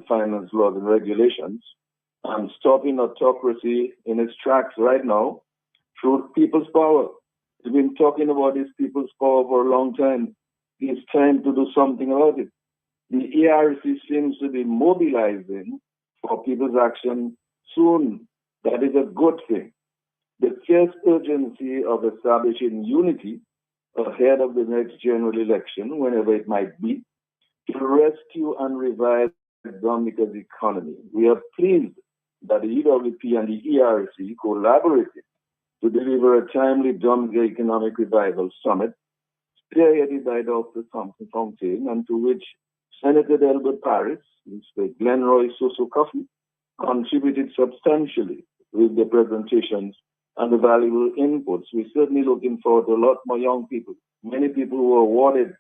finance laws and regulations and stopping autocracy in its tracks right now through people's power. We've been talking about this people's power for a long time. It's time to do something about it. The ERC seems to be mobilizing for people's action soon. That is a good thing. The fierce urgency of establishing unity ahead of the next general election, whenever it might be, to rescue and revive Dominica's economy. We are pleased that the EWP and the ERC collaborated to deliver a timely Dominica Economic Revival Summit, spearheaded by Dr. Thompson Fontaine, and to which Senator Delbert Paris, Mr. Glenroy Soso Coffey, contributed substantially with the presentations and the valuable inputs. We're certainly looking forward to a lot more young people, many people who are awarded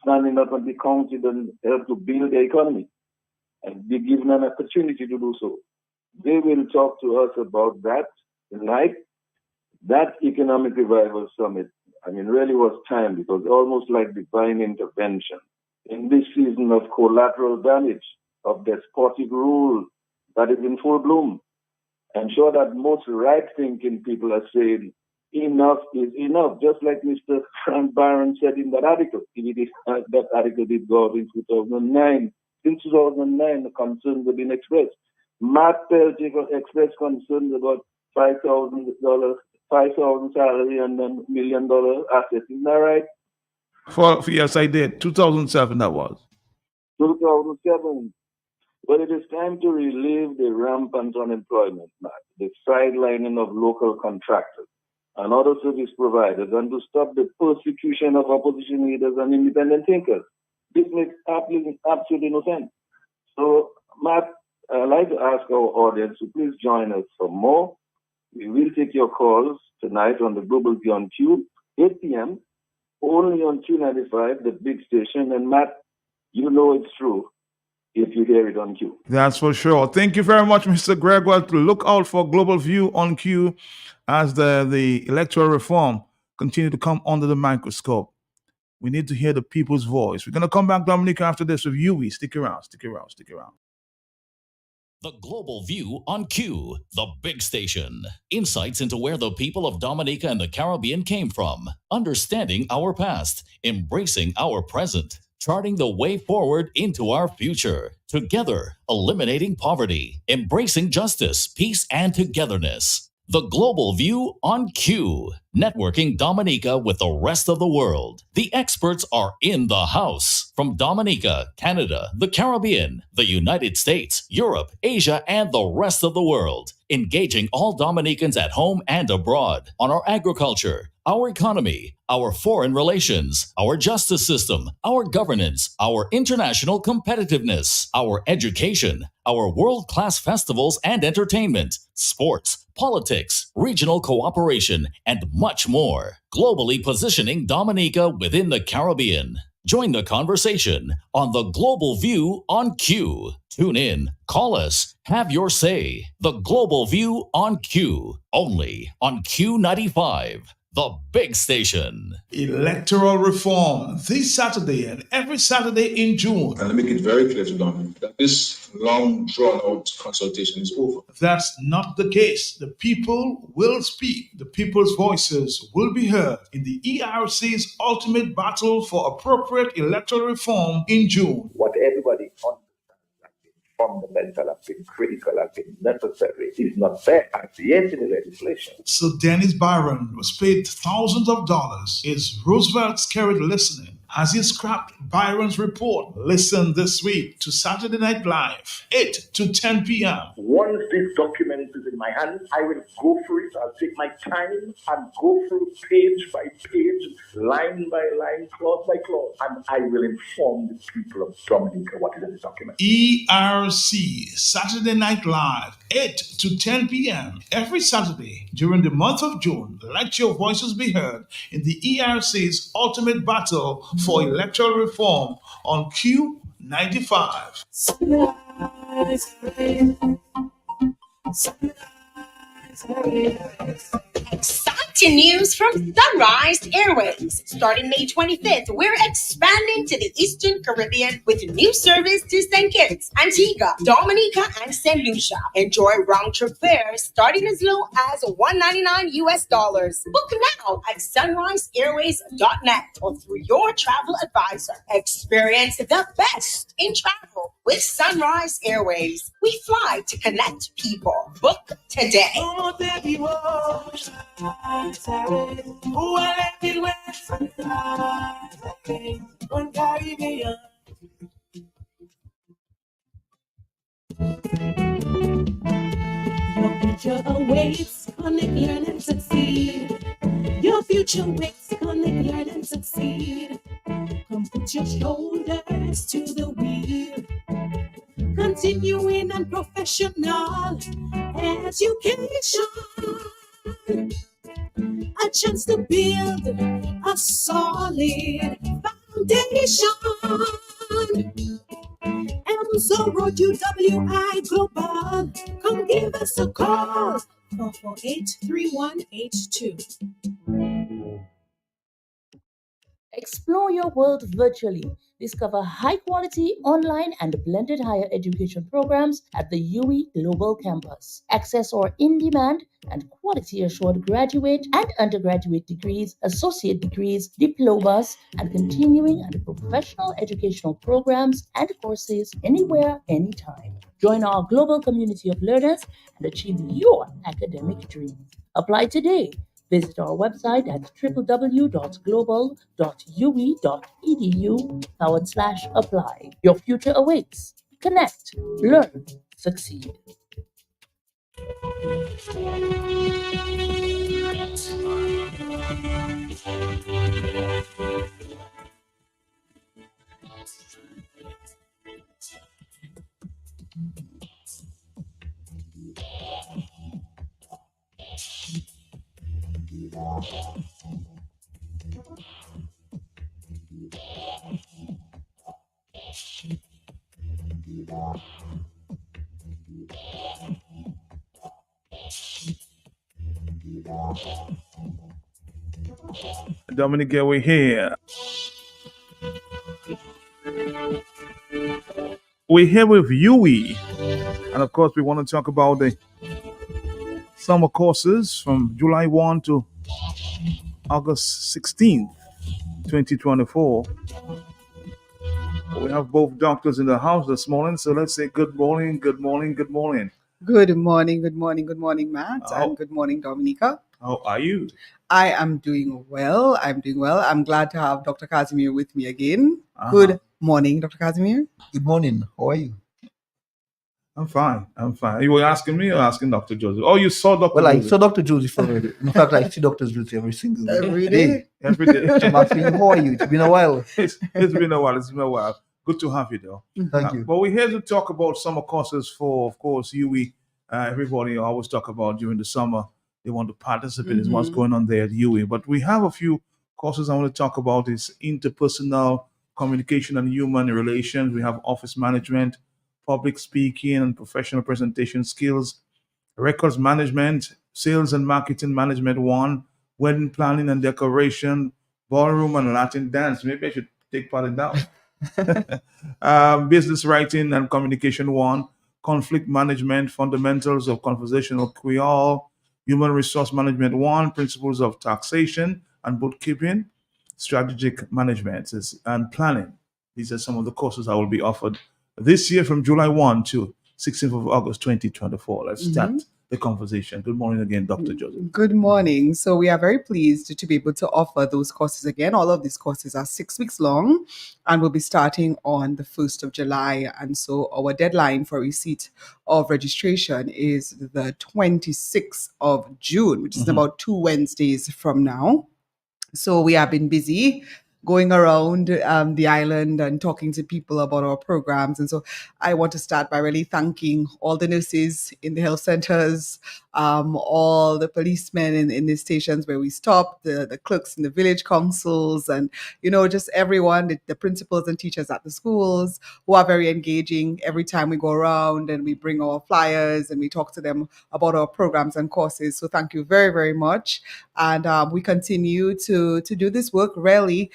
standing up and be counted and help to build the economy and be given an opportunity to do so. They will talk to us about that tonight. That Economic Revival Summit, really was time because almost like divine intervention in this season of collateral damage, of despotic rule that is in full bloom. I'm sure that most right-thinking people are saying enough is enough, just like Mr. Frank Byron said in that article. That article did go out in 2009. Since 2009, the concerns have been expressed. Matt Peltier expressed concerns about $5,000 salary and then $1 million assets. Isn't that right? Yes, I did. 2007, that was. 2007. Well, it is time to relieve the rampant unemployment, Matt, the sidelining of local contractors and other service providers, and to stop the persecution of opposition leaders and independent thinkers. This makes absolutely no sense. So, Matt, I'd like to ask our audience to please join us for more. We will take your calls tonight on the Global View on Q, 8 p.m., only on Q95, the big station. And Matt, you know it's true if you hear it on Q. That's for sure. Thank you very much, Mr. Greg. Well, to look out for Global View on Q as the electoral reform continue to come under the microscope. We need to hear the people's voice. We're going to come back, Dominica, after this with Yui. Stick around. The Global View on Q, the big station. Insights into where the people of Dominica and the Caribbean came from, understanding our past, embracing our present, charting the way forward into our future. Together, eliminating poverty, embracing justice, peace, and togetherness. The Global View on Q, networking Dominica with the rest of the world. The experts are in the house. From Dominica, Canada, the Caribbean, the United States, Europe, Asia, and the rest of the world. Engaging all Dominicans at home and abroad on our agriculture, our economy, our foreign relations, our justice system, our governance, our international competitiveness, our education, our world-class festivals and entertainment, sports, politics, regional cooperation, and much more. Globally positioning Dominica within the Caribbean. Join the conversation on the Global View on Q. Tune in, call us, have your say. The Global View on Q, only on Q95. The big station. Electoral reform this Saturday and every Saturday in June. And let me make it very clear to Dominic that this long drawn-out consultation is over. That's not the case. The people will speak. The people's voices will be heard in the ERC's ultimate battle for appropriate electoral reform in June. What everybody understands fundamental, has been critical, has been necessary, is not there as yet in the legislation. So Dennis Byron was paid thousands of dollars. Is Roosevelt scared listening? Has he scrapped Byron's report? Listen this week to Saturday Night Live, 8 to 10 p.m. Once this document is in my hands, I will go through it. I'll take my time and go through page by page, line by line, clause by clause, and I will inform the people of Dominica what is in this document. ERC, Saturday Night Live, 8 to 10 p.m. every Saturday during the month of June. Let your voices be heard in the ERC's ultimate battle for electoral reform on Q95. Exciting! Exciting news from Sunrise Airways. Starting May 25th, we're expanding to the Eastern Caribbean with a new service to St. Kitts, Antigua, Dominica, and St. Lucia. Enjoy round-trip fares starting as low as $199 US. Book now at sunriseairways.net or through your travel advisor. Experience the best in travel with Sunrise Airways. We fly to connect people. Book today. Your future awaits, connect, learn, and succeed. Your future waits, connect, learn, and succeed. Come put your shoulders to the wheel. Continuing and professional education. A chance to build a solid foundation. So Road UWI Global, come give us a call. 448-3182. Explore your world virtually. Discover high-quality online and blended higher education programs at the UE Global Campus. Access our in-demand and quality-assured graduate and undergraduate degrees, associate degrees, diplomas, and continuing and professional educational programs and courses anywhere, anytime. Join our global community of learners and achieve your academic dreams. Apply today. Visit our website at www.global.ue.edu/apply. Your future awaits. Connect, learn, succeed. Dominica, we're here. We're here with Yui. And of course, we want to talk about the summer courses from July 1 to August 16th, 2024. We have both doctors in the house this morning, so let's say good morning, good morning, good morning. Good morning, Matt, and good morning, Dominica. How are you? I am doing well. I'm glad to have Dr. Casimir with me again. Good morning, Dr. Casimir. Good morning. How are you? I'm fine. You were asking me or asking Dr. Joseph? Oh, you saw Dr. Well, Joseph. I saw Dr. Joseph already. In fact, I see Dr. Joseph every single day. Every day. I'm asking you, how are you? It's been a while. It's been a while. Good to have you, though. Thank you. But we're here to talk about summer courses for, of course, UE. Everybody always talk about during the summer, they want to participate in what's going on there at UE. But we have a few courses I want to talk about. Is interpersonal communication and human relations. We have office management, public speaking and professional presentation skills, records management, sales and marketing management 1, wedding planning and decoration, ballroom and Latin dance. Maybe I should take part in that one. Business writing and communication 1, conflict management, fundamentals of conversational Creole, human resource management 1, principles of taxation and bookkeeping, strategic management and planning. These are some of the courses that will be offered this year from July 1 to 16th of August 2024. Let's start the conversation. Good morning again, Dr. Joseph. Good morning. So we are very pleased to be able to offer those courses again. All of these courses are 6 weeks long and will be starting on the 1st of July. And so our deadline for receipt of registration is the 26th of June, which is about 2 Wednesdays from now. So we have been busy going around the island and talking to people about our programs. And so I want to start by really thanking all the nurses in the health centers, all the policemen in the stations where we stop, the clerks in the village councils, and, just everyone, the principals and teachers at the schools who are very engaging every time we go around and we bring our flyers and we talk to them about our programs and courses. So thank you very, very much. And we continue to do this work really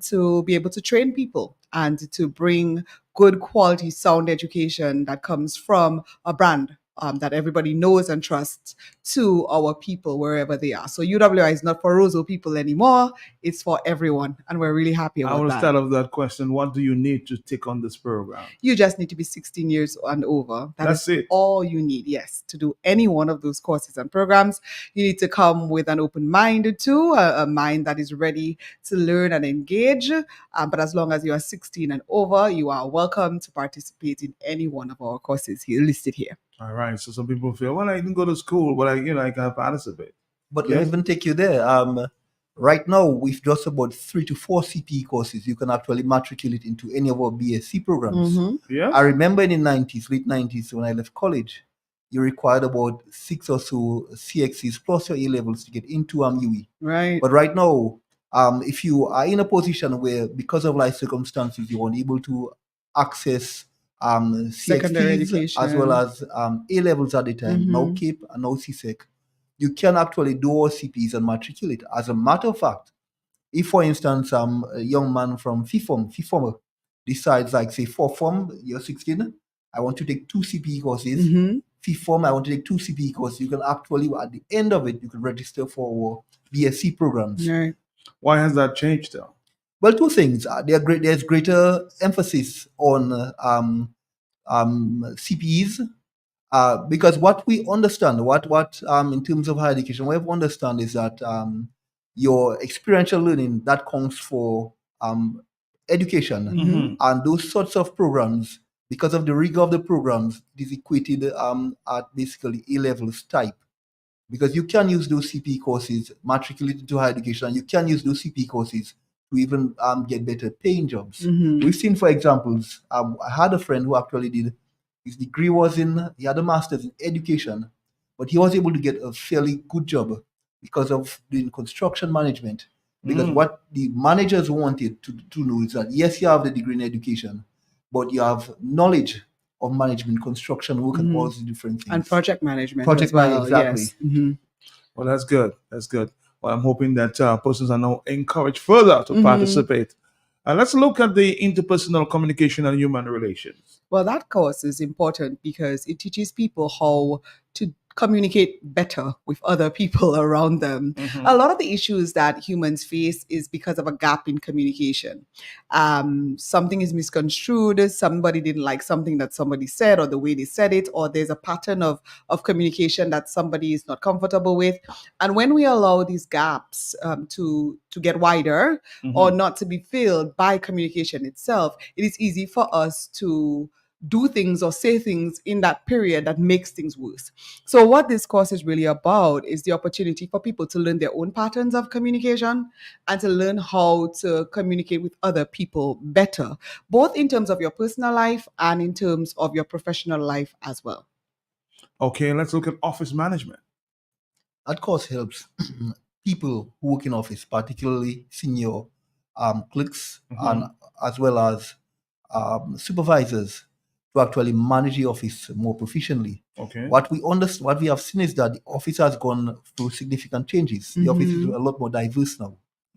to be able to train people and to bring good quality sound education that comes from a brand that everybody knows and trusts to our people wherever they are. So UWI is not for Roseau people anymore. It's for everyone. And we're really happy I about will that. start off that question. What do you need to take on this program? You just need to be 16 years and over. That's it. All you need, yes, to do any one of those courses and programs. You need to come with an open mind too, a mind that is ready to learn and engage. But as long as you are 16 and over, you are welcome to participate in any one of our courses here listed here. All right. So some people feel, well, I didn't go to school, but I can participate. But let me even take you there. Right now, with just about 3 to 4 CPE courses, you can actually matriculate into any of our BSc programs. Yeah. I remember in the 90s, late 90s, when I left college, you required about 6 or so CXCs plus your A-levels to get into UE. Right. But right now, if you are in a position where, because of life circumstances, you are unable to access Secondary CXPs education. as well as A-levels at the time, now CAPE and now CSEC, you can actually do all CPs and matriculate. As a matter of fact, if, for instance, a young man from FIFOM decides, like, say, 4th form, you're 16, I want to take 2 CPE courses. FIFOM, I want to take 2 CPE courses. You can actually, at the end of it, you can register for BSc programs. Right. Why has that changed, though? Well, 2 things. There's greater emphasis on CPEs. Because what we understand, what in terms of higher education, what we understand is that your experiential learning, that counts for education. And those sorts of programs, because of the rigor of the programs, it is equated at basically A-levels type. Because you can use those CPE courses, matriculate into higher education, and you can use those CPE courses to even get better paying jobs. We've seen, for examples, I had a friend who actually did, his degree he had a master's in education, but he was able to get a fairly good job because of doing construction management. Because what the managers wanted to know is that, yes, you have the degree in education, but you have knowledge of management, construction work, and all these different things. And project management. Project as well. management, exactly. Yes. Well, that's good. That's good. Well, I'm hoping that persons are now encouraged further to participate. Let's look at the interpersonal communication and human relations. Well, that course is important because it teaches people how to communicate better with other people around them. A lot of the issues that humans face is because of a gap in communication. Something is misconstrued, somebody didn't like something that somebody said or the way they said it, or there's a pattern of communication that somebody is not comfortable with. And when we allow these gaps to get wider or not to be filled by communication itself, it is easy for us to do things or say things in that period that makes things worse. So what this course is really about is the opportunity for people to learn their own patterns of communication and to learn how to communicate with other people better, both in terms of your personal life and in terms of your professional life as well. Okay, let's look at office management. That course helps people who work in office, particularly senior clerks and as well as supervisors, to actually manage the office more proficiently. Okay. What we have seen is that the office has gone through significant changes. The office is a lot more diverse now.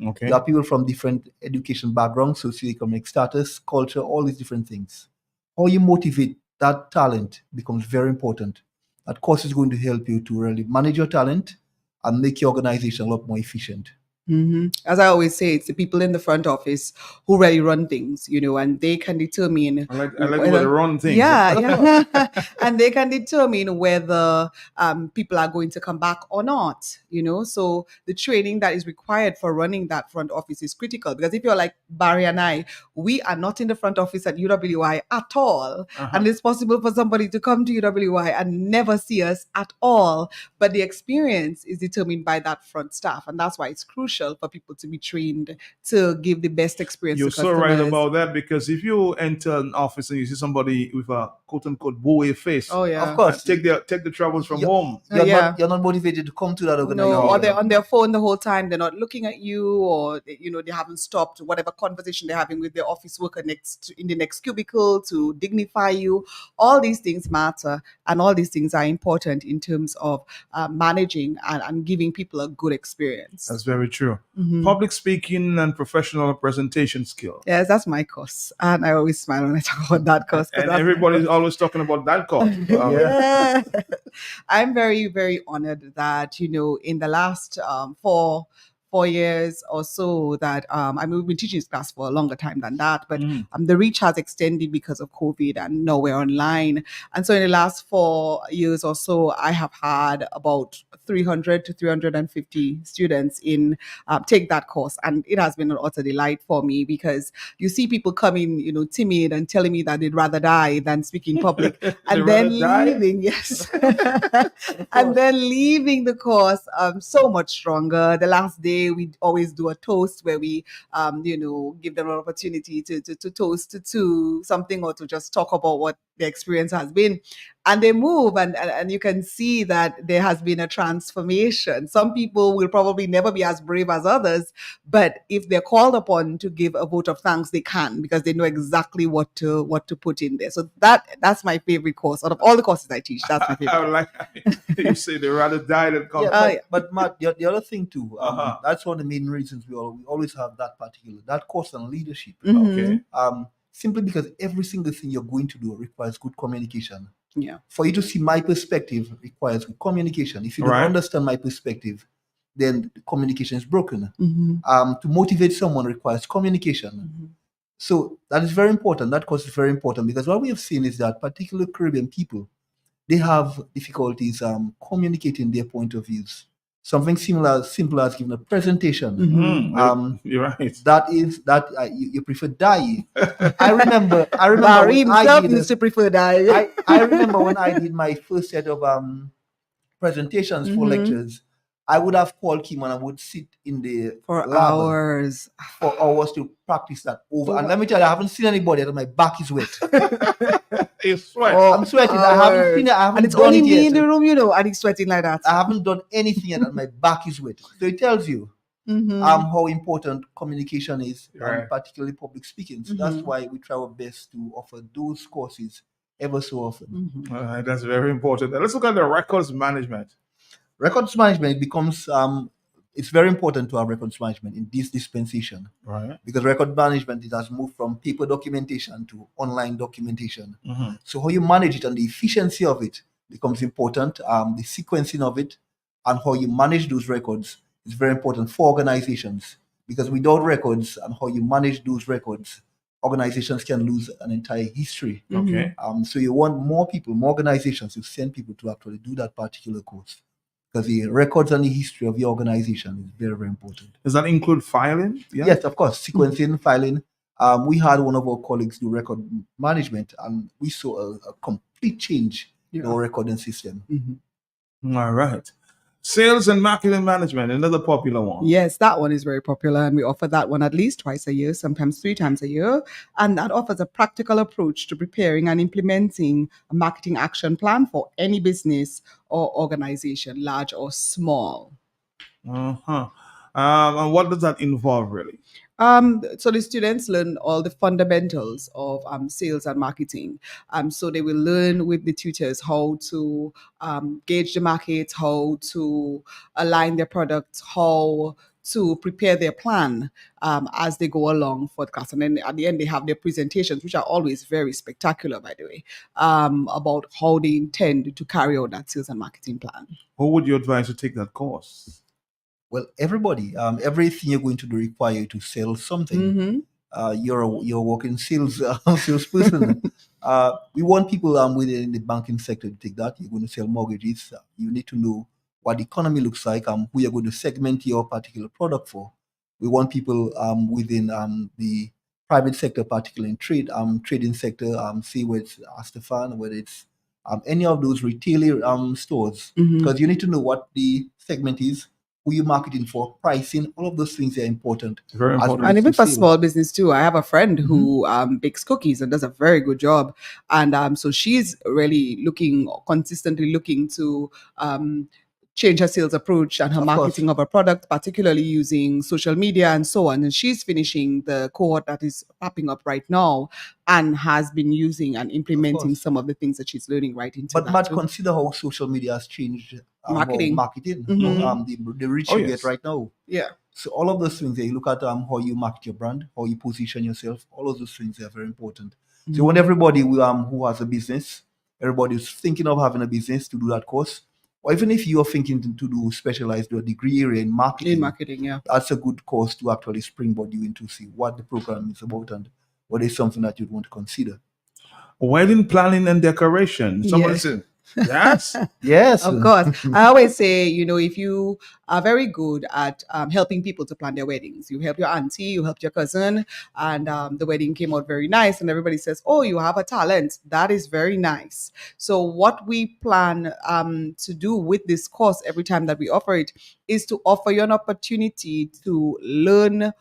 Okay. You have people from different education backgrounds, socioeconomic status, culture, all these different things. How you motivate that talent becomes very important. That course is going to help you to really manage your talent and make your organization a lot more efficient. As I always say, it's the people in the front office who really run things, and they can determine. I like the way they run things. Yeah. And they can determine whether people are going to come back or not, So the training that is required for running that front office is critical, because if you're like Barry and I, we are not in the front office at UWI at all. And it's possible for somebody to come to UWI and never see us at all. But the experience is determined by that front staff. And that's why it's crucial crucial for people to be trained to give the best experience You're to so customers. right about that, because if you enter an office and you see somebody with a quote unquote boy face, Oh yeah. Of course, take the troubles from You're- home. Yeah. you're not motivated to come to that No, organization. or they're on their phone the whole time. They're not looking at you, or they haven't stopped whatever conversation they're having with their office worker in the next cubicle to dignify you. All these things matter, and all these things are important in terms of managing and giving people a good experience. That's very true. Mhm. Public speaking and professional presentation skill. Yes, that's my course, and I always smile when I talk about that course. 'cause And that's my everybody's course. always talking about that course. Yeah. I'm very, very honored that, in the last 4 years or so that, we've been teaching this class for a longer time than that, but the reach has extended because of COVID, and now we're online. And so in the last 4 years or so, I have had about 300 to 350 students take that course. And it has been an utter delight for me, because you see people coming, timid and telling me that they'd rather die than speak in public, and then leaving, yes, and then leaving the course so much stronger. The last day, we always do a toast where we, give them an opportunity to toast to something, or to just talk about what the experience has been. And they move, and you can see that there has been a transformation. Some people will probably never be as brave as others, but if they're called upon to give a vote of thanks, they can, because they know exactly what to put in there. So that's my favorite course out of all the courses I teach. That's my favorite. I would like you say they rather die than come. But Matt, the other thing too, that's one of the main reasons we always have that course on leadership. Okay. Simply because every single thing you're going to do requires good communication. Yeah. For you to see my perspective requires good communication. If you don't Right. understand my perspective, then the communication is broken. Mhm. To motivate someone requires communication. Mhm. So that is very important. That course is very important, because what we have seen is that particular Caribbean people, they have difficulties communicating their point of views. Something simple as giving a presentation. You're right. You prefer die. I remember Barry when I himself did used to prefer die. I remember when I did my first set of presentations for Mhm. lectures, I would have called Kim and I would sit in the For lab hours. for hours to practice that over. And let me tell you, I haven't seen anybody that my back is wet. You sweat. I'm sweating. I haven't seen it. I haven't And it's done only it me yet. in the room, and he's sweating like that. I haven't done anything yet, and my back is wet. So it tells you Mhm. how important communication is, Right. particularly public speaking. So that's why we try our best to offer those courses ever so often. Mhm. All right, that's very important. Now let's look at the records management. Records management becomes it's very important to have records management in this dispensation, Right. because record management, it has moved from paper documentation to online documentation. So how you manage it and the efficiency of it becomes important. The sequencing of it and how you manage those records is very important for organizations, because without records and how you manage those records, organizations can lose an entire history. Okay. So you want more people, more organizations to send people to actually do that particular course, because the records and the history of the organization is very, very important. Does that include filing? Yeah. Yes, of course. Sequencing, filing. We had one of our colleagues do record management, and we saw a complete change in our recording system. Mhm. All right. Sales and marketing management, another popular one. Yes, that one is very popular, and we offer that one at least twice a year, sometimes 3 times a year. And that offers a practical approach to preparing and implementing a marketing action plan for any business or organization, large or small. Uh-huh. And what does that involve, really? So the students learn all the fundamentals of sales and marketing. So they will learn with the tutors how to gauge the market, how to align their products, how to prepare their plan as they go along for the class. And then at the end, they have their presentations, which are always very spectacular, by the way, about how they intend to carry out that sales and marketing plan. Who would you advise to take that course? Well, everybody, everything you're going to do require you to sell something. Mhm. You're working sales salesperson. We want people within the banking sector to take that. You're going to sell mortgages. You need to know what the economy looks like, who you're going to segment your particular product for. We want people within the private sector, particularly in trading sector, see whether it's Astafan, whether it's any of those retailer stores, Mhm. because you need to know what the segment is, who you're marketing for, pricing, all of those things are important. Very as important. it And relates even to for sales. small business too. I have a friend who bakes cookies and does a very good job. And so she's really consistently looking to change her sales approach and her Of course. marketing of her product, particularly using social media and so on. And she's finishing the cohort that is popping up right now and has been using and implementing course. some of the things that she's learning right into But that Matt, too. consider how social media has changed Marketing. the reach Oh, you yes. get right now. Yeah. So all of those things, you look at how you market your brand, how you position yourself. All of those things are very important. So when everybody who has a business, everybody who's thinking of having a business to do that course, or even if you're thinking to do specialized or degree area in marketing, yeah. that's a good course to actually springboard you into see what the program is about and what is something that you'd want to consider. Wedding planning and decoration. Someone Yeah. said, yes. Yes, Of course. I always say, if you are very good at helping people to plan their weddings, you help your auntie, you help your cousin, and the wedding came out very nice, and everybody says, oh, you have a talent. That is very nice. So what we plan to do with this course every time that we offer it is to offer you an opportunity to learn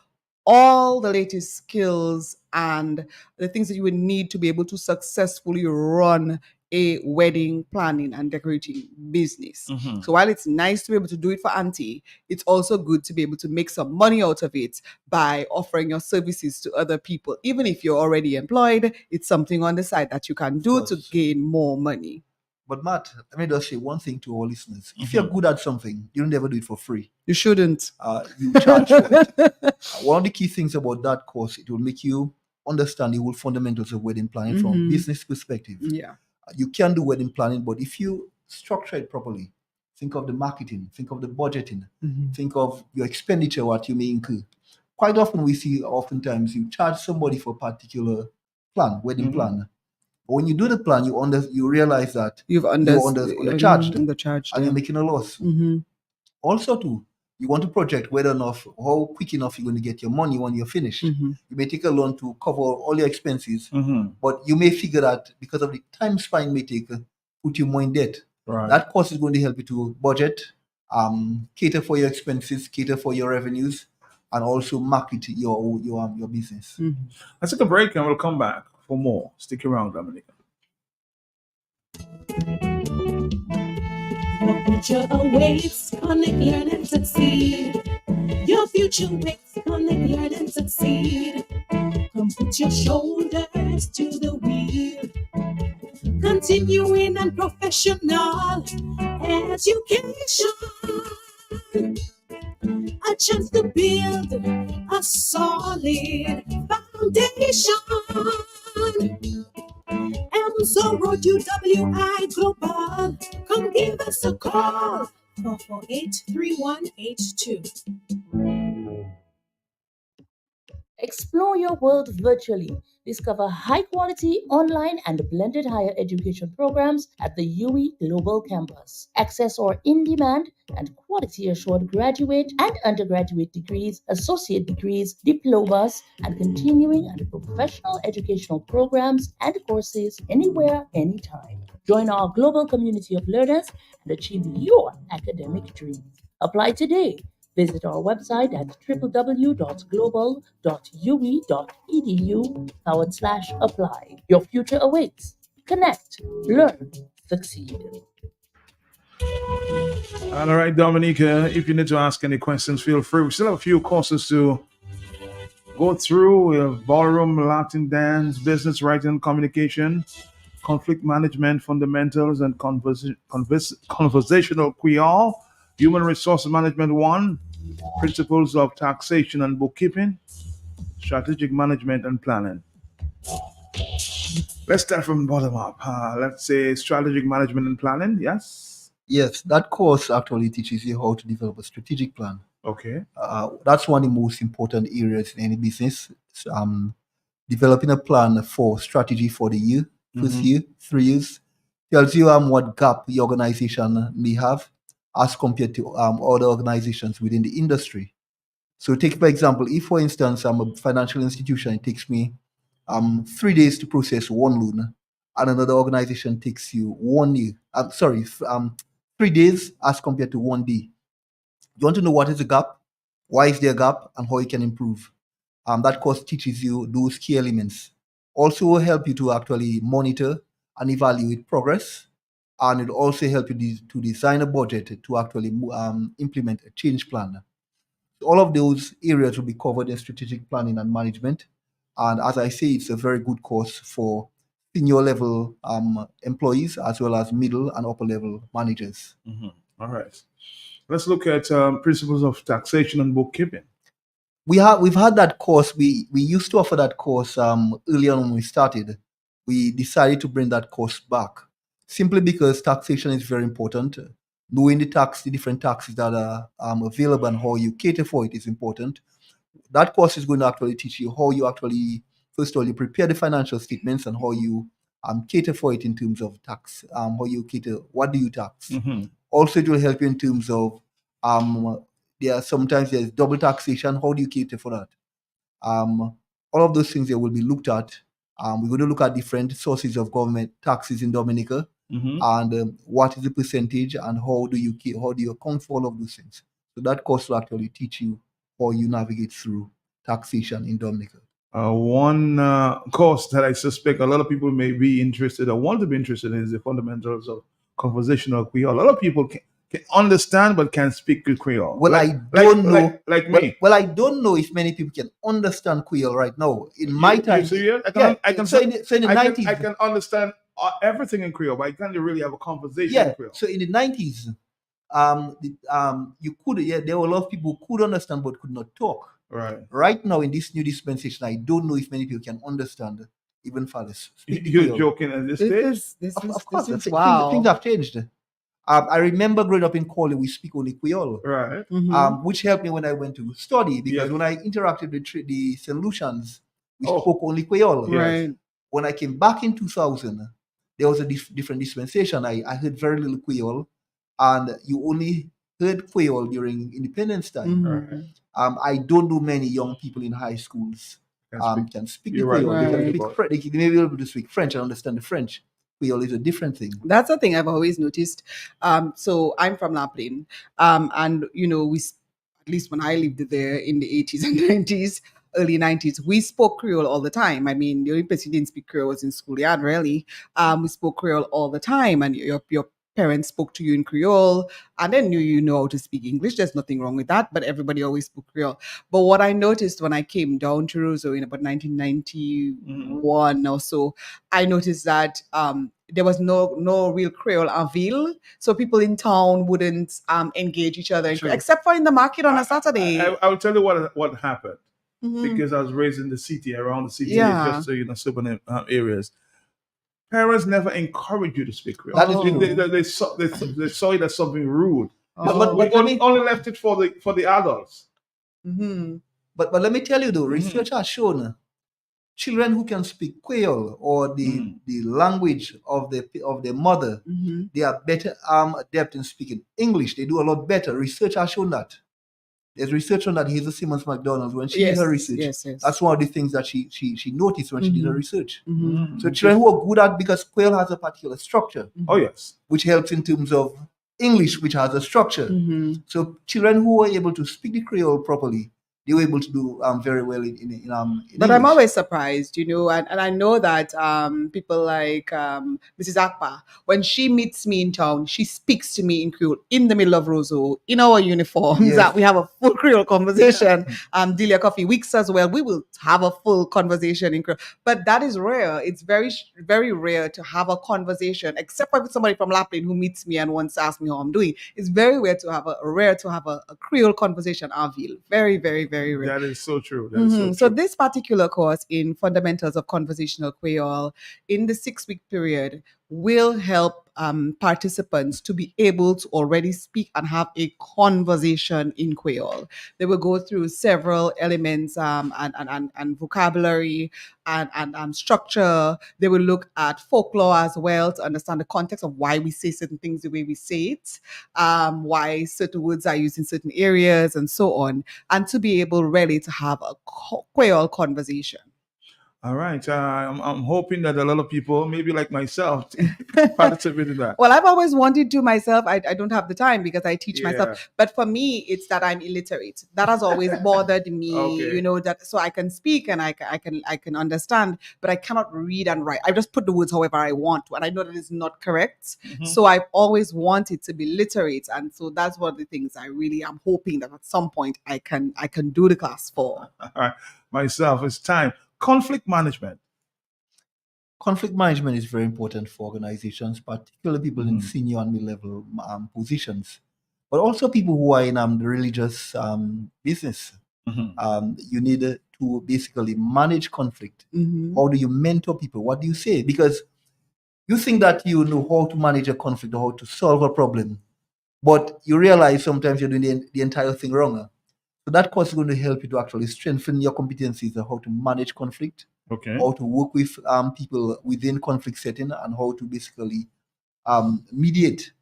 all the latest skills and the things that you would need to be able to successfully run a wedding planning and decorating business. So while it's nice to be able to do it for auntie, it's also good to be able to make some money out of it by offering your services to other people. Even if you're already employed, it's something on the side that you can do to course. gain more money. But Matt, let me just say one thing to our listeners. If you're good at something, you don't ever do it for free. You shouldn't. You charge for it. One of the key things about that course, it will make you understand the whole fundamentals of wedding planning from a business perspective. Yeah. You can do wedding planning, but if you structure it properly, think of the marketing, think of the budgeting, think of your expenditure, what you may incur. Quite often we see, oftentimes you charge somebody for a particular plan, wedding plan. But when you do the plan, you realize that You're undercharged undercharged, and you're making a loss. Also, too, you want to project whether enough, how quick enough you're going to get your money when you're finished. You may take a loan to cover all your expenses, but you may figure that because of the time span it may take, put you more in debt. Right. That course is going to help you to budget, cater for your expenses, cater for your revenues, and also market your business. Let's take a break and we'll come back for more. Stick around, Dominica. Your future awaits. Connect, learn, and succeed. Your future waits. Connect, learn, and succeed. Come put your shoulders to the wheel. Continuing and professional education. A chance to build a solid foundation. Amazon Road UWI Global. Come give us a call. 448-3182. Explore your world virtually. Discover high quality online and blended higher education programs at the UE Global Campus. Access our in demand and quality assured graduate and undergraduate degrees, associate degrees, diplomas, and continuing and professional educational programs and courses anywhere, anytime. Join our global community of learners and achieve your academic dreams. Apply today. Visit our website at www.global.ue.edu/apply. Your future awaits. Connect, learn, succeed. All right, Dominica, if you need to ask any questions, feel free. We still have a few courses to go through. We have ballroom, Latin dance, business writing, communication, conflict management, fundamentals, and conversational Creole, human resource management 1, principles of taxation and bookkeeping, strategic management and planning. Let's start from bottom up. Let's say strategic management and planning. Yes. Yes, that course actually teaches you how to develop a strategic plan. Okay. That's one of the most important areas in any business. Developing a plan for strategy for the year, first year, 3 years, tells you what gap the organization may have as compared to other organizations within the industry. So take, for example, if, for instance, I'm a financial institution, it takes me 3 days to process one loan, and another organization takes you 1 year. 3 days as compared to 1 day. You want to know what is the gap, why is there a gap, and how you can improve. That course teaches you those key elements. Also will help you to actually monitor and evaluate progress, and it will also help you to design a budget to actually implement a change plan. All of those areas will be covered in strategic planning and management. And as I say, it's a very good course for senior level employees as well as middle and upper level managers. All right. Let's look at principles of taxation and bookkeeping. We've had that course. We used to offer that course earlier on when we started. We decided to bring that course back simply because taxation is very important. Knowing the different taxes that are available and how you cater for it is important. That course is going to actually teach you how you actually, first of all, you prepare the financial statements and how you cater for it in terms of tax. How you cater, what do you tax? Also, it will help you in terms of sometimes there's double taxation. How do you cater for that? All of those things that will be looked at. We're going to look at different sources of government taxes in Dominica and what is the percentage and how do you account for all of those things. So that course will actually teach you how you navigate through taxation in Dominica. One course that I suspect a lot of people may be interested or want to be interested in is the fundamentals of conversational Creole. A lot of people can understand but can't speak good Creole. Well, I don't know. Like me. Well, I don't know if many people can understand Creole right now. In my time, So in the 90s, I can understand everything in Creole, but I can't really have a conversation in Creole. So in the 90s, you could, there were a lot of people who could understand but could not talk. Right. Right now in this new dispensation, I don't know if many people can understand even fathers. You're joking at this stage? Of course, wow. Things have changed. I remember growing up in Corley, we speak only Creole, right? Which helped me when I went to study because when I interacted with the St. Lucians, we spoke only Creole. Right. When I came back in 2000, there was a different dispensation. I heard very little Creole, and you only heard Creole during Independence time. Right. I don't know many young people in high schools can speak the Creole. Right. They may be able to speak French and understand the French. Creole is a different thing. That's the thing I've always noticed. So I'm from La Plaine, and we, at least when I lived there in the 80s and 90s, early 90s, we spoke Creole all the time. I mean, the only place you didn't speak Creole was in schoolyard, really. We spoke Creole all the time, and your parents spoke to you in Creole and then you know how to speak English. There's nothing wrong with that, but everybody always spoke Creole. But what I noticed when I came down to Roseau in about 1991 or so, I noticed that there was no real Creole en ville. So people in town wouldn't engage each other, except for in the market on a Saturday. I will tell you what happened. Because I was raised in the city, around the city, just suburban areas. Parents never encourage you to speak Creole. That is true. They saw it as something rude. But only left it for the adults. But let me tell you though, research has shown children who can speak Creole or the language of their mother, they are better adept in speaking English. They do a lot better. Research has shown that. There's research on that. Hazel Simmons McDonald, when she did her research, that's one of the things that she noticed when she did her research. So children who are good at, because Creole has a particular structure. Oh yes, which helps in terms of English, which has a structure. So children who are able to speak the Creole properly, they were able to do very well in But English. I'm always surprised, and I know that people like Mrs. Akpa, when she meets me in town, she speaks to me in Creole in the middle of Roseau in our uniforms. That we have a full Creole conversation. Delia Coffee Weeks as well, we will have a full conversation in Creole. But that is rare. It's very, very rare to have a conversation, except for somebody from La Plaine who meets me and wants to ask me how I'm doing. It's very rare to have a Creole conversation en ville. Very, very, very rare. That is so true. So this particular course in Fundamentals of Conversational Creole in the 6-week period will help participants to be able to already speak and have a conversation in Creole. They will go through several elements and vocabulary and structure. They will look at folklore as well to understand the context of why we say certain things the way we say it, why certain words are used in certain areas and so on, and to be able really to have a Creole conversation. All right. I'm hoping that a lot of people, maybe like myself, participate in that. Well, I've always wanted to myself. I don't have the time because I teach Yeah. myself. But for me, it's that I'm illiterate. That has always bothered me. Okay. You know, that so I can speak and I can understand, but I cannot read and write. I just put the words however I want to, and I know that is not correct. Mhm. So I've always wanted to be literate, and so that's one of the things I really am hoping that at some point I can do the class for. All right. Myself, it's time. Conflict management. Conflict management is very important for organizations, particularly people in Mhm. senior and mid-level positions, but also people who are in the religious business. Mhm. You need to basically manage conflict. Mhm. How do you mentor people? What do you say? Because you think that you know how to manage a conflict or how to solve a problem, but you realize sometimes you're doing the entire thing wrong. So that course is going to help you to actually strengthen your competencies on how to manage conflict, Okay. how to work with people within conflict setting, and how to basically mediate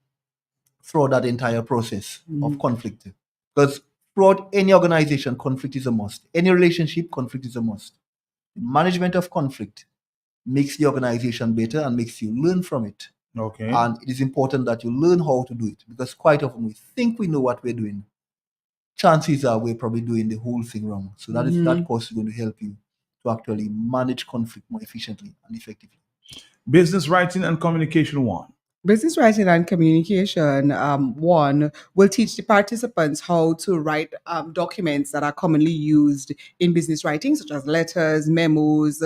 throughout that entire process of conflict. Because throughout any organization, conflict is a must. Any relationship, conflict is a must. The management of conflict makes the organization better and makes you learn from it. Okay. And it is important that you learn how to do it, because quite often we think we know what we're doing. Chances are we're probably doing the whole thing wrong. So that course is going to help you to actually manage conflict more efficiently and effectively. Business writing and communication one. Business writing and communication, one, will teach the participants how to write documents that are commonly used in business writing, such as letters, memos,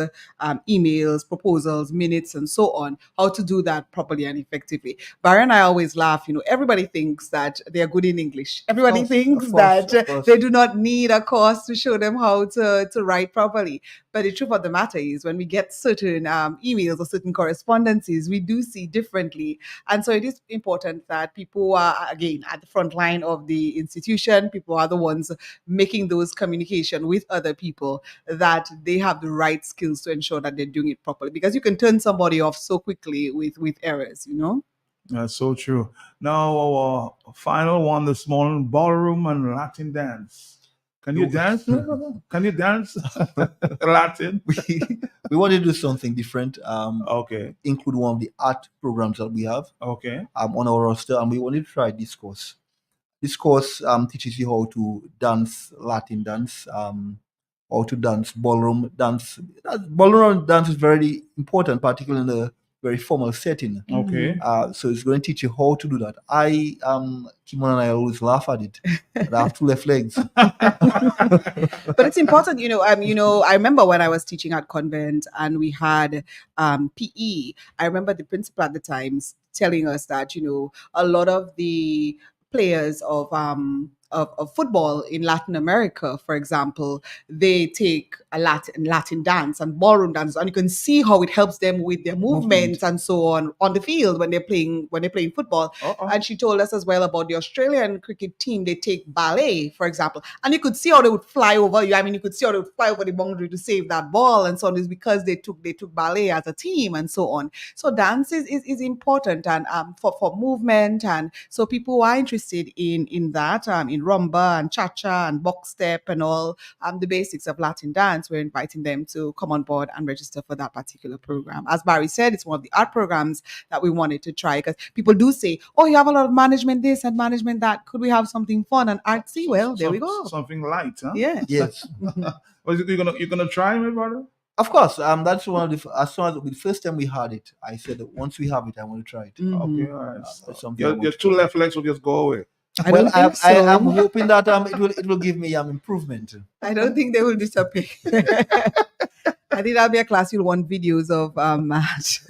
emails, proposals, minutes, and so on, how to do that properly and effectively. Barry and I always laugh, everybody thinks that they're good in English. Everybody thinks that they do not need a course to show them how to write properly. But the truth of the matter is, when we get certain emails or certain correspondences, we do see differently. And so it is important that people are, again, at the front line of the institution, people are the ones making those communication with other people, that they have the right skills to ensure that they're doing it properly. Because you can turn somebody off so quickly with errors, That's so true. Now, our final one this morning: ballroom and Latin dance. Can you dance? Can you dance Latin? We want to do something different. Okay. Include one of the art programs that we have Okay. on our roster, and we wanted to try this course. This course teaches you how to dance Latin dance, how to dance ballroom dance. Ballroom dance is very important, particularly in a very formal setting. Okay. So it's going to teach you how to do that. Kimon and I always laugh at it. But I have two left legs. But it's important, I remember when I was teaching at convent and we had PE. I remember the principal at the times telling us that, a lot of the players of football in Latin America, for example, they take a Latin dance and ballroom dance, and you can see how it helps them with their movements and so on the field when they're playing football. And she told us as well about the Australian cricket team. They take ballet, for example, and you could see how they would fly over you. I mean, you could see how they would fly over the boundary to save that ball, and so on. Is because they took ballet as a team and so on. So dance is important, and for movement, and so people who are interested in that, in rumba and cha-cha and box step and all the basics of Latin dance, we're inviting them to come on board and register for that particular program. As Barry said, it's one of the art programs that we wanted to try, because people do say, oh, you have a lot of management this and management that. Could we have something fun and artsy? Well, there we go. Something light, huh? Yeah. Yes. Was it you're gonna try, my brother? Of course. That's one of the as soon as the first time we had it, I said that once we have it, I want to try it. Okay, all right. That's something I want Your to two try. left legs will just go away. I don't think so. I am hoping that it will give me improvement. I don't think they will disappear. I think that'll be a class you'll want videos of match.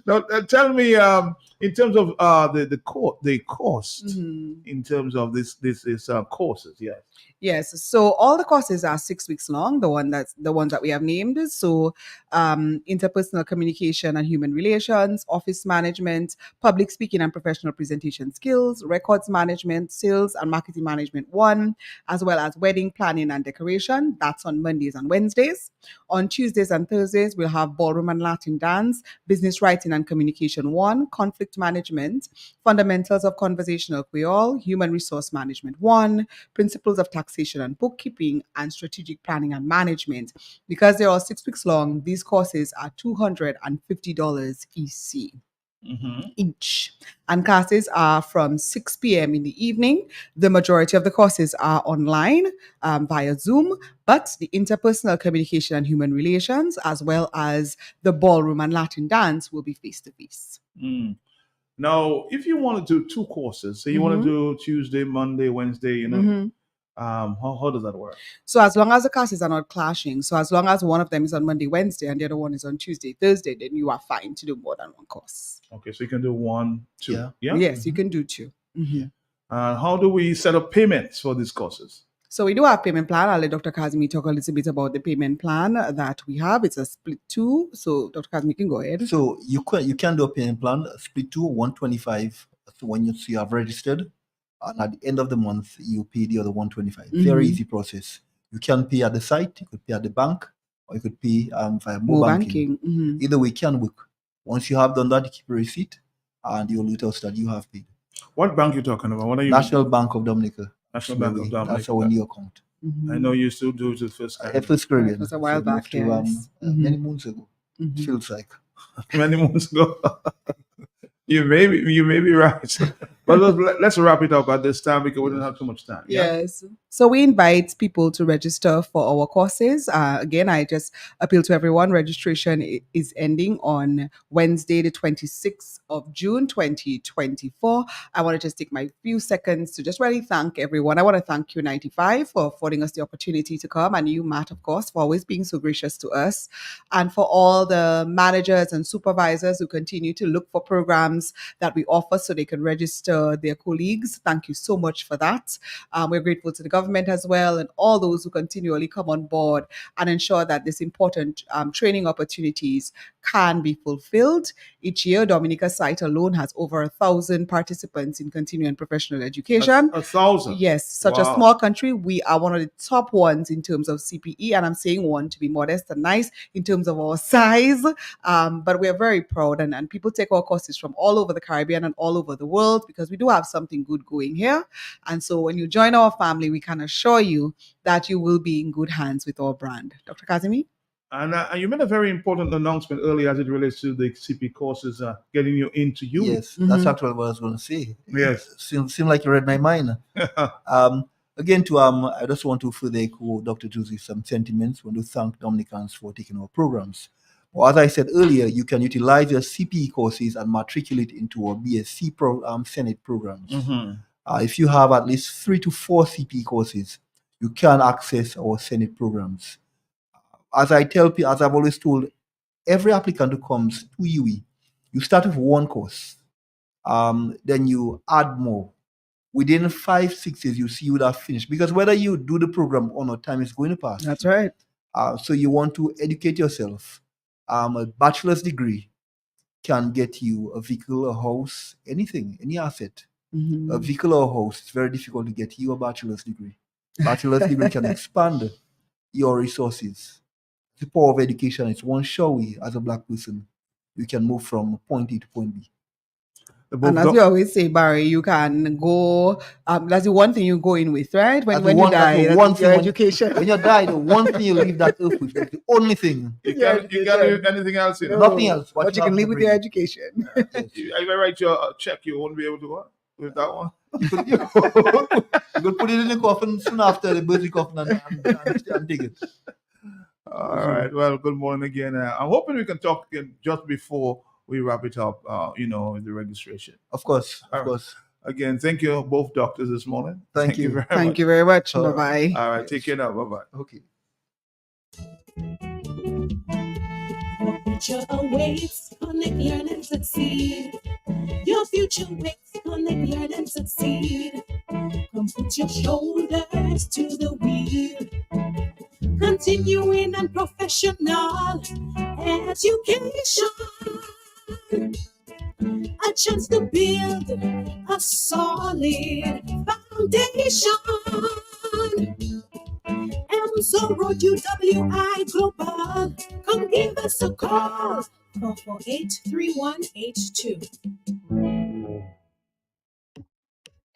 Now, tell me, in terms of the cost, in terms of this courses, yes. Yes. So all the courses are 6 weeks long, the ones that we have named. So interpersonal communication and human relations, office management, public speaking and professional presentation skills, records management, sales and marketing management 1, as well as wedding planning and decoration. That's on Mondays and Wednesdays. On Tuesdays and Thursdays, we'll have ballroom and Latin dance, business writing and communication 1, conflict Conflict Management, Fundamentals of Conversational Creole, Human Resource Management 1, Principles of Taxation and Bookkeeping, and Strategic Planning and Management. Because they're all 6 weeks long, these courses are $250 EC. Each. And classes are from 6 p.m. in the evening. The majority of the courses are online via Zoom, but the interpersonal communication and human relations, as well as the ballroom and Latin dance, will be face to face. Now, if you want to do 2 courses, say you want to do Tuesday, Monday, Wednesday, how does that work? So as long as the classes are not clashing, so as long as one of them is on Monday, Wednesday, and the other one is on Tuesday, Thursday, then you are fine to do more than one course. Okay, so you can do 1, 2. Yeah? Yes, you can do 2. How do we set up payments for these courses? So we do have payment plan. I'll let Dr. Kazmi talk a little bit about the payment plan that we have. It's a split 2. So Dr. Kazmi can go ahead. So you can do a payment plan, split 2, 125. So when you have registered, and at the end of the month, you pay the other 125. Very easy process. You can pay at the site, you could pay at the bank, or you could pay via mobile banking. Either way can work. Once you have done that, you keep a receipt, and you'll let us that you have paid. What bank are you talking about? What are you? National Bank of Dominica. National Bank of Dominica. That's our new account. I know you still do it to First Caribbean. First Caribbean. It was a while back, yes. Many months ago. It feels like. Many months ago. You may be right. But let's wrap it up at this time because we don't have too much time. Yeah? Yes. So we invite people to register for our courses. Again, I just appeal to everyone. Registration is ending on Wednesday, the 26th of June, 2024. I want to just take my few seconds to just really thank everyone. I want to thank Q95 for affording us the opportunity to come, and you, Matt, of course, for always being so gracious to us, and for all the managers and supervisors who continue to look for programs that we offer so they can register their colleagues. Thank you so much for that. We're grateful to the government as well, and all those who continually come on board and ensure that this important training opportunities can be fulfilled. Each year, Dominica site alone has over 1,000 participants in continuing professional education. 1,000? Yes. Such a small country, we are one of the top ones in terms of CPE, and I'm saying one to be modest and nice in terms of our size. But we're very proud, and people take our courses from all over the Caribbean and all over the world because we do have something good going here. And so when you join our family, we can assure you that you will be in good hands with our brand. Dr. Kazimi? And you made a very important announcement earlier as it relates to the CP courses, getting you into you. Yes, that's actually what I was going to say. Yes. Seems like you read my mind. Again, I just want to further echo Dr. Josie's sentiments. I want to thank Dominicans for taking our programs. Well, as I said earlier, you can utilize your CPE courses and matriculate into our BSc Senate programs. If you have at least 3 to 4 CPE courses, you can access our Senate programs. As I've always told every applicant who comes to UE, you start with one course, then you add more. Within 5-6 years, you see you would have finished. Because whether you do the program or not, time is going to pass. That's right. So you want to educate yourself. A bachelor's degree can get you a vehicle, a house, anything, any asset. A vehicle or a house, it's very difficult to get you a bachelor's degree. Bachelor's degree can expand your resources. The power of education is one sure way as a Black person. You can move from point A to point B. And as we always say, Barry, you can go, that's the one thing you go in with, right? When you die, that's your education. When you die, the one thing you leave that earth with, that's the only thing. You can't leave anything else in. Nothing else. But you can live with your education. If I write your check, you won't be able to go with that one. You could put it in the coffin soon after the birthday coffin and dig it. All right. Well, good morning again. I'm hoping we can talk again just before we wrap it up, the registration. Of course. Again, thank you both doctors this morning. Thank you. Very Thank much. you very much. Bye-bye. All right. Take care now. Bye-bye. Okay. Your future awaits. Connect, learn, and succeed. Your future waits. Connect, learn, and succeed. Come put your shoulders to the wheel. Continuing and professional education. A chance to build a solid foundation. Amso Road UWI Global. Come give us a call. 448-3182.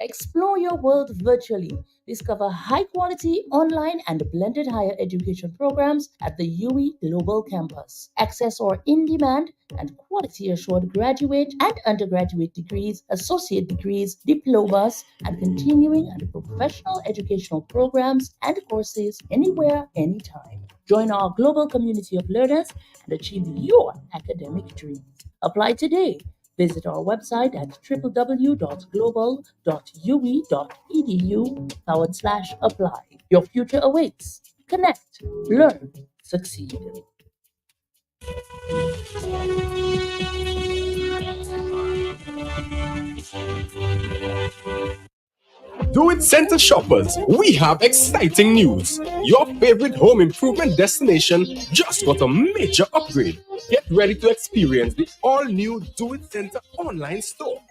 Explore your world virtually. Discover high quality online and blended higher education programs at the UE Global Campus. Access our in demand and quality assured graduate and undergraduate degrees, associate degrees, diplomas, and continuing and professional educational programs and courses anywhere, anytime. Join our global community of learners and achieve your academic dreams. Apply today. Visit our website at www.global.ue.edu/apply. Your future awaits. Connect, learn, succeed. Do It Center shoppers, we have exciting news. Your favorite home improvement destination just got a major upgrade. Get ready to experience the all-new Do It Center online store.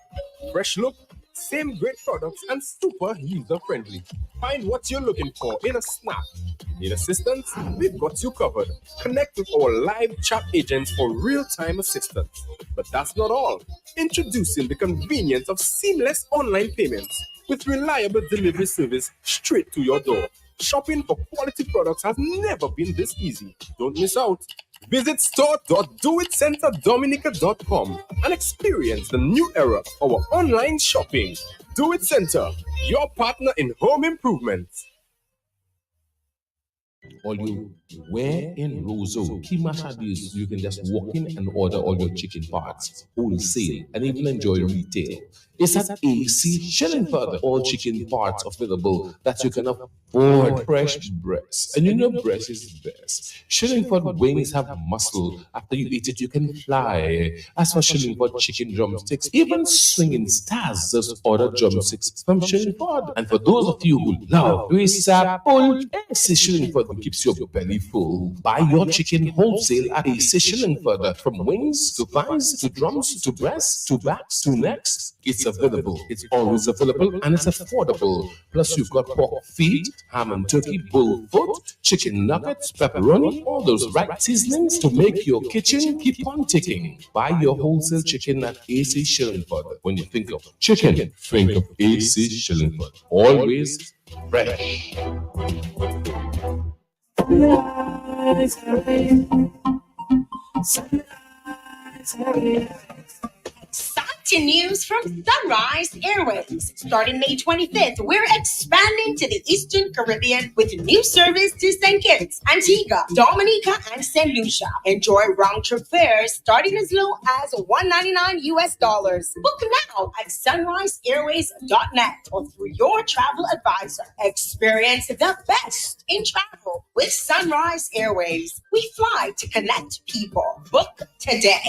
Fresh look, same great products, and super user-friendly. Find what you're looking for in a snap. Need assistance? We've got you covered. Connect with our live chat agents for real-time assistance. But that's not all. Introducing the convenience of seamless online payments with reliable delivery service straight to your door. Shopping for quality products has never been this easy. Don't miss out. Visit store.doitcenterdominica.com and experience the new era of our online shopping. Do It Center, your partner in home improvement. All you where in Roseau, Kimashadis, you can just walk in and order all your chicken parts, wholesale, and even enjoy retail. It's at AC Shillingford, all chicken parts available that you can afford. Fresh breast, and you know breast is best. Shillingford wings have muscle. After you eat it, you can fly. As for Shillingford chicken drumsticks, even swinging stars just order drumsticks from Shillingford. And for those of you who love Risapul, AC Shillingford keeps your belly full. Buy your chicken wholesale at AC Shillingford. From wings to thighs to drums to breasts to backs to necks. It's available. It's always available and it's affordable. Plus, you've got pork feet, ham and turkey, bull foot, chicken nuggets, pepperoni, all those right seasonings to make your kitchen keep on ticking. Buy your wholesale chicken at AC Shillingford. When you think of chicken, think of AC Shillingford. Always fresh. Exciting news from Sunrise Airways. Starting May 25th, we're expanding to the Eastern Caribbean with new service to St. Kitts, Antigua, Dominica, and St. Lucia. Enjoy round-trip fares starting as low as $199 US. Book now at sunriseairways.net or through your travel advisor. Experience the best in travel with Sunrise Airways. We fly to connect people. Book today.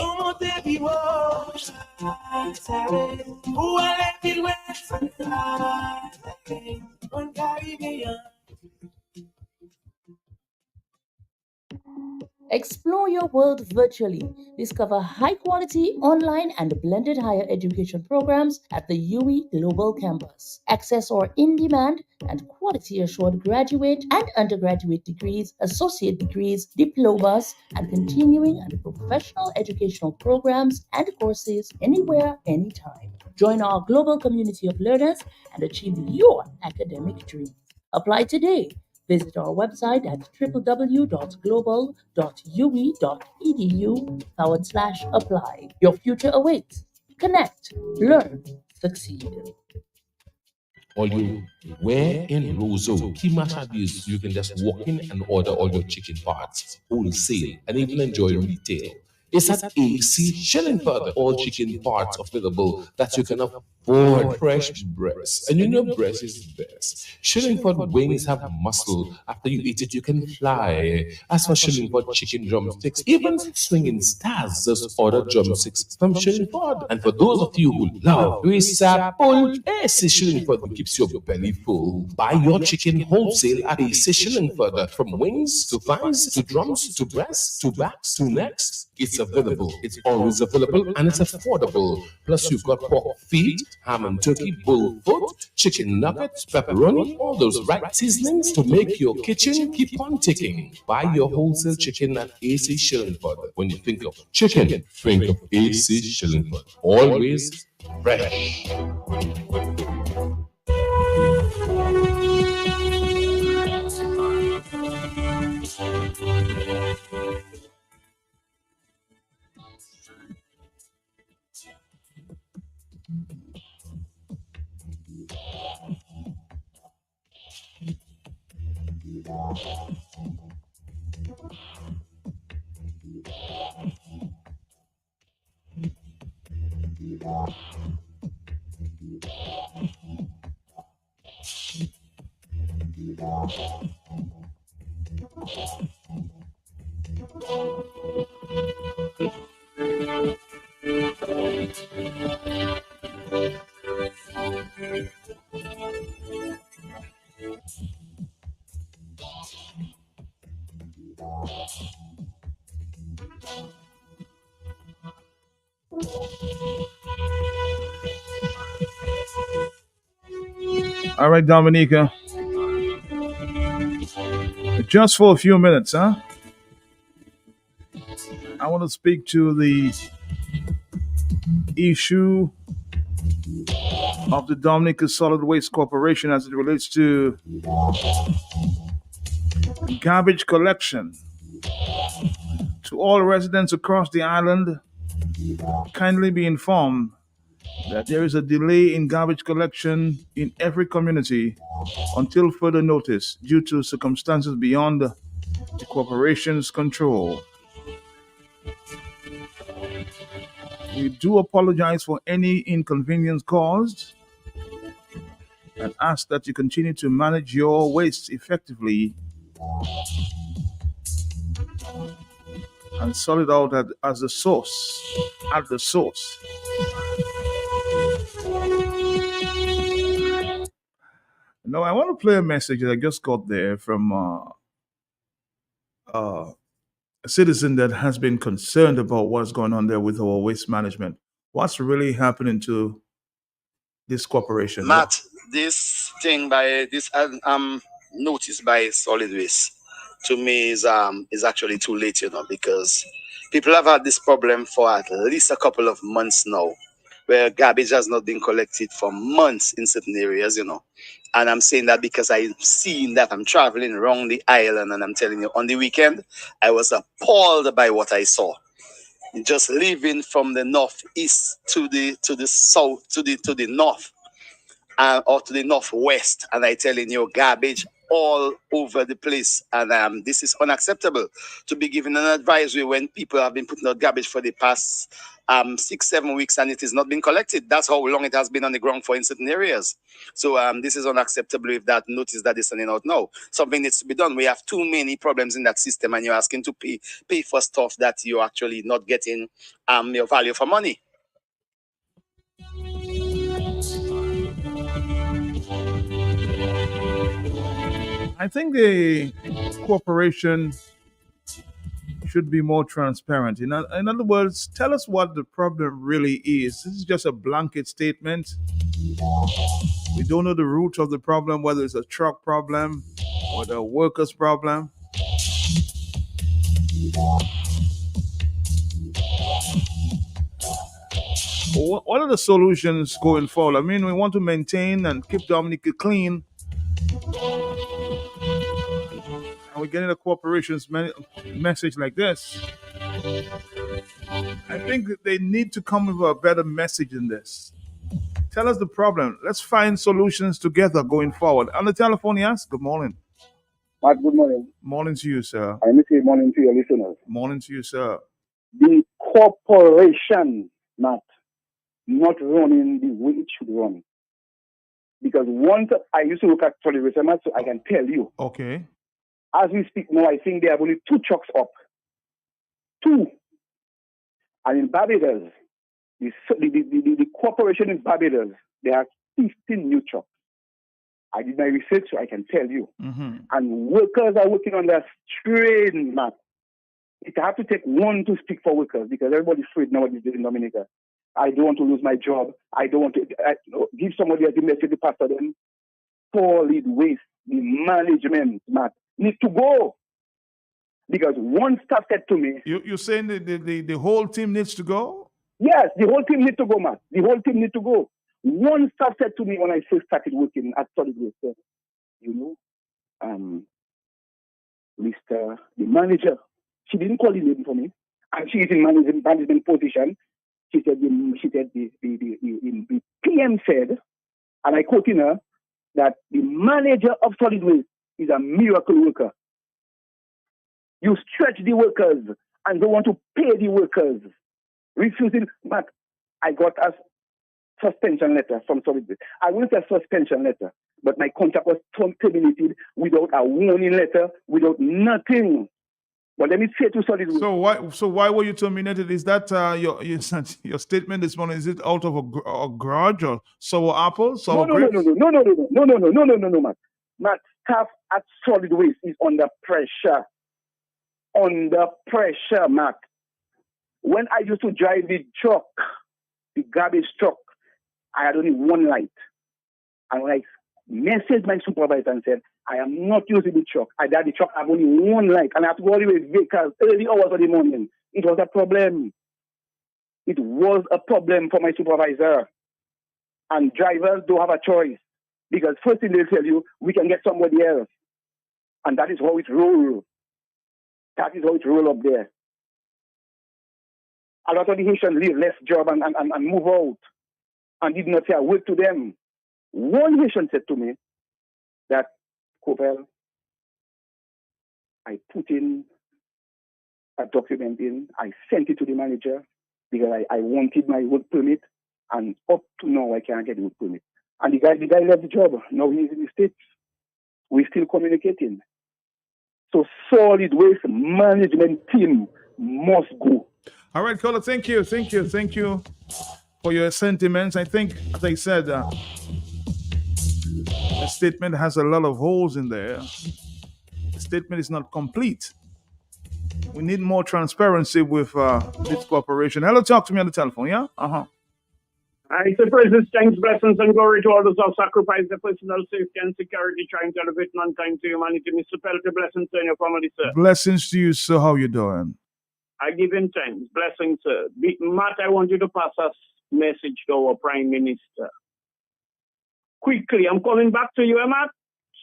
Explore your world virtually. Discover high quality online and blended higher education programs at the UE Global Campus. Access our in demand and quality assured graduate and undergraduate degrees, associate degrees, diplomas, and continuing and professional educational programs and courses anywhere, anytime. Join our global community of learners and achieve your academic dreams. Apply today. Visit our website at www.global.ue.edu/apply. Your future awaits. Connect, learn, succeed. All you where in Roseau, Kimashadis, you can just walk in and order all your chicken parts, wholesale, and even enjoy retail. It's at AC Shillingford, all chicken parts available that you can afford. Fresh breast, and you know breast is best. Shillingford wings have muscle. After you eat it, you can fly. As for Shillingford chicken drumsticks, even swinging stars just order drumsticks from Shillingford. And for those of you who love Risapul, AC Shillingford keeps your belly full. Buy your chicken wholesale at AC Shillingford. From wings to thighs to drums to breasts to backs to necks. It's available. It's always available and it's affordable. Plus, you've got pork feet, ham and turkey, bull foot, chicken nuggets, pepperoni, all those right seasonings to make your kitchen keep on ticking. Buy your wholesale chicken at AC Shillingford. When you think of chicken, think of AC Shillingford. Always fresh. All right, Dominica, just for a few minutes, huh? I want to speak to the issue of the Dominica Solid Waste Corporation as it relates to garbage collection. To all residents across the island, kindly be informed that there is a delay in garbage collection in every community until further notice due to circumstances beyond the corporation's control. We do apologize for any inconvenience caused and ask that you continue to manage your waste effectively and sort it out as the source, at the source. Now, I want to play a message that I just got there from a citizen that has been concerned about what's going on there with our waste management. What's really happening to this corporation? Matt, this thing by this notice by solid waste to me is actually too late, because people have had this problem for at least a couple of months now, where garbage has not been collected for months in certain areas. And I'm saying that because I've seen that. I'm traveling around the island, and I'm telling you, on the weekend, I was appalled by what I saw. Just leaving from the northeast to the south, to the north, or to the northwest, and I telling you, garbage all over the place, and this is unacceptable to be given an advisory when people have been putting out garbage for the past 6-7 weeks and it is not being collected. That's how long it has been on the ground for in certain areas. So this is unacceptable. If that notice that is sending out now, something needs to be done. We have too many problems in that system, and you're asking to pay for stuff that you're actually not getting your value for money. I think the corporation should be more transparent. In other words, tell us what the problem really is. This is just a blanket statement. We don't know the root of the problem, whether it's a truck problem or the workers' problem. What are the solutions going forward? I mean, we want to maintain and keep Dominica clean. And we're getting a corporation's message like this. I think that they need to come with a better message than this. Tell us the problem. Let's find solutions together going forward. On the telephone, yes? Good morning. Matt, good morning. Morning to you, sir. I need to say morning to your listeners. Morning to you, sir. The corporation, Matt, not running the way it should run. Because once I used to look at solid waste, so I can tell you. Okay. As we speak now, I think they have only 2 trucks up. 2. And in Barbados, the corporation in Barbados, they have 15 new trucks. I did my research, so I can tell you. Mm-hmm. And workers are working on their strain, Matt. It have to take one to speak for workers because everybody's afraid nowadays in Dominica. I don't want to lose my job. I don't want to give somebody else the message to pass to them. Solid waste, the management, Matt, need to go. Because one staff said to me... You're saying the whole team needs to go? Yes, the whole team needs to go, Matt. The whole team needs to go. One staff said to me when I first started working at Solid Waste, Mr. The manager, she didn't call the name for me, and she is in management position. She said the PM said, and I quote in her, that the manager of solid waste is a miracle worker. You stretch the workers and don't want to pay the workers. Refusing, but I got a suspension letter from solid waste. I wouldn't say suspension letter, but my contract was terminated without a warning letter, without nothing. But let me say to solid waste. So why were you terminated? Is that your statement this morning? Is it out of a grudge or sour apples? No, Matt, staff at solid waste is under pressure. Under pressure, Matt. When I used to drive the truck, the garbage truck, I had only one light. And when I messaged my supervisor and said, I am not using the truck. I got the truck, I have only one light, and I have to go all the way vehicles early hours of the morning. It was a problem. It was a problem for my supervisor. And drivers don't have a choice. Because first thing they'll tell you, we can get somebody else. And that is how it rolls. That is how it rolls up there. A lot of the Haitians leave less job and move out and did not say a word to them. One Haitian said to me that, Copel, I put in a document in, I sent it to the manager because I wanted my work permit, and up to now I can't get the work permit. And the guy left the job. Now he's in the States. We're still communicating. So solid waste management team must go. All right, caller, thank you for your sentiments. I think, as I said, the statement has a lot of holes in there. The statement is not complete. We need more transparency with this cooperation. Hello, talk to me on the telephone, yeah? I say praises, thanks, blessings, and glory to all those who have sacrificed their personal safety and security trying to elevate mankind to humanity. Mr. Pelter, blessings to your family, sir. Blessings to you, sir. How you doing? I give him thanks. Blessings, sir. Matt, I want you to pass us message to our Prime Minister. Quickly, I'm coming back to you, Matt.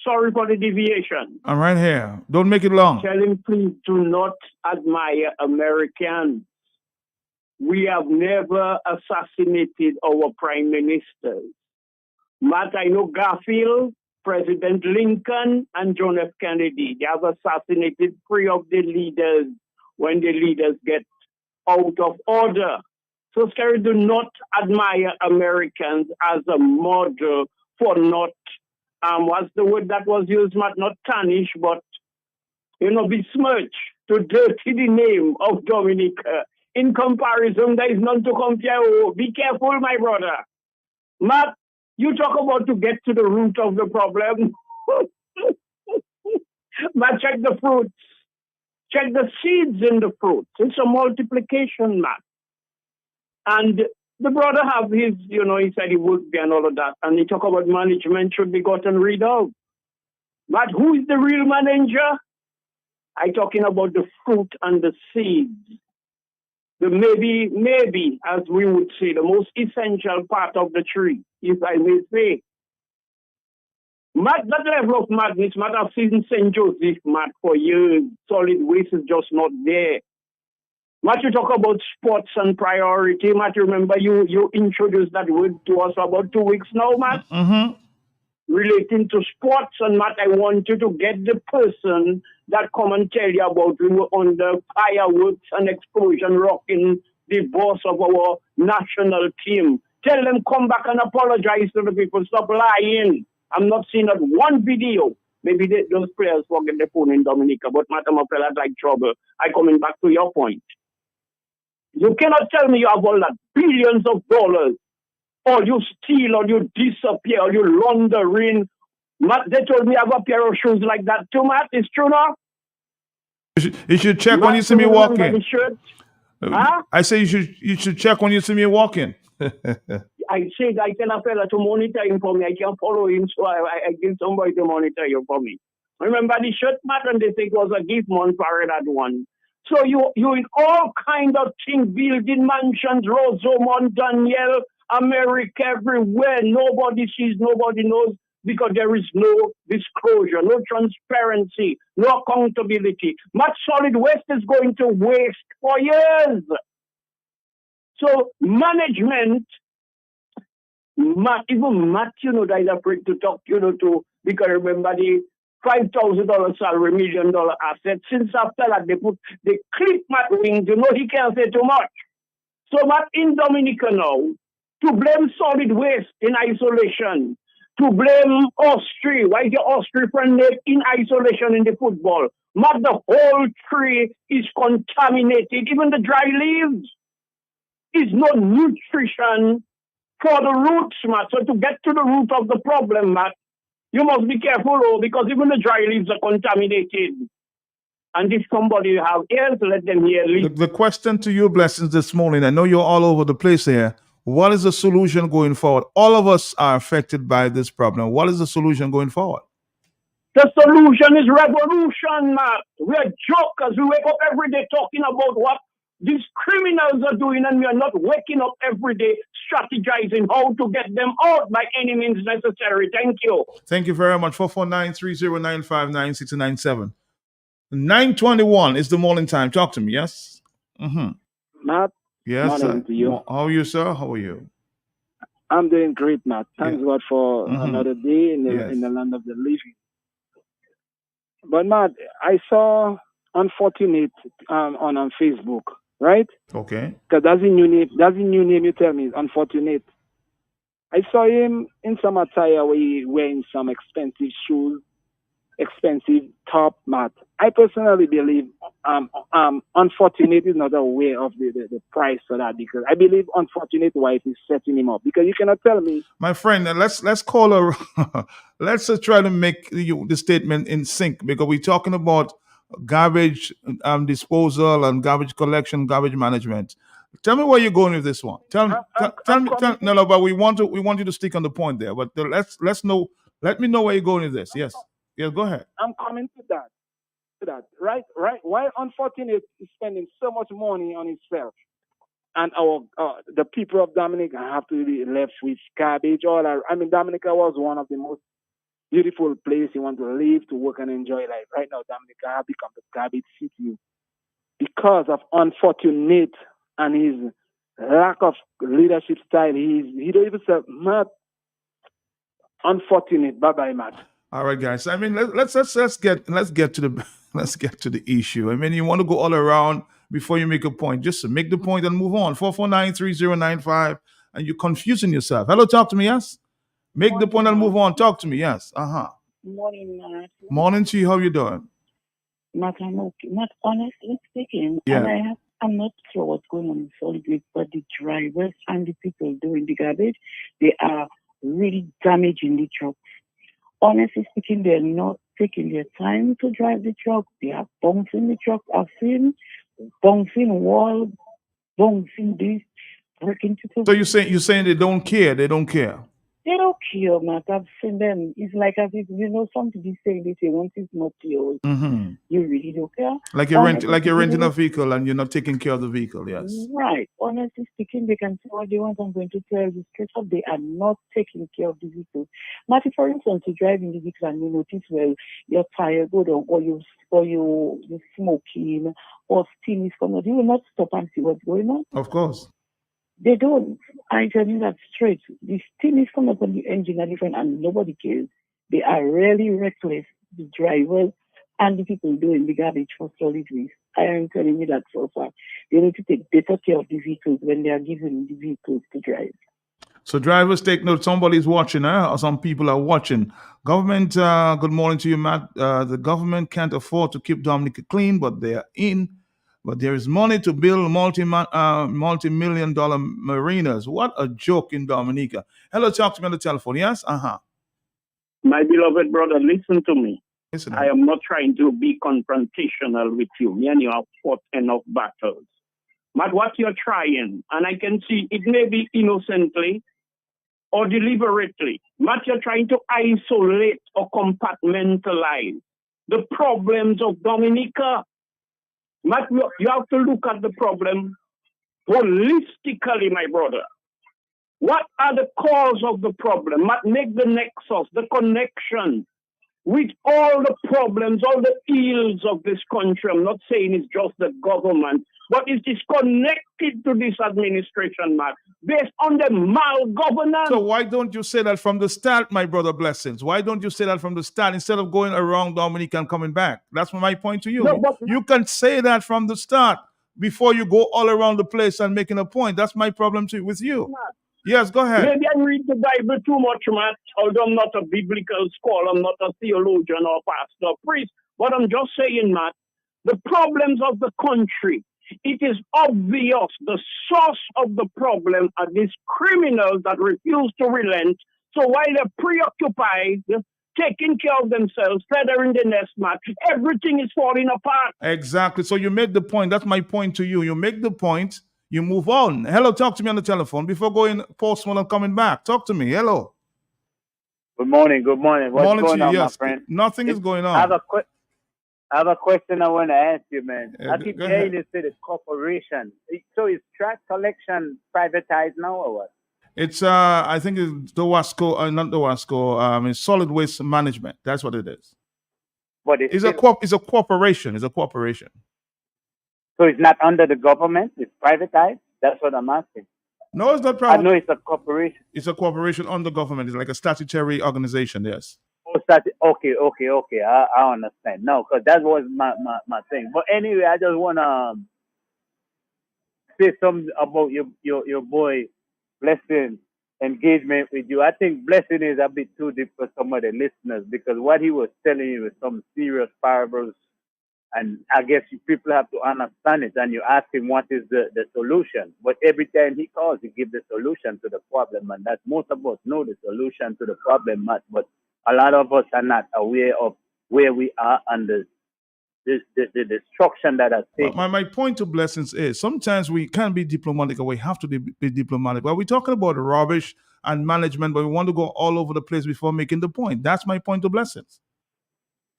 Sorry for the deviation. I'm right here. Don't make it long. Tell him, please do not admire Americans. We have never assassinated our prime ministers. Matt, I know Garfield, President Lincoln, and John F. Kennedy. They have assassinated 3 of the leaders when the leaders get out of order. So, Scary, do not admire Americans as a model for not, what's the word that was used, Matt? Not tarnish, but, besmirch, to dirty the name of Dominica. In comparison, there is none to compare. Oh, be careful, my brother. Matt, you talk about to get to the root of the problem. But check the fruits. Check the seeds in the fruits. It's a multiplication, Matt. And the brother have his, he said he would be and all of that. And he talk about management should be gotten rid of. But who is the real manager? I talking about the fruit and the seeds. The maybe, as we would say, the most essential part of the tree, if I may say. Matt, that level of madness, Matt, I've seen St. Joseph, Matt, for years. Solid waste is just not there. Matt, you talk about sports and priority. Matt, remember you introduced that word to us about 2 weeks now, Matt? Mm-hmm. Relating to sports, and Matt, I want you to get the person that come and tell you about we were under fireworks and explosion rocking the boss of our national team. Tell them come back and apologize to the people. Stop lying. I'm not seeing that one video. Maybe those players forget the phone in Dominica, but Matt, I'm a fella like trouble. I coming back to your point. You cannot tell me you have all that billions of dollars, or you steal, or you disappear, or you laundering. Matt, they told me I have a pair of shoes like that too, Matt. It's true now? You should check when you see me walking. Huh? I say you should check when you see me walking. I said I tell a fella to monitor him for me. I can follow him, so I give somebody to monitor you for me. Remember the shirt, Matt, and they say it was a gift month for that one. So you in all kind of things, building mansions, Rosamond, Daniel, America, everywhere. Nobody sees, nobody knows, because there is no disclosure, no transparency, no accountability. Much solid waste is going to waste for years. So management Matt, that is afraid to talk, because remember the $5,000 salary, $1 million asset. Since after that, they clip Matt wings, he can't say too much. So Matt in Dominica now, to blame solid waste in isolation, to blame Austria, why the Austria friend in isolation in the football. Matt, the whole tree is contaminated, even the dry leaves. Is no nutrition for the roots, Matt. So to get to the root of the problem, Matt, you must be careful, because even the dry leaves are contaminated. And if somebody have ears, let them hear. The question to you, Blessings, this morning, I know you're all over the place here. What is the solution going forward? All of us are affected by this problem. What is the solution going forward? The solution is revolution, Matt. We are jokers. We wake up every day talking about what these criminals are doing, and we are not waking up every day strategizing how to get them out by any means necessary. Thank you. Thank you very much. 449-3095-9697. 9:21 is the morning time. Talk to me, yes? Mm-hmm. Matt, Yes, morning to you. How are you, sir? How are you? I'm doing great, Matt. Thanks God for another day in the land of the living. But Matt, I saw Unfortunate on Facebook, right? Okay. Because that's the new name. That's the new name you tell me. Unfortunate. I saw him in some attire where he wearing some expensive shoes, expensive top, Matt. I personally believe Unfortunate is not aware of the price for that, because I believe Unfortunate wife is setting him up, because you cannot tell me. My friend, let's call her. Let's try to make the statement in sync, because we're talking about garbage disposal and garbage collection, garbage management. Tell me where you're going with this one. Tell me. No, but we want you to stick on the point there. But let's know. Let me know where you're going with this. Yes, go ahead. I'm coming to that. Right. Why Unfortunate is spending so much money on himself, and the people of Dominica have to be left with garbage. Dominica was one of the most beautiful places you want to live, to work, and enjoy life. Right now, Dominica has become the garbage city because of Unfortunate and his lack of leadership style. He don't even say, Matt. Unfortunate. Bye bye, Matt. All right, guys. Let's get to the issue. You want to go all around before you make a point. Just make the point and move on. 449-3095, and you're confusing yourself. Hello, talk to me. Yes. Make the point and move on. Talk to me. Yes. Morning, Matt. Morning to you. How you doing? Matt, I'm okay. Matt, honestly speaking, yeah. I'm not sure what's going on in solid waste, but the drivers and the people doing the garbage, they are really damaging the truck. Honestly speaking, they're not taking their time to drive the truck. They are bouncing the truck. I've seen bouncing wall, bouncing this, breaking to. So you're saying they don't care? They don't care. They don't care, Matt. I've seen them. It's like as if something they say once it's not yours, you really don't care. Like you're renting a vehicle and you're not taking care of the vehicle. Yes. Right. Honestly speaking, they can say what they want. I'm going to tell you straight up, they are not taking care of the vehicle. Matt, for instance, you drive in the vehicle and you notice your tire go down, or you're smoking, or steam is coming out. You will not stop and see what's going on. Of course. They don't. I tell you that straight. The steam is coming up on the engine are different, and nobody cares. They are really reckless, the drivers and the people doing the garbage for solid waste. I am telling you that so far. They need to take better care of the vehicles when they are given the vehicles to drive. So drivers, take note. Somebody's watching, or some people are watching. Government, good morning to you, Matt. The government can't afford to keep Dominica clean, but they are in. But there is money to build multi-million dollar marinas. What a joke in Dominica. Hello, talk to me on the telephone. Yes? My beloved brother, listen to me. Listen. I am not trying to be confrontational with you. Me and you have fought enough battles. But what you're trying, and I can see it may be innocently or deliberately, but you're trying to isolate or compartmentalize the problems of Dominica. But you have to look at the problem holistically, my brother. What are the cause of the problem? Make the nexus, the connection. with all the problems, all the ills of this country. I'm not saying it's just the government, but it is connected to this administration, man, based on the malgovernance. So why don't you say that from the start, my brother Blessings? Why don't you say that from the start instead of going around Dominique and coming back? That's my point to you. No, but You can say that from the start before you go all around the place and making a point. That's my problem with you. Yes, go ahead. maybe I read the Bible too much, Matt. Although I'm not a biblical scholar, I'm not a theologian or pastor or priest, but I'm just saying, Matt, the problems of the country, it is obvious the source of the problem are these criminals that refuse to relent. So while they're preoccupied, taking care of themselves, feathering the nest, Matt, everything is falling apart. Exactly. So you make the point. That's my point to you. You make the point. You move on. Hello, talk to me on the telephone before going postman and coming back. Talk to me. Hello. Good morning. Good morning. What's Morning going to you. on, Yes. my friend? Nothing is going on. I have a question I want to ask you, man. Yeah, I keep go hearing ahead. you say the corporation. So is trash collection privatized now or what? It's I think it's the Wasco, not the Wasco. It's solid waste management. That's what it is. But it's It's a still, it's a corporation. It's a corporation. so it's not under the government. It's privatized. That's what I'm asking. No, it's not I know private. it's a corporation. It's a corporation under government. It's like a statutory organization. Yes. Oh, okay. I understand. No, because that was my thing. But anyway, I just want to say something about your boy Blessing engagement with you. I think Blessing is a bit too deep for some of the listeners because what he was telling you was some serious parables, and I guess people have to understand it. And you ask him what is the solution, but every time he calls, he gives the solution to the problem, and that most of us know the solution to the problem, Matt, but a lot of us are not aware of where we are and the destruction that has But taken. my point to Blessings is sometimes we can't be diplomatic or we have to be diplomatic. But we're talking about rubbish and management, but we want to go all over the place before making the point. That's my point to Blessings.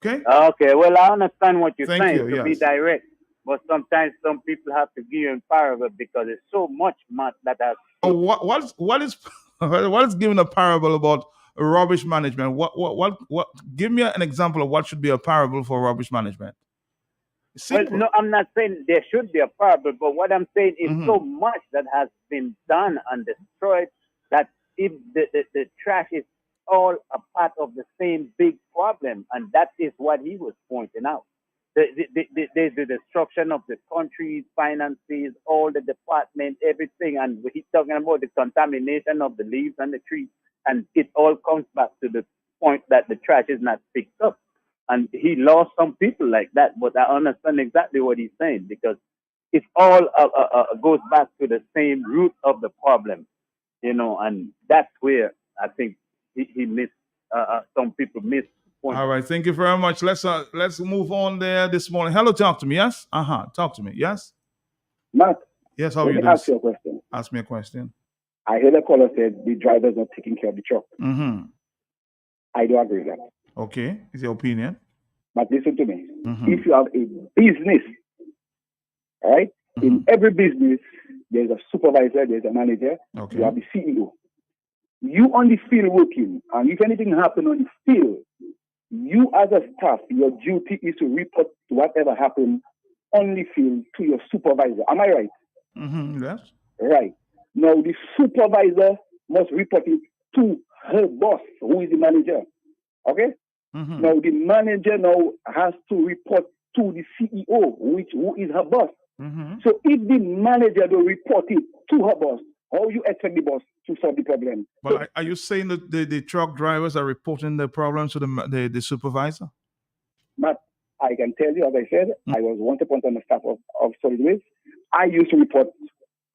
Okay? Okay, well, I understand what you're Thank saying, you. to be Yes. direct, but sometimes some people have to give you in parable because there's so much, Matt, that has. Oh, what is what is giving a parable about rubbish management? What? Give me an example of what should be a parable for rubbish management. Well, Simple. no, I'm not saying there should be a parable, but what I'm saying is Mhm. so much that has been done and destroyed that if the trash is all a part of the same big problem, and that is what he was pointing out. The destruction of the country's finances, all the department, everything, and he's talking about the contamination of the leaves and the trees, and it all comes back to the point that the trash is not picked up. And he lost some people like that, but I understand exactly what he's saying because it all goes back to the same root of the problem, and that's where I think he missed. Some people missed the point. All right, thank you very much. Let's move on there this morning. Hello, talk to me. Yes, talk to me. Yes, Matt, yes. How are let you me doing? ask you a question. Ask me a question. I heard a caller said the driver's not taking care of the truck. Mm-hmm. I do agree with that. Okay, is your opinion? But listen to me. Mhm. If you have a business, all right, in every business, there's a supervisor, there's a manager, Okay. you have the CEO. You on the field working, and if anything happen on the field, you as a staff, your duty is to report whatever happened on the field to your supervisor. Am I right? Mm-hmm. Yes. Right. Now the supervisor must report it to her boss, who is the manager. Okay? Mm-hmm. Now the manager now has to report to the CEO, who is her boss. Mm-hmm. So if the manager don't report it to her boss, how you expect the boss to solve the problem? But are you saying that the truck drivers are reporting the problems to the supervisor? But I can tell you, as I said, I was once upon a time a staff of solid waste. I used to report,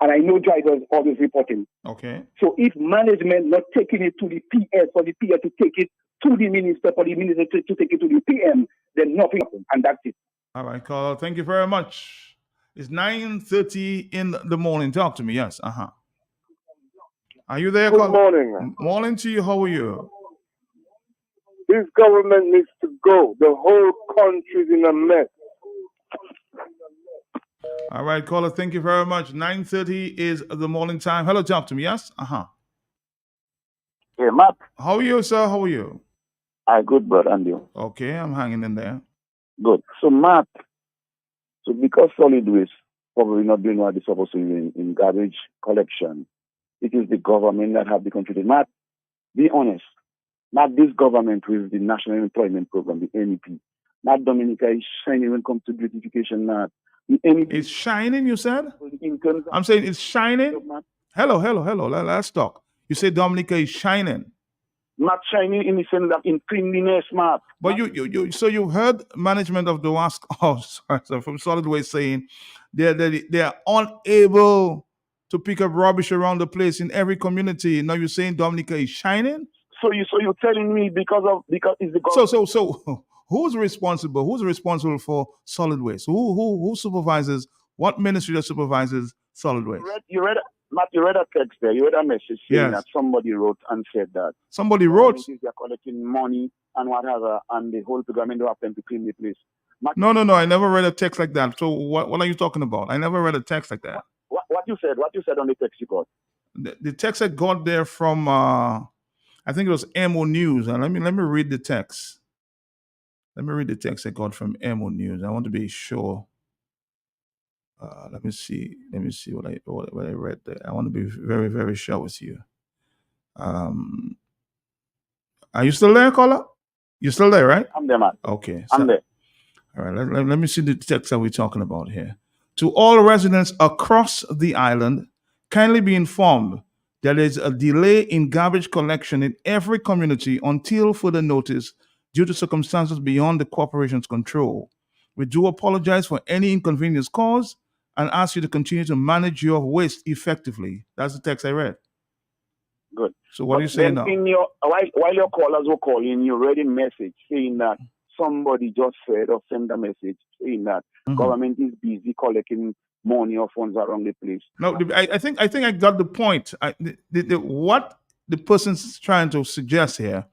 and I know drivers always reporting. Okay. So if management not taking it to the PS for the PS to take it to the minister for the minister to take it to the PM, then nothing happens, and that's it. All right, caller. Thank you very much. It's 9:30 in the morning. Talk to me. Yes. Are you there, Good caller? morning. Morning to you. How are you? This government needs to go. The whole country's in a mess. All right, caller. Thank you very much. 9:30 is the morning time. Hello, talk to me. Yes. Yeah, Matt. How are you, sir? How are you? Good, brother, and you? Okay, I'm hanging in there. Good. So, Matt, so because solid waste probably not doing what it's supposed to do in garbage collection, it is the government that have the control. Matt, be honest. Not this government with the National Employment Program, the NEP. Not Dominica is shining when it comes to beautification. Not the NEP. It's shining, you said? In terms I'm saying it's shining. Hello. Let's talk. You say Dominica is shining. Not shining in the sense that in cleanliness, Matt. But so you heard management of the WASC, from Solid Waste saying they're unable to pick up rubbish around the place in every community. Now you're saying Dominica is shining? So you're telling me because it's the government. So who's responsible? Who's responsible for solid waste? Who supervises? What ministry that supervises solid waste? Matt, you read a text there. You read a message saying Yes. that somebody wrote and said that Somebody wrote. they're collecting money and whatever, and the whole government don't have them to clean the place. Matt, No. I never read a text like that. So what are you talking about? I never read a text like that. What you said? What you said on the text you got? The text I got there from I think it was MO News. And let me read the text. Let me read the text I got from MO News. I want to be sure. Let me see what I read there. I want to be very, very sure with you. Are you still there, caller? You're still there, right? I'm there, man. Okay. I'm there. All right. Let me see the text that we're talking about here. To all residents across the island, kindly be informed there is a delay in garbage collection in every community until further notice due to circumstances beyond the corporation's control. We do apologize for any inconvenience caused and ask you to continue to manage your waste effectively. That's the text I read. Good. So what are you saying now? While your callers were calling, you read a message saying that somebody just said or sent a message saying that government is busy collecting money or funds around the place. No, I think I got the point. What the person's trying to suggest here,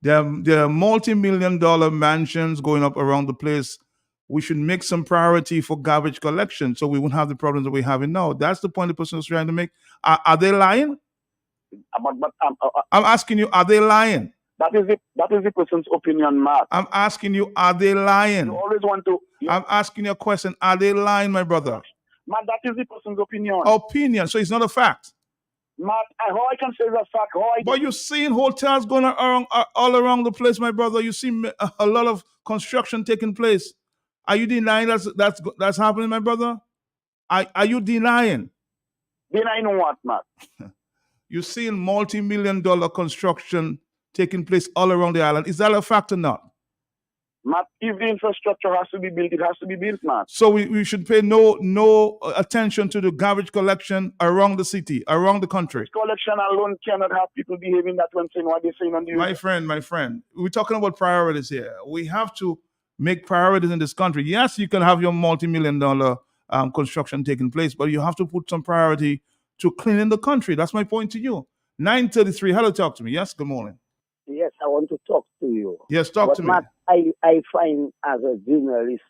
there are multi-million-dollar mansions going up around the place. We should make some priority for garbage collection so we won't have the problems that we're having now. That's the point the person is trying to make. Are they lying? I'm asking you, are they lying? That is the person's opinion, Mark. I'm asking you, are they lying? You always want to. I'm asking you a question. Are they lying, my brother? Matt, that is the person's opinion. Opinion, so it's not a fact. Matt, how I can say that's fact? But you're seeing hotels going around all around the place, my brother. You see a lot of construction taking place. Are you denying that's happening, my brother? Are you denying? Denying what, Matt? You're seeing multi-million-dollar construction taking place all around the island. Is that a fact or not? Matt, if the infrastructure has to be built, it has to be built, Matt. So we should pay no attention to the garbage collection around the city, around the country. Collection alone cannot have people behaving that when saying what they're saying on the My friend, we're talking about priorities here. We have to make priorities in this country. Yes, you can have your multi-million-dollar construction taking place, but you have to put some priority to cleaning the country. That's my point to you. 9:33. Hello, talk to me. Yes, good morning. Yes, I want to talk to you. Yes, talk to me. Matt, I find as a journalist,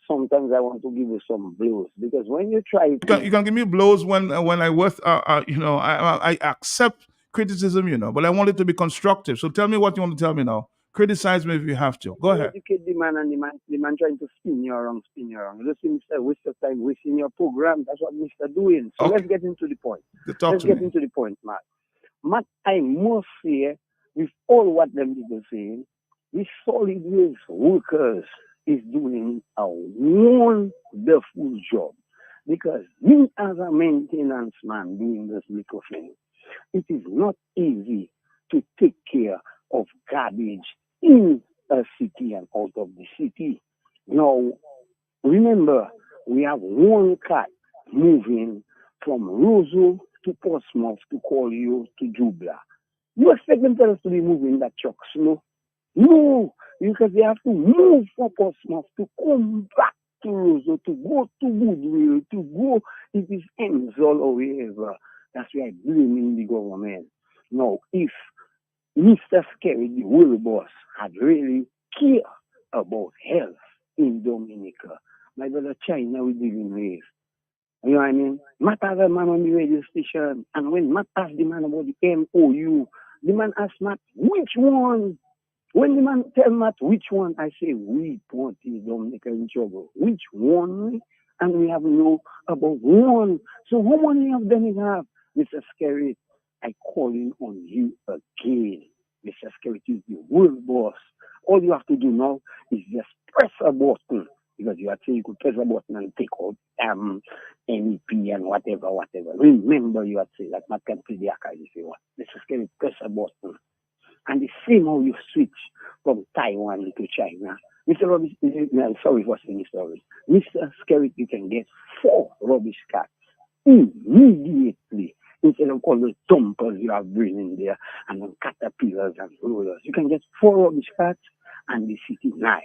sometimes I want to give you some blows because when you try to... You can give me blows when I worth, I accept criticism, but I want it to be constructive. So tell me what you want to tell me now. Criticize me if you have to. Go ahead. Educate the man and the man trying to spin you around. You just Mr. Waste of time, wasting your program. That's what Mr. doing. So let's get into the point. Let's get into the point, Matt. Matt, I must say, with all what them people saying, the solid waste workers is doing a wonderful job. Because me as a maintenance man doing this little thing, it is not easy to take care of garbage in a city and out of the city. Now, remember, we have one cat moving from Roseau to Portsmouth to Collioure to Jubla. You expect them to be moving that truck slow? No, because they have to move from Portsmouth to come back to Roseau, to go to Woodville, to go, it is Enzol or wherever. That's why I'm blaming the government. Now, if Mr. Scary, the world boss, had really cared about health in Dominica, my brother China will dealing with. You know what I mean? Matt has a man on the radio station, and when Matt asked the man about the MOU, the man asked Matt, which one? When the man tell Matt which one, I say, we party Dominica in trouble. Which one? And we have no about one. So how many of them you have? Mr. Scary, I calling on you again. Mr. Scary is the world boss. All you have to do now is just press a button. Because you are saying you could press a button and take out NEP and whatever. Remember you are saying that Matt can play the archive if you want. Mr. Scary, press a button. And the same how you switch from Taiwan to China. Mr. Rubbish, sorry for saying Mr. Rubbish. Mr. Scary, you can get 4 rubbish cats immediately. Instead of all those dumpers you have bringing there and then caterpillars and rollers. You can get 4 rubbish cats and the city nice.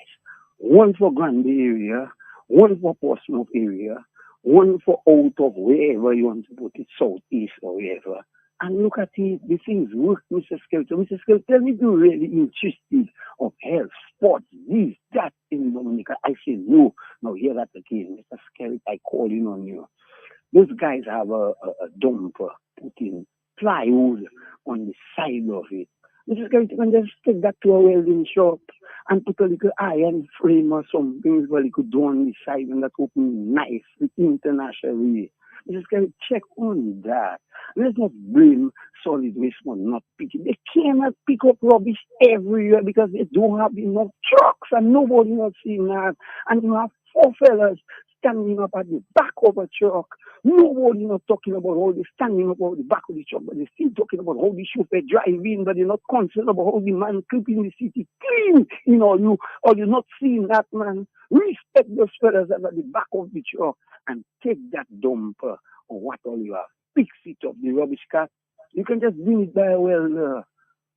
One for Grande area, one for Portsmouth area, one for out of wherever you want to put it, southeast or wherever. And look at it, the things work, Mr. Skelton. Mr. Skelton, tell me if you're really interested of health, sports, this, that in Dominica. I say no. Now hear that again. Mr. Skelton, I call in on you. Those guys have a dumper putting plywood on the side of it. Mr. Skelton, you can just take that to a welding shop and put a little iron frame or something where you could do on the side and that open nice internationally. Just can check on that. Let's not blame solid waste for not picking. They cannot pick up rubbish everywhere because they don't have enough trucks and nobody not seeing that. And you have 4 fellas standing up at the back of a truck. Nobody not talking about how they standing up at the back of the truck, but they're still talking about how the chauffeur driving, but they're not concerned about how the man keeping the city clean. You know, you're not seeing that, man. Respect those fellas that are at the back of the truck and take that dumper or what all you have. Fix it up, the rubbish cat. You can just bring it by a well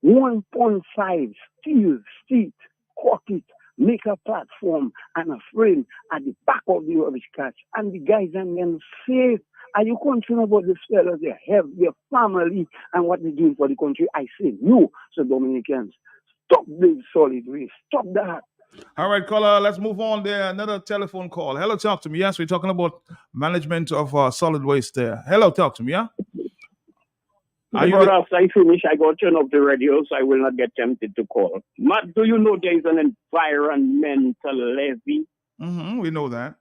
1.5 steel seat, cut it, make a platform and a frame at the back of the rubbish catch, and the guys and them safe. Are you concerned about the fellas, their health, their family, and what they're doing for the country? I say no. So Dominicans, stop the solid waste. Stop that. All right, caller, let's move on there. Another telephone call. Hello, talk to me. Yes, we're talking about management of solid waste there. Hello, talk to me, yeah? After I finish, I go turn off the radio so I will not get tempted to call. Matt, do you know there is an environmental levy? Mm-hmm, we know that.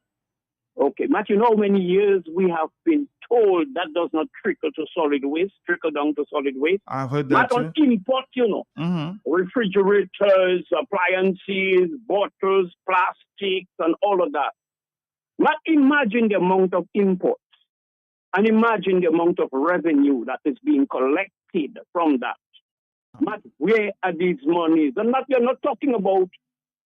Okay, Matt, you know how many years we have been told that does not trickle to solid waste, trickle down to solid waste? I've heard that, Matt, on import, you know, refrigerators, appliances, bottles, plastics, and all of that. Matt, imagine the amount of imports and imagine the amount of revenue that is being collected from that. Matt, where are these monies? And Matt, you're not talking about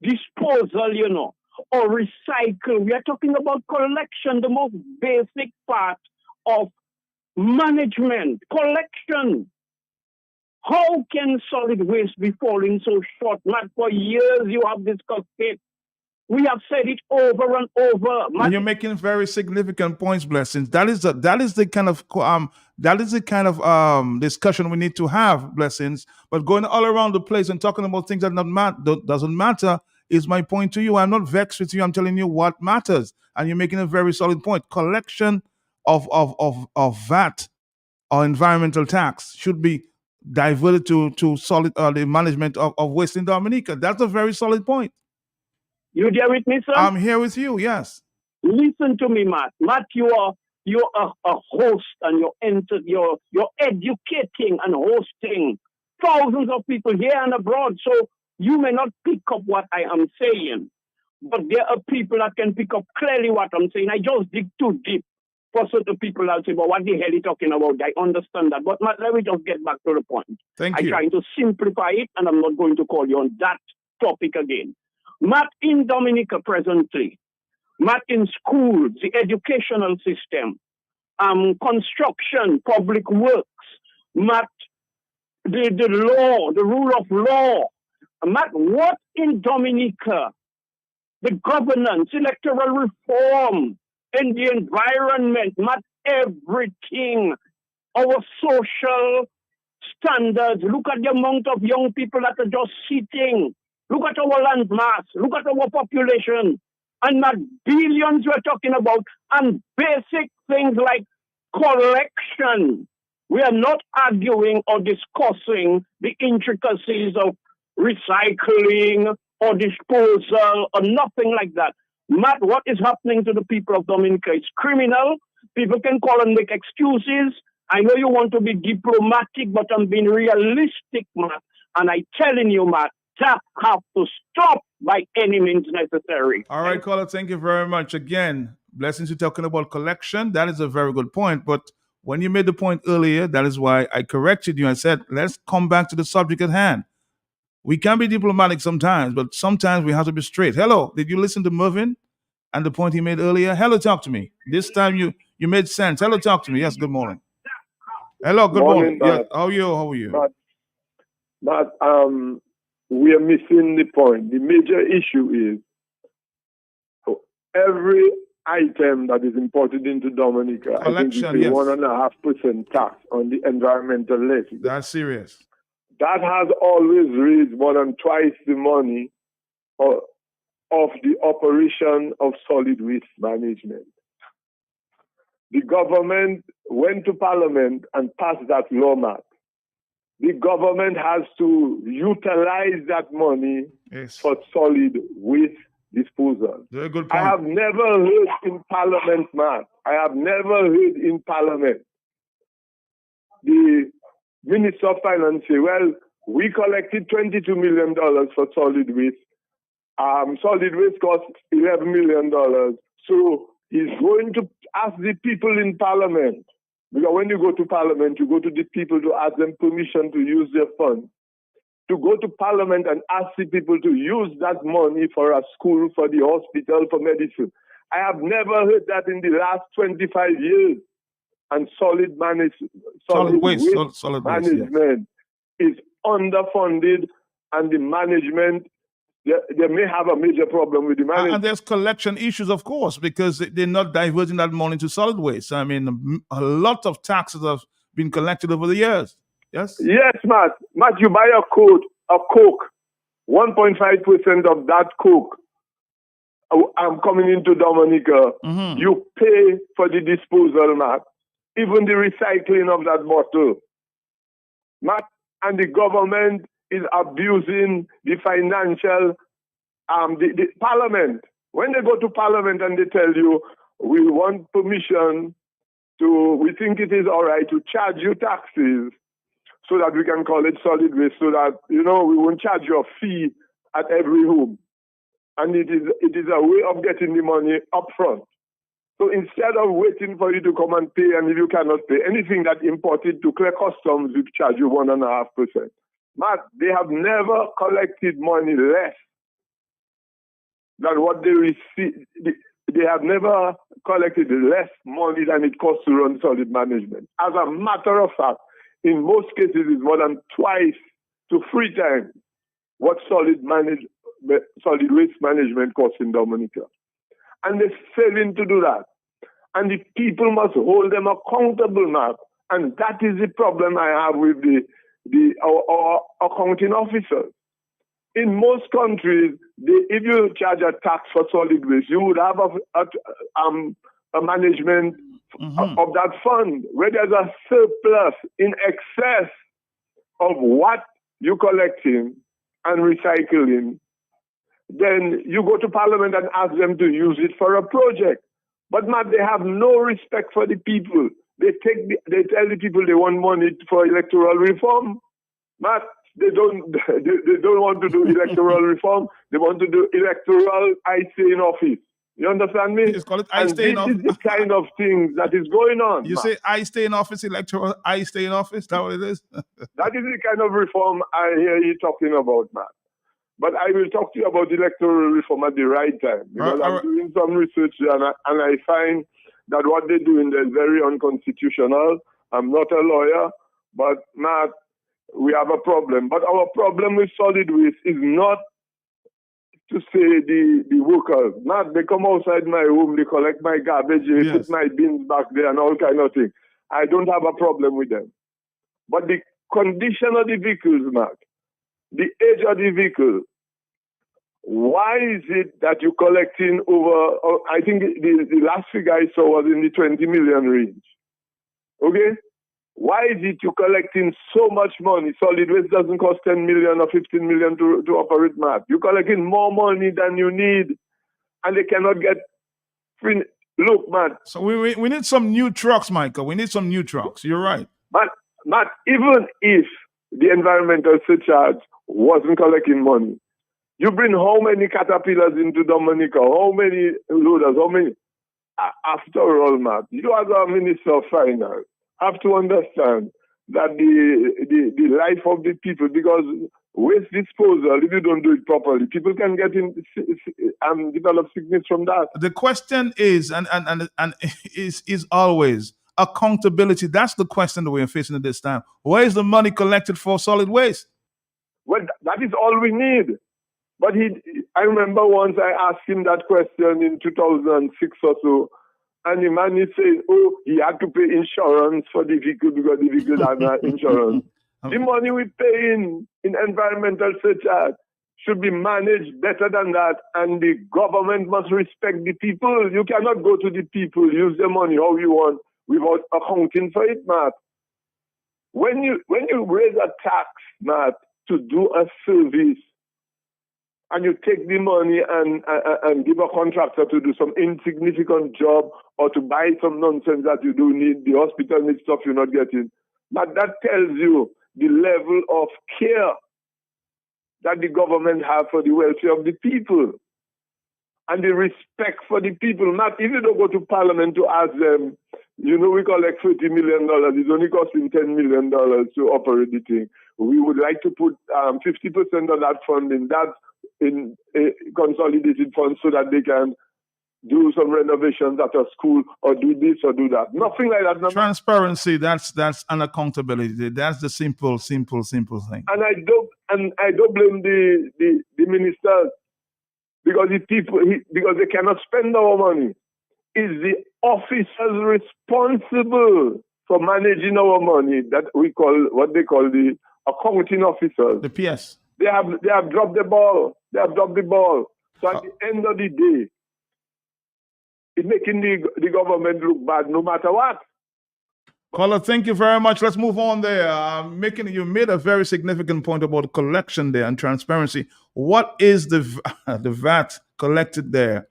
disposal, you know, or recycle. We are talking about collection, the most basic part of management, collection. How can solid waste be falling so short? Matt, for years you have discussed it. We have said it over and over. And you're making very significant points, Blessings. That is the kind of discussion we need to have, Blessings. But going all around the place and talking about things that doesn't matter is my point to you. I'm not vexed with you. I'm telling you what matters, and you're making a very solid point. Collection of VAT or environmental tax should be diverted to solid the management of waste in Dominica. That's a very solid point. You there with me, sir? I'm here with you, yes. Listen to me, Matt. Matt, you're a host and you're educating and hosting thousands of people here and abroad. So you may not pick up what I am saying, but there are people that can pick up clearly what I'm saying. I just dig too deep for certain people that say, but what the hell are you talking about? I understand that. But Matt, let me just get back to the point. Thank you. I'm trying to simplify it, and I'm not going to call you on that topic again. Matt, in Dominica presently, Matt, in schools, the educational system, construction, public works, Matt, the law, the rule of law. Matt, what in Dominica, the governance, electoral reform, and the environment, Matt, everything, our social standards, look at the amount of young people that are just sitting. Look at our land mass. Look at our population. And not billions we're talking about. And basic things like collection. We are not arguing or discussing the intricacies of recycling or disposal or nothing like that. Matt, what is happening to the people of Dominica is criminal. People can call and make excuses. I know you want to be diplomatic, but I'm being realistic, Matt. And I'm telling you, Matt, that have to stop by any means necessary. All right, caller, thank you very much. Again, blessings, you're talking about collection. That is a very good point. But when you made the point earlier, that is why I corrected you and said, let's come back to the subject at hand. We can be diplomatic sometimes, but sometimes we have to be straight. Hello, did you listen to Mervin and the point he made earlier? Hello, talk to me. This time you made sense. Hello, talk to me. Yes, good morning. Hello, good morning. Yes, how are you? How are you? But we are missing the point. The major issue is every item that is imported into Dominica, I think we pay 1.5% tax on the environmental list. That's serious. That has always raised more than twice the money of the operation of solid waste management. The government went to Parliament and passed that law, Matt. The government has to utilize that money for solid waste disposal. Very good point. I have never heard in Parliament, Matt, I have never heard in Parliament the Minister of Finance say, well, we collected $22 million for solid waste. Solid waste costs $11 million. So he's going to ask the people in Parliament, because when you go to Parliament, you go to the people to ask them permission to use their funds. To go to Parliament and ask the people to use that money for a school, for the hospital, for medicine. I have never heard that in the last 25 years. And solid waste management is underfunded, and the management, they may have a major problem with the management. And there's collection issues, of course, because they're not diverting that money to solid waste. I mean, a lot of taxes have been collected over the years. Yes? Yes, Matt. Matt, you buy a Coke, 1.5% of that Coke, I'm coming into Dominica, you pay for the disposal, Matt. Even the recycling of that bottle. Matt, and the government is abusing the financial, the Parliament. When they go to Parliament and they tell you, we want permission we think it is all right to charge you taxes so that we can call it solid waste, so that, we won't charge you a fee at every home. And it is a way of getting the money up front. So instead of waiting for you to come and pay, and if you cannot pay, anything that imported to clear customs, we charge you 1.5%. Matt, they have never collected money less than what they receive. They have never collected less money than it costs to run solid management. As a matter of fact, in most cases, it's more than 2 to 3 times what solid waste management costs in Dominica. And they're failing to do that. And the people must hold them accountable, Matt. And that is the problem I have with our accounting officers. In most countries, if you charge a tax for solid waste, you would have a management of that fund where there's a surplus in excess of what you're collecting and recycling. Then you go to Parliament and ask them to use it for a project. But Matt, they have no respect for the people. They tell the people they want money for electoral reform. Matt, they don't want to do electoral reform. They want to do electoral I stay in office. You understand me? It's called I stay in office. This is the kind of thing that is going on. You say I stay in office, electoral I stay in office? Is that what it is? That is the kind of reform I hear you talking about, Matt. But I will talk to you about electoral reform at the right time, because I'm doing some research and I find that what they're doing there is very unconstitutional. I'm not a lawyer, but Matt, we have a problem. But our problem with solid waste is not to say the workers. Matt, they come outside my home, they collect my garbage, they put my bins back there and all kind of things. I don't have a problem with them. But the condition of the vehicles, Matt, the age of the vehicle, why is it that you're collecting over, I think the last figure I saw was in the 20 million range. Okay? Why is it you're collecting so much money? Solid waste doesn't cost 10 million or 15 million to operate, Matt. You're collecting more money than you need, and they cannot get free. Look, Matt. So we need some new trucks, Michael. We need some new trucks. You're right. Matt, even if the environmental surcharge wasn't collecting money, you bring how many caterpillars into Dominica? How many loaders? How many? After all, Matt, you as a Minister of Finance have to understand that the life of the people, because waste disposal, if you don't do it properly, people can get in and develop sickness from that. The question is, and is always accountability. That's the question that we're facing at this time. Where is the money collected for solid waste? Well, that is all we need. But I remember once I asked him that question in 2006 or so, and the man said, oh, he had to pay insurance for the vehicle because the vehicle had no insurance. The money we pay in environmental surcharge should be managed better than that, and the government must respect the people. You cannot go to the people, use the money how you want without accounting for it, Matt. When you raise a tax, Matt, to do a service, and you take the money and give a contractor to do some insignificant job or to buy some nonsense that you do need, the hospital needs stuff you're not getting. But that tells you the level of care that the government have for the welfare of the people and the respect for the people. Not if you don't go to Parliament to ask them, we collect $30 million, it's only costing $10 million to operate the thing. We would like to put 50% of that funding, that in consolidated funds so that they can do some renovations at a school or do this or do that. Nothing like that. Transparency, that's an accountability. That's the simple thing. And I don't blame the ministers because because they cannot spend our money. It's the officers responsible for managing our money that we call what they call the accounting officers. The PS. They have dropped the ball. They have dropped the ball. So at the end of the day, it's making the government look bad no matter what. Caller, thank you very much. Let's move on there. You made a very significant point about collection there and transparency. What is the VAT collected there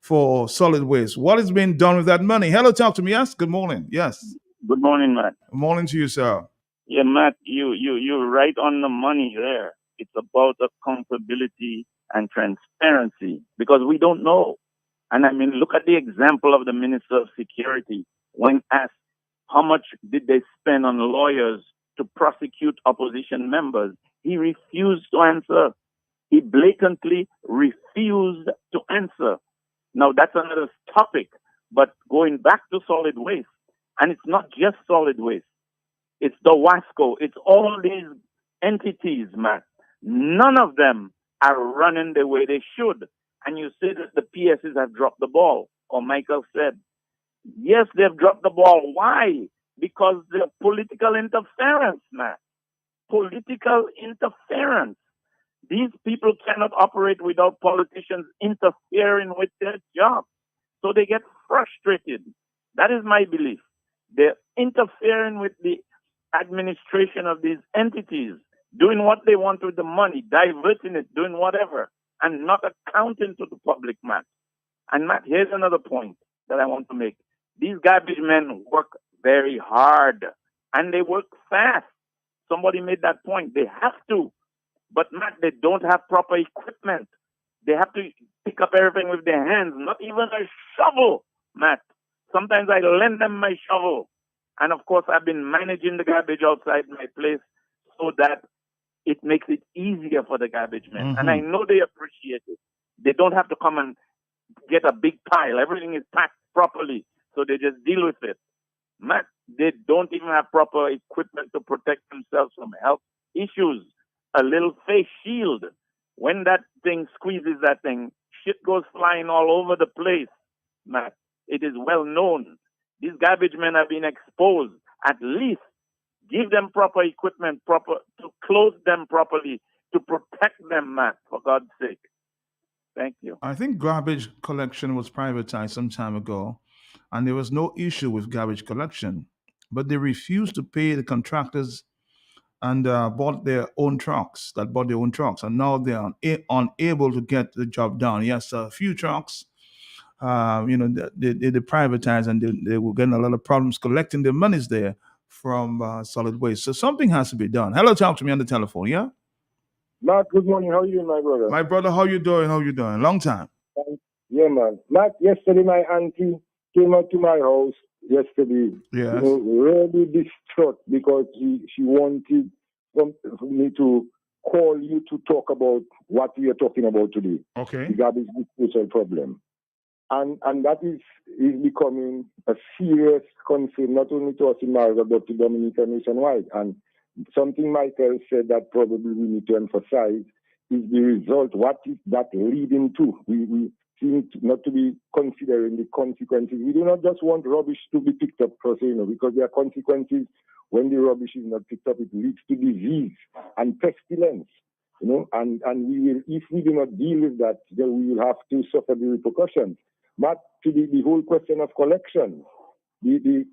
for solid waste? What is being done with that money? Hello, talk to me. Yes, good morning. Yes. Good morning, Matt. Good morning to you, sir. Yeah, Matt, you're right on the money there. It's about accountability and transparency because we don't know. And I mean, look at the example of the Minister of Security. When asked how much did they spend on lawyers to prosecute opposition members, he refused to answer. He blatantly refused to answer. Now, that's another topic, but going back to solid waste, and it's not just solid waste. It's the WASCO. It's all these entities, Matt. None of them are running the way they should. And you say that the PSs have dropped the ball, or Michael said. Yes, they've dropped the ball. Why? Because the political interference, Matt. Political interference. These people cannot operate without politicians interfering with their job. So they get frustrated. That is my belief. They're interfering with the administration of these entities, doing what they want with the money, diverting it, doing whatever, and not accounting to the public, Matt. And Matt, here's another point that I want to make. These garbage men work very hard, and they work fast. Somebody made that point. They have to. But Matt, they don't have proper equipment. They have to pick up everything with their hands, not even a shovel, Matt. Sometimes I lend them my shovel. And of course, I've been managing the garbage outside my place so that it makes it easier for the garbage men. Mm-hmm. And I know they appreciate it. They don't have to come and get a big pile. Everything is packed properly, so they just deal with it. Matt, they don't even have proper equipment to protect themselves from health issues. A little face shield. When that thing squeezes that thing, shit goes flying all over the place, Matt. It is well known. These garbage men have been exposed. At least give them proper equipment, to clothe them properly, to protect them, Matt, for God's sake. Thank you. I think garbage collection was privatized some time ago, and there was no issue with garbage collection. but they refused to pay the contractors and bought their own trucks. And now they are unable to get the job done. Yes, a few trucks. They privatized and they were getting a lot of problems collecting their monies there from solid waste. So something has to be done. Hello, talk to me on the telephone. Yeah, Matt, good morning. How are you doing, my brother? my brother, how you doing? Long time. Yeah, man. Matt, yesterday my auntie came out to my house yesterday. Yes. Really distraught because she wanted for me to call you to talk about what we are talking about today. Okay. The garbage disposal problem. And that is becoming a serious concern, not only to us in Malaga, but to Dominica nationwide. And something Michael said that probably we need to emphasize is the result. What is that leading to? We seem not to be considering the consequences. We do not just want rubbish to be picked up, because there are consequences when the rubbish is not picked up. It leads to disease and pestilence. And we will, if we do not deal with that, then we will have to suffer the repercussions. But to the whole question of collection, the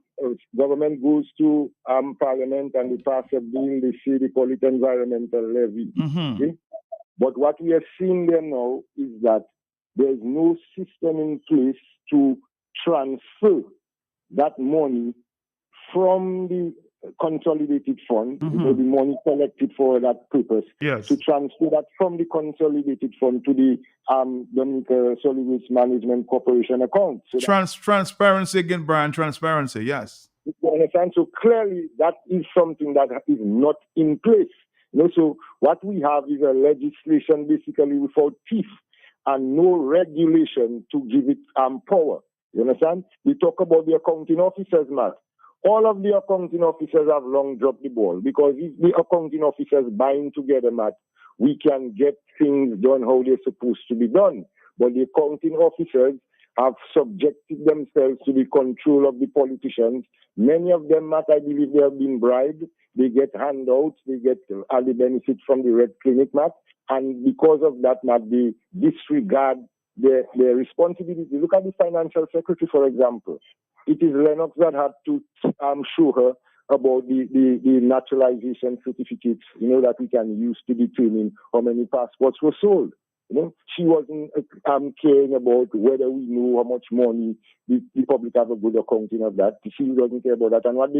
government goes to Parliament and they pass a bill. They say they call it environmental levy. Mm-hmm. Okay? But what we are seeing there now is that there is no system in place to transfer that money from the consolidated fund, the money collected for that purpose, yes, to transfer that from the consolidated fund to the Dominica Solid Waste Management Corporation account. So transparency again, Brian. Transparency, yes. You understand? So clearly that is something that is not in place. So what we have is a legislation basically without teeth and no regulation to give it power. You understand? We talk about the accounting officers, Matt. All of the accounting officers have long dropped the ball because if the accounting officers bind together, Matt, we can get things done how they're supposed to be done. But the accounting officers have subjected themselves to the control of the politicians. Many of them, Matt, I believe they have been bribed. They get handouts. They get early benefits from the Red Clinic, Matt. And because of that, Matt, they disregard their responsibility. Look at the financial secretary, for example. It is Lennox that had to show her about the naturalization certificates, that we can use to determine how many passports were sold. She wasn't caring about whether we know how much money the public have a good accounting of that. She doesn't care about that. And what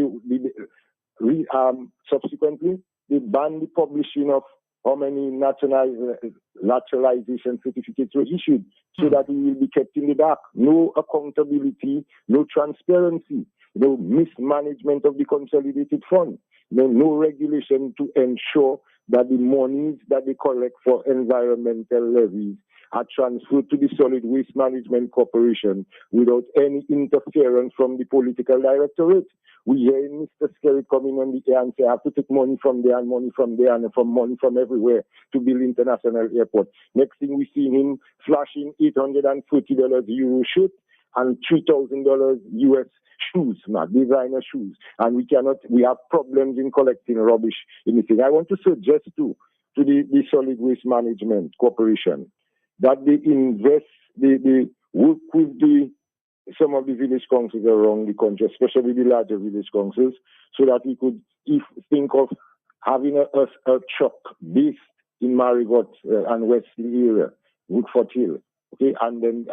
subsequently, they banned the publishing of how many naturalization certificates were issued so that we will be kept in the dark. No accountability, no transparency, no mismanagement of the consolidated fund, no regulation to ensure that the monies that they collect for environmental levies are transferred to the Solid Waste Management Corporation without any interference from the political directorate. We hear Mr. Skerry coming on the air and say, I have to take money from there and money from there and from money from everywhere to build international airport. Next thing we see him flashing $840 Euro shirt and $3,000 US shoes, designer shoes. And we have problems in collecting rubbish in the thing. I want to suggest to the Solid Waste Management Corporation that they invest, they work with some of the village councils around the country, especially the larger village councils, so that we could think of having a truck based in Marigot and Wesley area, Woodford Hill, okay, and then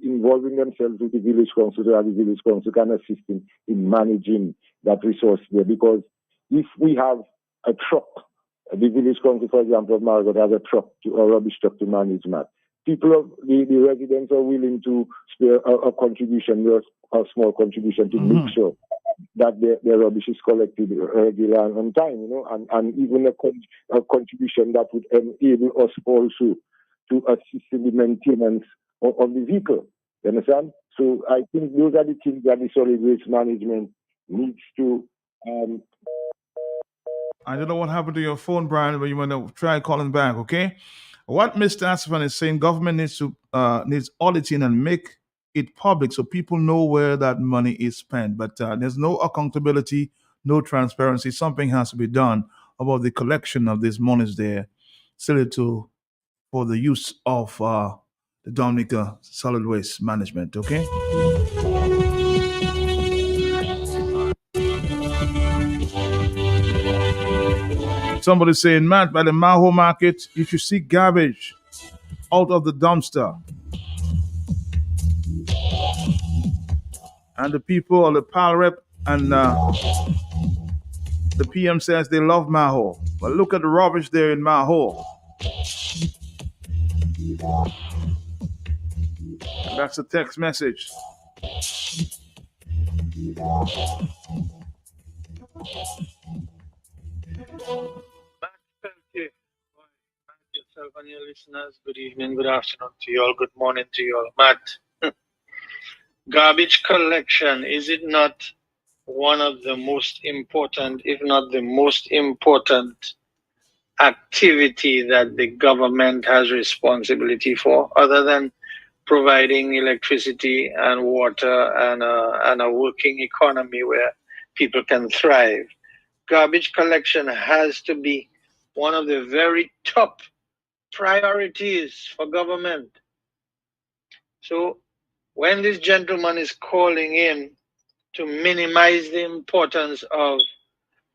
involving themselves with the village council so that the village council can assist in managing that resource there. Because if we have a truck, the village council, for example, of Marigot has a truck, a rubbish truck to manage that. The residents are willing to spare a contribution, a small contribution to make sure that their rubbish is collected regular and on time, and even a contribution that would enable us also to assist in the maintenance of the vehicle. You understand? So I think those are the things that the solid waste management needs to. I don't know what happened to your phone, Brian, but you want to try calling back, okay? What Mr. Asifan is saying, government needs auditing and make it public so people know where that money is spent. But there's no accountability, no transparency. Something has to be done about the collection of these monies there, for the use of the Dominica Solid Waste Management, okay? Somebody saying, Matt, by the Maho market, you should see garbage out of the dumpster. And the people, or the pal rep, and the PM says they love Maho. But look at the rubbish there in Maho. And that's a text message. Yourself and your listeners, good evening, good afternoon to you all, good morning to you all. Matt, garbage collection, is it not one of the most important, if not the most important activity that the government has responsibility for, other than providing electricity and water and a working economy where people can thrive? Garbage collection has to be one of the very top priorities for government. So when this gentleman is calling in to minimize the importance of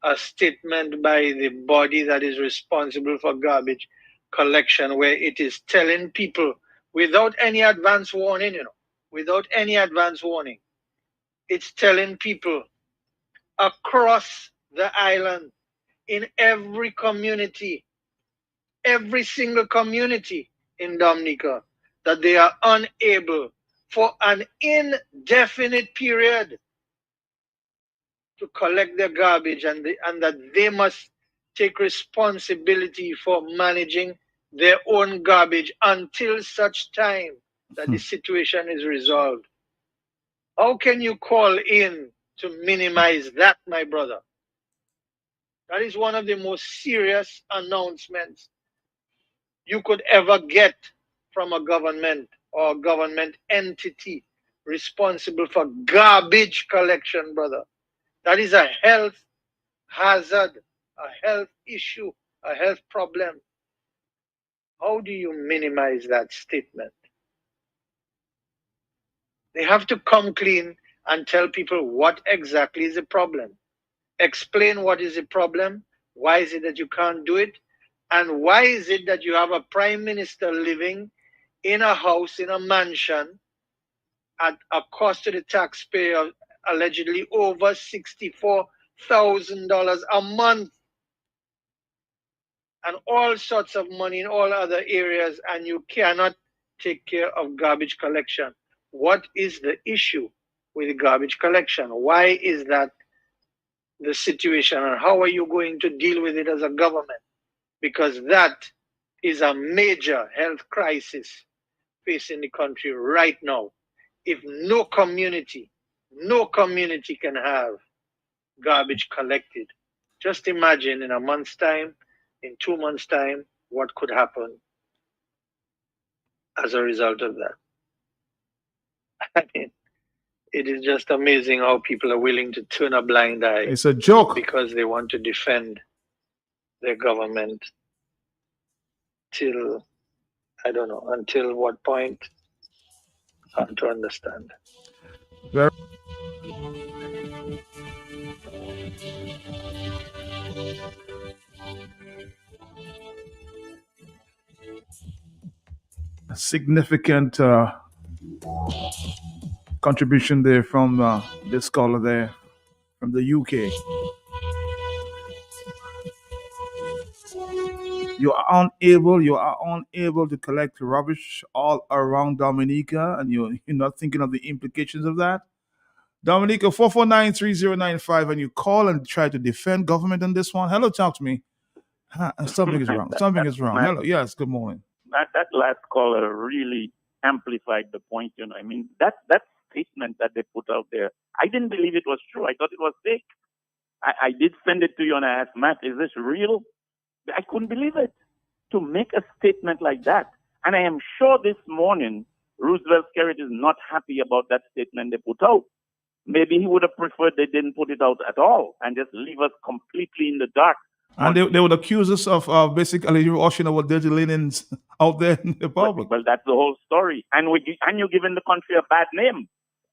a statement by the body that is responsible for garbage collection, where it is telling people without any advance warning, without any advance warning, it's telling people across the island, in every community, every single community in Dominica, that they are unable for an indefinite period to collect their garbage, and that they must take responsibility for managing their own garbage until such time that the situation is resolved. How can you call in to minimize that, my brother? That is one of the most serious announcements you could ever get from a government or a government entity responsible for garbage collection, brother. That is a health hazard, a health issue, a health problem. How do you minimize that statement? They have to come clean and tell people what exactly is the problem. Explain what is the problem. Why is it that you can't do it? And why is it that you have a prime minister living in a house, in a mansion, at a cost to the taxpayer of allegedly over $64,000 a month, and all sorts of money in all other areas, and you cannot take care of garbage collection? What is the issue with garbage collection? Why is that the situation, and how are you going to deal with it as a government? Because that is a major health crisis facing the country right now. If no community can have garbage collected, just imagine in a month's time, in 2 months' time, what could happen as a result of that. I mean, it is just amazing how people are willing to turn a blind eye. It's a joke. Because they want to defend their government till, I don't know, until what point? Hard to understand. Very significant contribution there from this scholar there from the UK. You are unable to collect rubbish all around Dominica, and you're not thinking of the implications of that. Dominica 4493095, and you call and try to defend government on this one. Hello, talk to me. Something is wrong. Something is wrong. Hello, yes. Good morning. That last caller really amplified the point. I mean, that statement that they put out there, I didn't believe it was true. I thought it was fake. I did send it to you, and I asked Matt, "Is this real?" I couldn't believe it. To make a statement like that, and I am sure this morning Roosevelt Skerritt is not happy about that statement they put out. Maybe he would have preferred they didn't put it out at all and just leave us completely in the dark. And they would accuse us of basically washing our dirty linens out there in the public. Well, that's the whole story. And you're giving the country a bad name.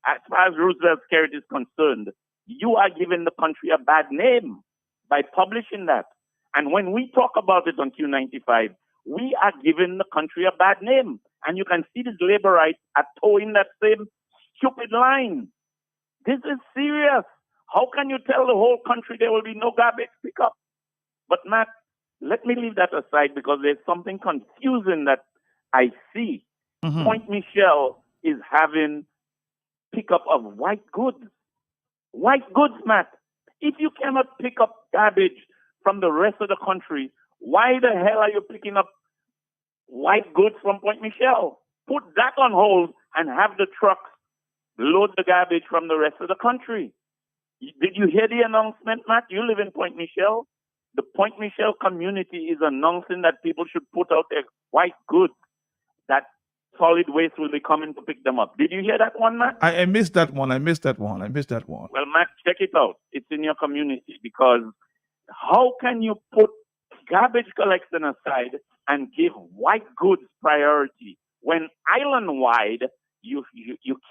As far as Roosevelt Skerritt is concerned, you are giving the country a bad name by publishing that. And when we talk about it on Q95, we are giving the country a bad name. And you can see these laborites are towing that same stupid line. This is serious. How can you tell the whole country there will be no garbage pickup? But Matt, let me leave that aside because there's something confusing that I see. Mm-hmm. Point Michelle is having pickup of white goods. White goods, Matt. If you cannot pick up garbage from the rest of the country, why the hell are you picking up white goods from Point Michelle? Put that on hold and have the trucks load the garbage from the rest of the country. Did you hear the announcement, Matt? You live in Point Michelle. The Point Michelle community is announcing that people should put out their white goods, that solid waste will be coming to pick them up. Did you hear that one, Matt? I missed that one. Well, Matt, check it out. It's in your community because how can you put garbage collection aside and give white goods priority when island-wide you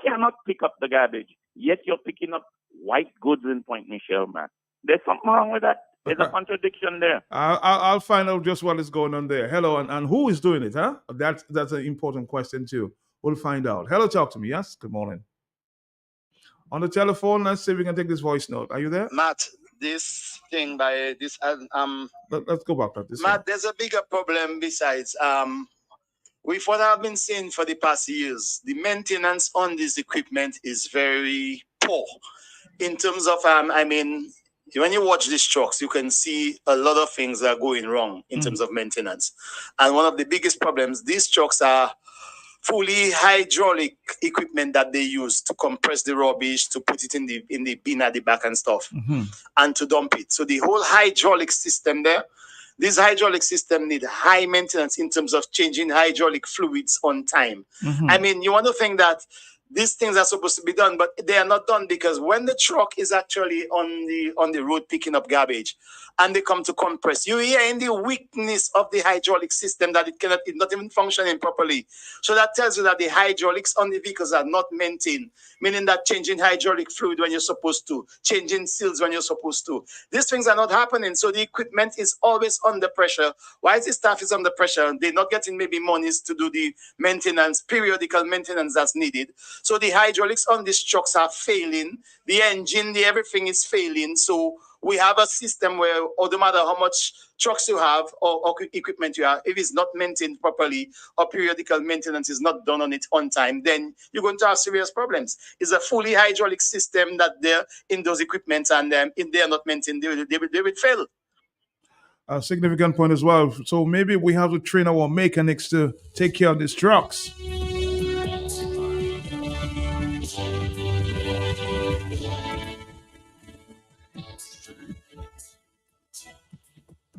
cannot pick up the garbage, yet you're picking up white goods in Point Michelle, Matt? There's something wrong with that. There's a contradiction there. I'll find out just what is going on there. Hello, and who is doing it, huh? That's an important question too. We'll find out. Hello, talk to me. Yes, good morning. On the telephone, let's see if we can take this voice note. Are you there? Matt, this thing by this let's go back to this. Matt, there's a bigger problem besides with what I've been saying for the past years. The maintenance on this equipment is very poor. In terms of when you watch these trucks, you can see a lot of things that are going wrong in terms of maintenance. And one of the biggest problems, these trucks are fully hydraulic equipment that they use to compress the rubbish, to put it in the bin at the back and stuff, and to dump it. So the whole hydraulic system there, this hydraulic system need high maintenance in terms of changing hydraulic fluids on time. I mean, you want to think that these things are supposed to be done, but they are not done because when the truck is actually on the road picking up garbage and they come to compress, you hear in the weakness of the hydraulic system that it's not even functioning properly. So that tells you that the hydraulics on the vehicles are not maintained, meaning that changing hydraulic fluid when you're supposed to, changing seals when you're supposed to. These things are not happening. So the equipment is always under pressure. Why is the staff is under pressure? They're not getting maybe monies to do the maintenance, periodical maintenance that's needed. So the hydraulics on these trucks are failing. The engine, everything is failing. So we have a system where, no matter how much trucks you have or equipment you have, if it's not maintained properly or periodical maintenance is not done on it on time, then you're going to have serious problems. It's a fully hydraulic system that they're in those equipments, and if they are not maintained, they will fail. A significant point as well. So maybe we have to train our mechanics to take care of these trucks.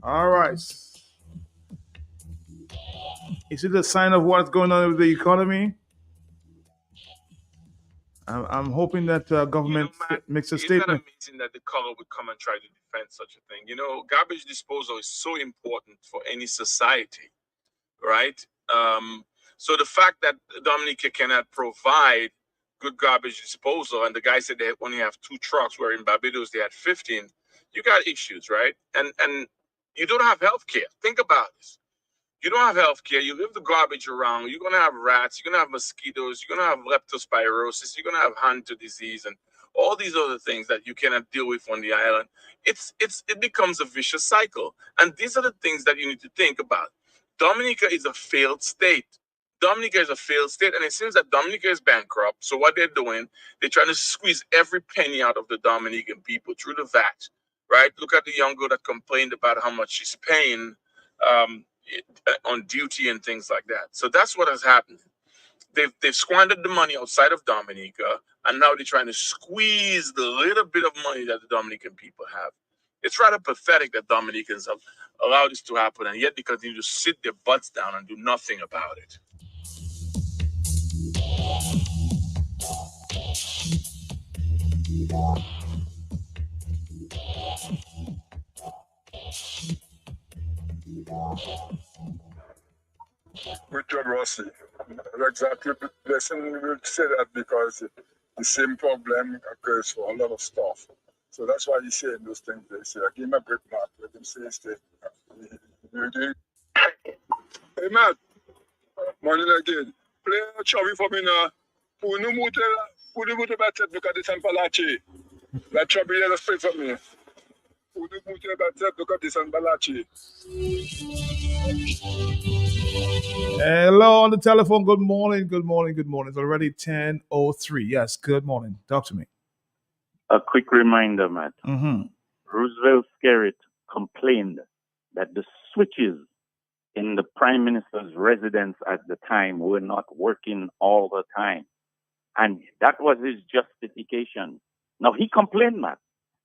All right. Is it a sign of what's going on with the economy? I'm hoping that government makes a statement. Isn't that amazing that the color would come and try to defend such a thing? You know, garbage disposal is so important for any society, right? So the fact that Dominica cannot provide good garbage disposal, and the guy said they only have 2 trucks, where in Barbados they had 15, you got issues, right? And you don't have health care. Think about this. You don't have health care. You leave the garbage around. You're going to have rats. You're going to have mosquitoes. You're going to have leptospirosis. You're going to have Hunter disease and all these other things that you cannot deal with on the island. It becomes a vicious cycle. And these are the things that you need to think about. Dominica is a failed state. Dominica is a failed state, and it seems that Dominica is bankrupt. So what they're doing, they're trying to squeeze every penny out of the Dominican people through the VAT, right? Look at the young girl that complained about how much she's paying on duty and things like that. So that's what has happened. They've squandered the money outside of Dominica, and now they're trying to squeeze the little bit of money that the Dominican people have. It's rather pathetic that Dominicans have allowed this to happen, and yet they continue to sit their butts down and do nothing about it. With John Rossi. Exactly. Blessing will say that because the same problem occurs for a lot of stuff. So that's why he's saying those things. They say, give him a break, Mark. Let him say his statement. Hey, Matt. Morning again. Play a chubby for me now. Punu mute batet look at this and palachi. La chubby let us play for me. Punu mute batet look at this and palachi. Hello on the telephone. Good morning. Good morning. Good morning. It's already 10:03. Yes, good morning. Talk to me. A quick reminder, Matt. Mm-hmm. Roosevelt Skerritt complained that the switches in the Prime Minister's residence at the time were not working all the time. And that was his justification. Now, he complained, Matt.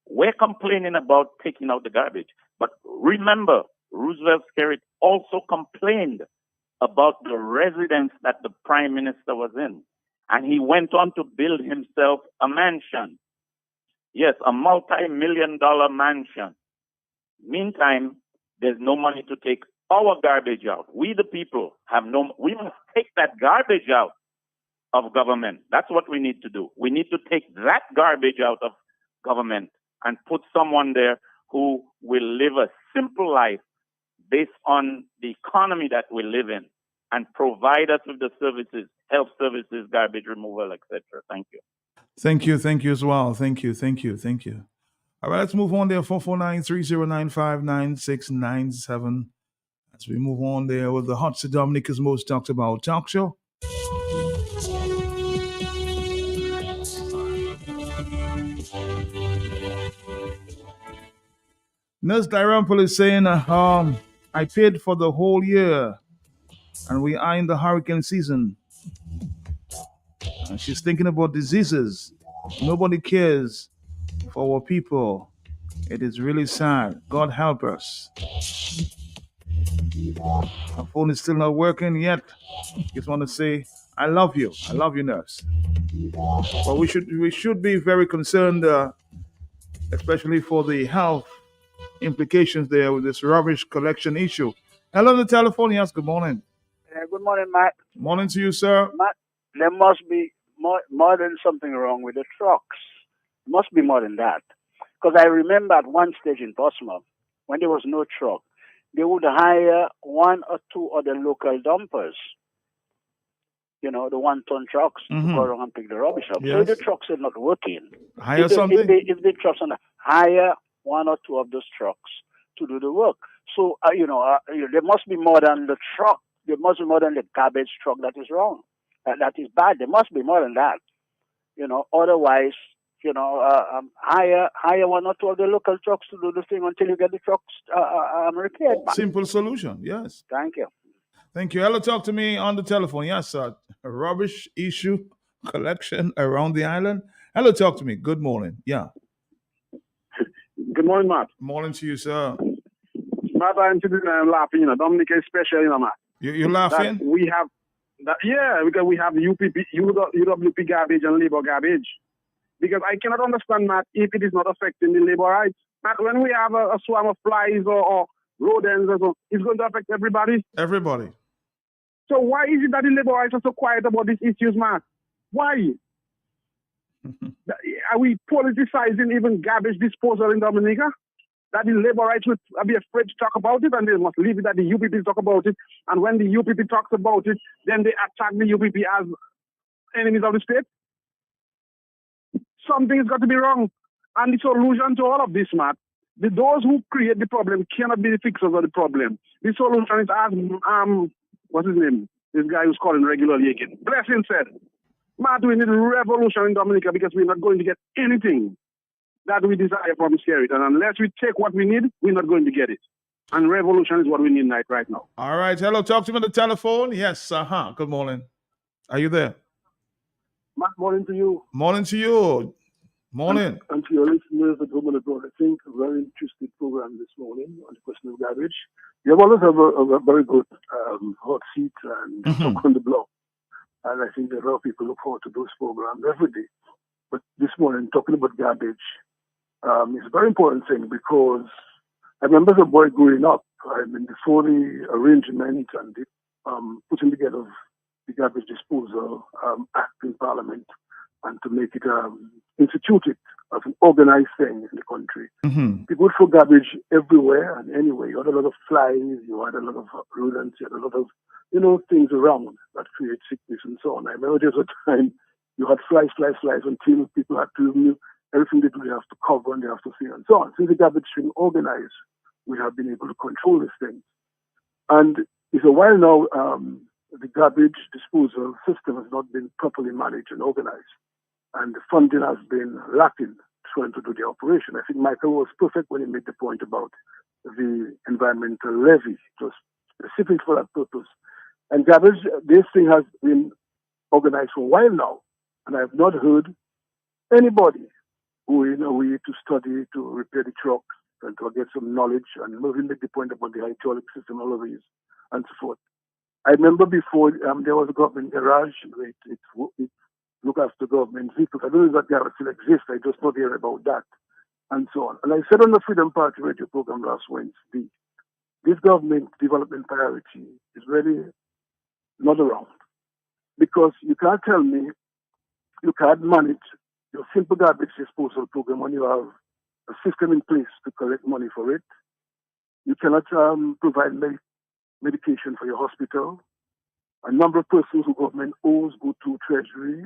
We're complaining about taking out the garbage. But remember, Roosevelt Skerritt also complained about the residence that the Prime Minister was in. And he went on to build himself a mansion. Yes, a multi-million-dollar mansion. Meantime, there's no money to take our garbage out. We, the people, we must take that garbage out of government. That's what we need to do. We need to take that garbage out of government and put someone there who will live a simple life based on the economy that we live in and provide us with the services, health services, garbage removal, etc. Thank you. Thank you. Thank you as well. Thank you. Thank you. Thank you. All right, let's move on there. 449-3095-9697. As we move on there with the Hot Seat Dominica's Most Talked About Talk Show. Nurse Dirampol is saying, I paid for the whole year and we are in the hurricane season. And she's thinking about diseases. Nobody cares for our people. It is really sad. God help us. Her phone is still not working yet. Just want to say, I love you. I love you, nurse. But we should be very concerned, especially for the health implications there with this rubbish collection issue. Hello, the telephone. Yes, good morning. Good morning, Matt. Morning to you, sir. Matt, there must be more than something wrong with the trucks. Must be more than that. Because I remember at one stage in Portsmouth, when there was no truck, they would hire one or two other local dumpers. You know, the 1-ton trucks to go around and pick the rubbish up. Yes. So if the trucks are not working, Hire something? If the trucks are not, hire one or two of those trucks to do the work. So, there must be more than the truck. There must be more than the garbage truck that is wrong. That is bad. There must be more than that. Otherwise, hire one or two of the local trucks to do the thing until you get the trucks repaired. Simple solution, yes. Thank you. Thank you. Hello, talk to me on the telephone. Yes, sir. A rubbish issue collection around the island. Hello, talk to me. Good morning. Yeah. Good morning, Matt. Morning to you, sir. Matt, I'm sitting there laughing, Dominic is special, Matt. You're laughing? Because we have UWP garbage and labor garbage. Because I cannot understand, Matt, if it is not affecting the labor rights. Matt, when we have a swarm of flies or rodents or so, it's going to affect everybody. Everybody. So why is it that the labor rights are so quiet about these issues, Matt? Why? Are we politicizing even garbage disposal in Dominica? That the labor rights would be afraid to talk about it, and they must leave it that the UPP talk about it. And when the UPP talks about it, then they attack the UPP as enemies of the state. Something's got to be wrong. And the solution to all of this, Matt, those who create the problem cannot be the fixers of the problem. The solution is as, what's his name? This guy who's calling regularly again. Blessing said, Matt, we need a revolution in Dominica because we're not going to get anything that we desire from Skerritt. And unless we take what we need, we're not going to get it. And revolution is what we need right now. All right. Hello, talk to me on the telephone. Yes, good morning. Are you there? Matt, morning to you. Morning to you. Morning. And to your listeners at home and abroad, I think a very interesting program this morning on the question of garbage. You have always have a very good hot seat and talk on the block. And I think that a lot of people look forward to those programs every day. But this morning, talking about garbage is a very important thing because I remember as a boy growing up, before the arrangement and the putting together of the garbage disposal act in Parliament and to make it instituted of an organized thing in the country. People throw garbage everywhere and anywhere. You had a lot of flies, you had a lot of rodents, you had a lot of, things around that create sickness and so on. I remember there was a time you had flies until people had to remove everything they do, they have to cover and they have to see and so on. Since the garbage being organized, we have been able to control these things. And it's a while now, the garbage disposal system has not been properly managed and organized. And the funding has been lacking trying to do the operation. I think Michael was perfect when he made the point about the environmental levy, just specific for that purpose. And garbage, this thing has been organized for a while now. And I have not heard anybody going away to study, to repair the trucks, and to get some knowledge, and moving make the point about the hydraulic system, all of these, and so forth. I remember before there was a government garage, it look after government vehicles. I don't know if that garage still exists, I just not hear about that, and so on. And I said on the Freedom Party radio program last Wednesday, this government development priority is really not around. Because you can't tell me you can't manage your simple garbage disposal program when you have a system in place to collect money for it. You cannot provide medication for your hospital. A number of persons who government owes go to Treasury.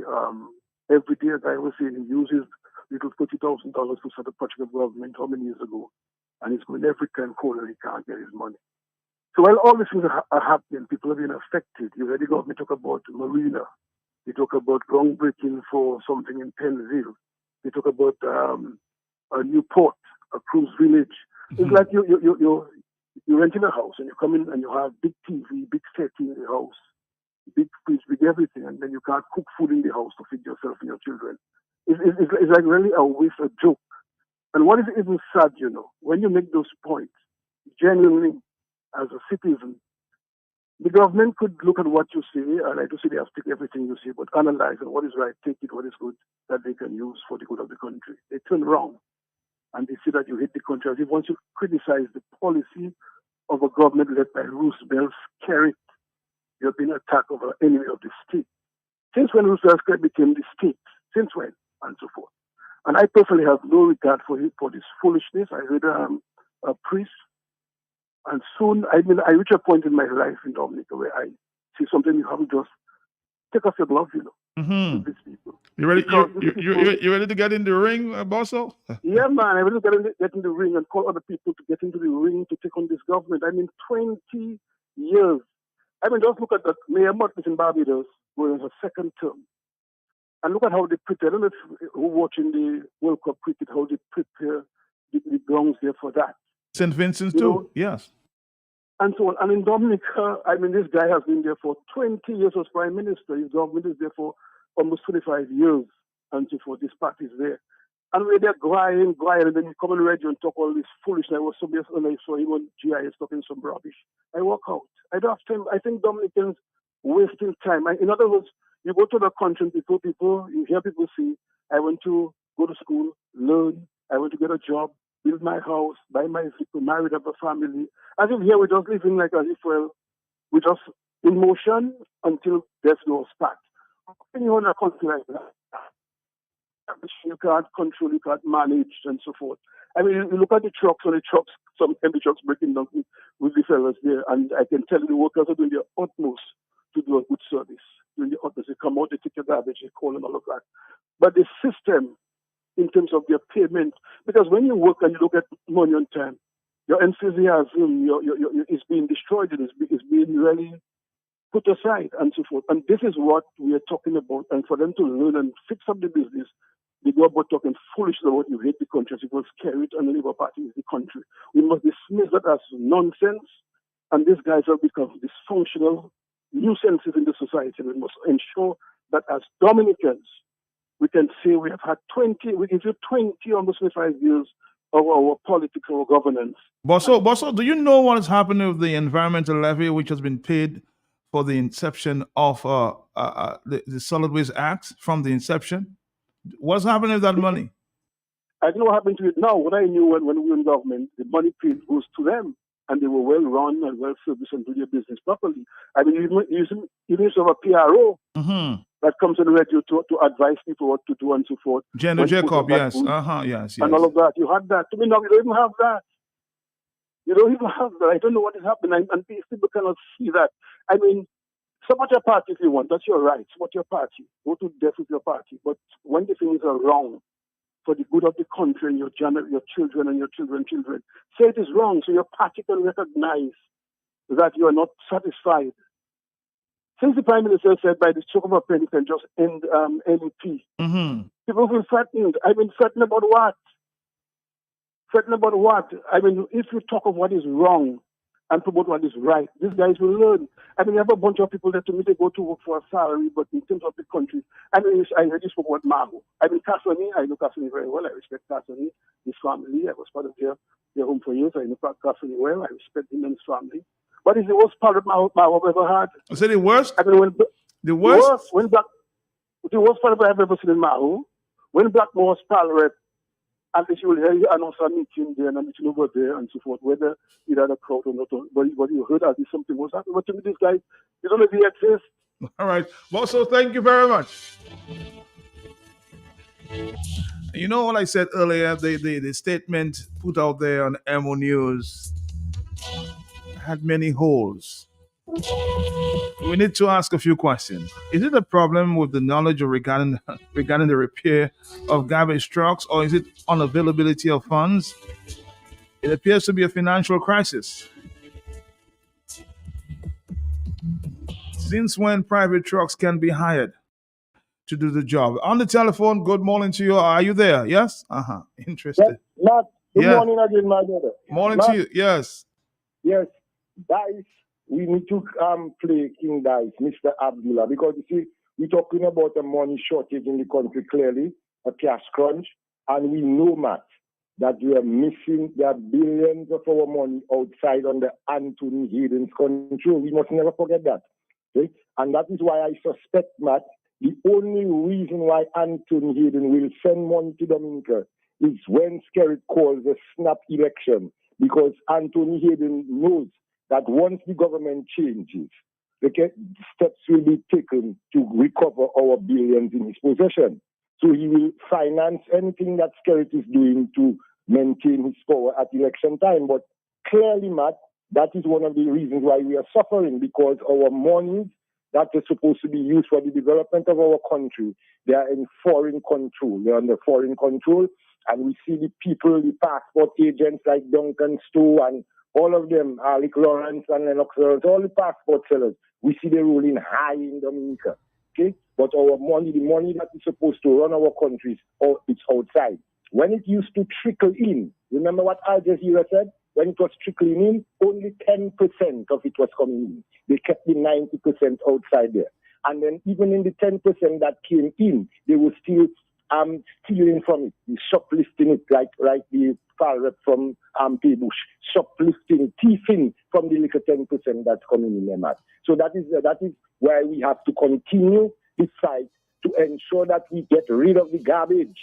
Every day, as I was saying, he uses little $30,000 to set a project of government how many years ago, and he's going every time corner he can't get his money. So while all these things are happening, people are being affected. You heard the government talk about Marina. They talk about groundbreaking for something in Pennville. They talk about a new port, a cruise village. It's like you're renting a house and you come in and you have big TV, big setting in the house, big fridge, big everything, and then you can't cook food in the house to feed yourself and your children. It's like really a waste, a joke. And what is even sad, when you make those points, genuinely, as a citizen, the government could look at what you say, and I do say they have to take everything you say, but analyze and what is right, take it, what is good, that they can use for the good of the country. They turn around and they see that you hate the country. As if once you criticize the policy of a government led by Roosevelt Skerritt, you're being attacked over an enemy of the state. Since when Roosevelt Skerritt became the state? Since when? And so forth. And I personally have no regard for this foolishness. I heard a priest. And soon, I reach a point in my life in Dominica where I see something you have to just take off your gloves, with these people. You ready? You ready to get in the ring, Bosso? Yeah, man. I'm ready to get in the ring and call other people to get into the ring to take on this government. 20 years. Just look at that Mayor Martin in Barbados going her second term. And look at how they prepare. I don't know if you're watching the World Cup cricket, how they prepare the grounds there for that. St. Vincent's too, yes. And so on. And in Dominica, this guy has been there for 20 years as Prime Minister. His government is there for almost 25 years. And so forth. This party is there. And we're there crying, and then you come on the radio and talk all this foolishness. I was so busy and I saw him on GIS talking some rubbish. I walk out. I don't have time. I think Dominicans wasting time. In other words, you go to the country, people, you hear people say, I want to go to school, learn, I want to get a job, build my house, buy my vehicle, marry, have a family. As if here we're just living like as if, we're just in motion until there's no start. When you want a country like that, you can't control, you can't manage, and so forth. You look at the trucks, some heavy trucks breaking down with the fellas there, and I can tell you the workers are doing their utmost to do a good service. Doing the utmost. They come out, they take your garbage, they call and all of that. But the system, in terms of their payment, because when you work and you don't get money on time, your enthusiasm is being destroyed, it's being really put aside, and so forth. And this is what we are talking about. And for them to learn and fix up the business, they go about talking foolishly about you hate the country, as it was carried and the Labour Party is the country. We must dismiss that as nonsense, and these guys have become dysfunctional nuisances in the society. We must ensure that as Dominicans, we can say we have had 20, almost 25 years of our politics, our governance. Bosso, do you know what has happened with the environmental levy, which has been paid for the inception of the Solid Waste Act from the inception? What's happening with that money? I don't know what happened to it now. What I knew when we were in government, the money paid goes to them, and they were well run and well serviced and do their business properly. Even if you have a PRO, that comes on the radio to advise people what to do and so forth. Jenna Jacob, yes. Food, yes. And all of that. You had that. To me, now, you don't even have that. You don't even have that. I don't know what is happening. And people cannot see that. I mean, support your party if you want. That's your right. Support your party. Go to death with your party. But when the things are wrong for the good of the country and your children and your children's children, say it is wrong so your party can recognize that you are not satisfied. Since the Prime Minister said by the stroke of a pen, you can just end MEP, people feel threatened. I mean, threatened about what? Threatened about what? I mean, if you talk of what is wrong and promote what is right, these guys will learn. I mean, you have a bunch of people that to me, they go to work for a salary, but in terms of the country, I mean, I already spoke about Maho. I mean, Cassoni, I know Cassoni very well. I respect Cassoni, his family. I was part of their home for years. I know Cassoni well. I respect him and his family. But it's the worst part of Maho I've ever had. I said the worst? I mean, the worst part I've ever seen in Maho, when Blackmore was Palrep, and she will hear you announce a meeting there and a meeting over there and so forth, whether it had a crowd or not. But you heard that something was happening. But to me, this guy, you don't know if he exists. All right. Well, so thank you very much. You know what I said earlier, the statement put out there on MO News had many holes. We need to ask a few questions. Is it a problem with the knowledge regarding the repair of garbage trucks, or is it unavailability of funds? It appears to be a financial crisis. Since when private trucks can be hired to do the job? On the telephone, good morning to you. Are you there? Yes? Interesting. Matt, good morning again, my brother. Morning Matt, to you. Yes. Yes. Dice, we need to play King Dice, Mr. Abdullah, because you see, we're talking about a money shortage in the country, clearly, a cash crunch, and we know, Matt, that we are missing the billions of our money outside under Anthony Hayden's control. We must never forget that. Okay? And that is why I suspect, Matt, the only reason why Anthony Hayden will send money to Dominica is when Skerrit calls a snap election, because Anthony Hayden knows that once the government changes, okay, steps will be taken to recover our billions in his possession. So he will finance anything that Skerrit is doing to maintain his power at election time. But clearly, Matt, that is one of the reasons why we are suffering, because our monies that are supposed to be used for the development of our country, they are in foreign control. They are under foreign control. And we see the people, the passport agents like Duncan Stowe and all of them, Alec Lawrence and Lennox Lawrence, all the passport sellers, we see them rolling high in Dominica. Okay? But our money, the money that is supposed to run our countries, it's outside. When it used to trickle in, remember what Al Jazeera said? When it was trickling in, only 10% of it was coming in. They kept the 90% outside there. And then even in the 10% that came in, they were still stealing from it, shoplifting it, like the far rep from Bush, shoplifting, thieving from the little 10% that's coming in there, Matt. So that is why we have to continue this fight to ensure that we get rid of the garbage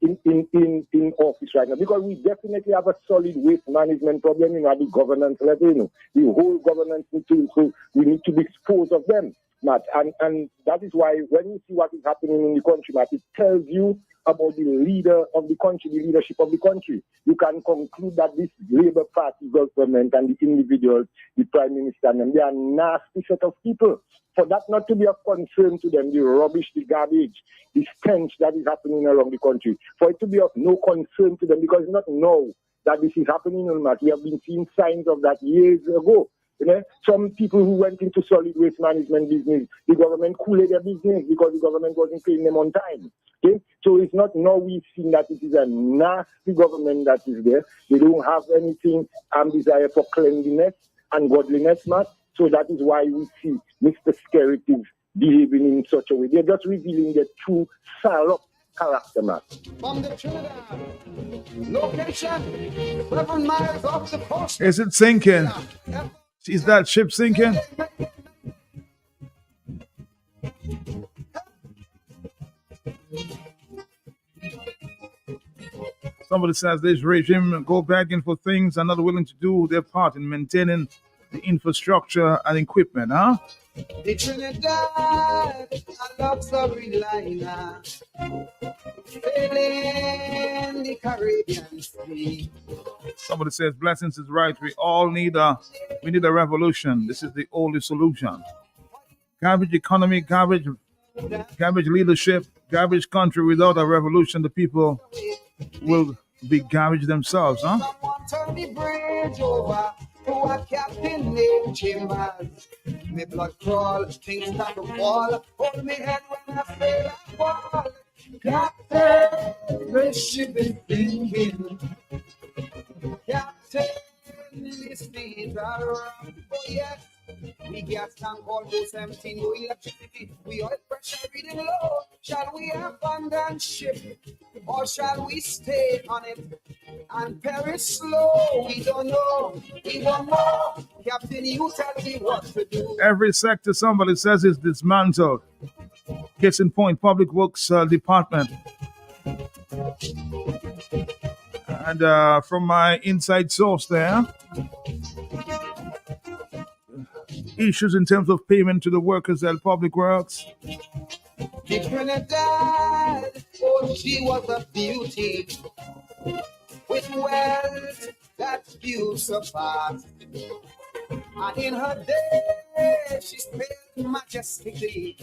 in office right now, because we definitely have a solid waste management problem at the governance level. The whole governance need to dispose of them, Matt. And that is why when you see what is happening in the country, Matt, it tells you about the leader of the country, the leadership of the country. You can conclude that this Labour Party government and the individuals, the Prime Minister, and they are nasty set of people. For that not to be of concern to them, the rubbish, the garbage, the stench that is happening around the country, for it to be of no concern to them, because not know that this is happening in Matt. We have been seeing signs of that years ago. You know, some people who went into solid waste management business, the government cooled their business because the government wasn't paying them on time. Okay? So it's not now we've seen that it is a nasty government that is there. They don't have anything desire for cleanliness and godliness, Matt. So that is why we see Mr. Skerrit is behaving in such a way. They're just revealing their true salop character, Matt. From the Trinidad location, 7 miles off the coast. Is it sinking? Is that ship sinking? Somebody says this regime go begging for things and not willing to do their part in maintaining the infrastructure and equipment, huh? The Trinidad, a luxury liner, sailing the Caribbean Sea. Somebody says blessings is right. We all need a revolution. This is the only solution. Garbage economy, garbage leadership, garbage country. Without a revolution, the people will be garbage themselves, huh? Someone turn the bridge over to a captain named Chambers. Me blood crawl, things start to fall. Hold me head when I sail and fall. Captain, the ship is sinking. Captain, the seas are rough. Oh yes, we gas tank almost empty. No electricity, we oil pressure reading low. Shall we abandon ship or shall we stay on it and perish slow? We don't know. We don't know. Captain, you tell me what to do. Every sector, somebody says, is dismantled. Case in point, Public Works Department. And from my inside source there, issues in terms of payment to the workers at Public Works. The Trinidad, oh, she was a beauty with wealth that few surpassed. And in her day, she stayed majestically.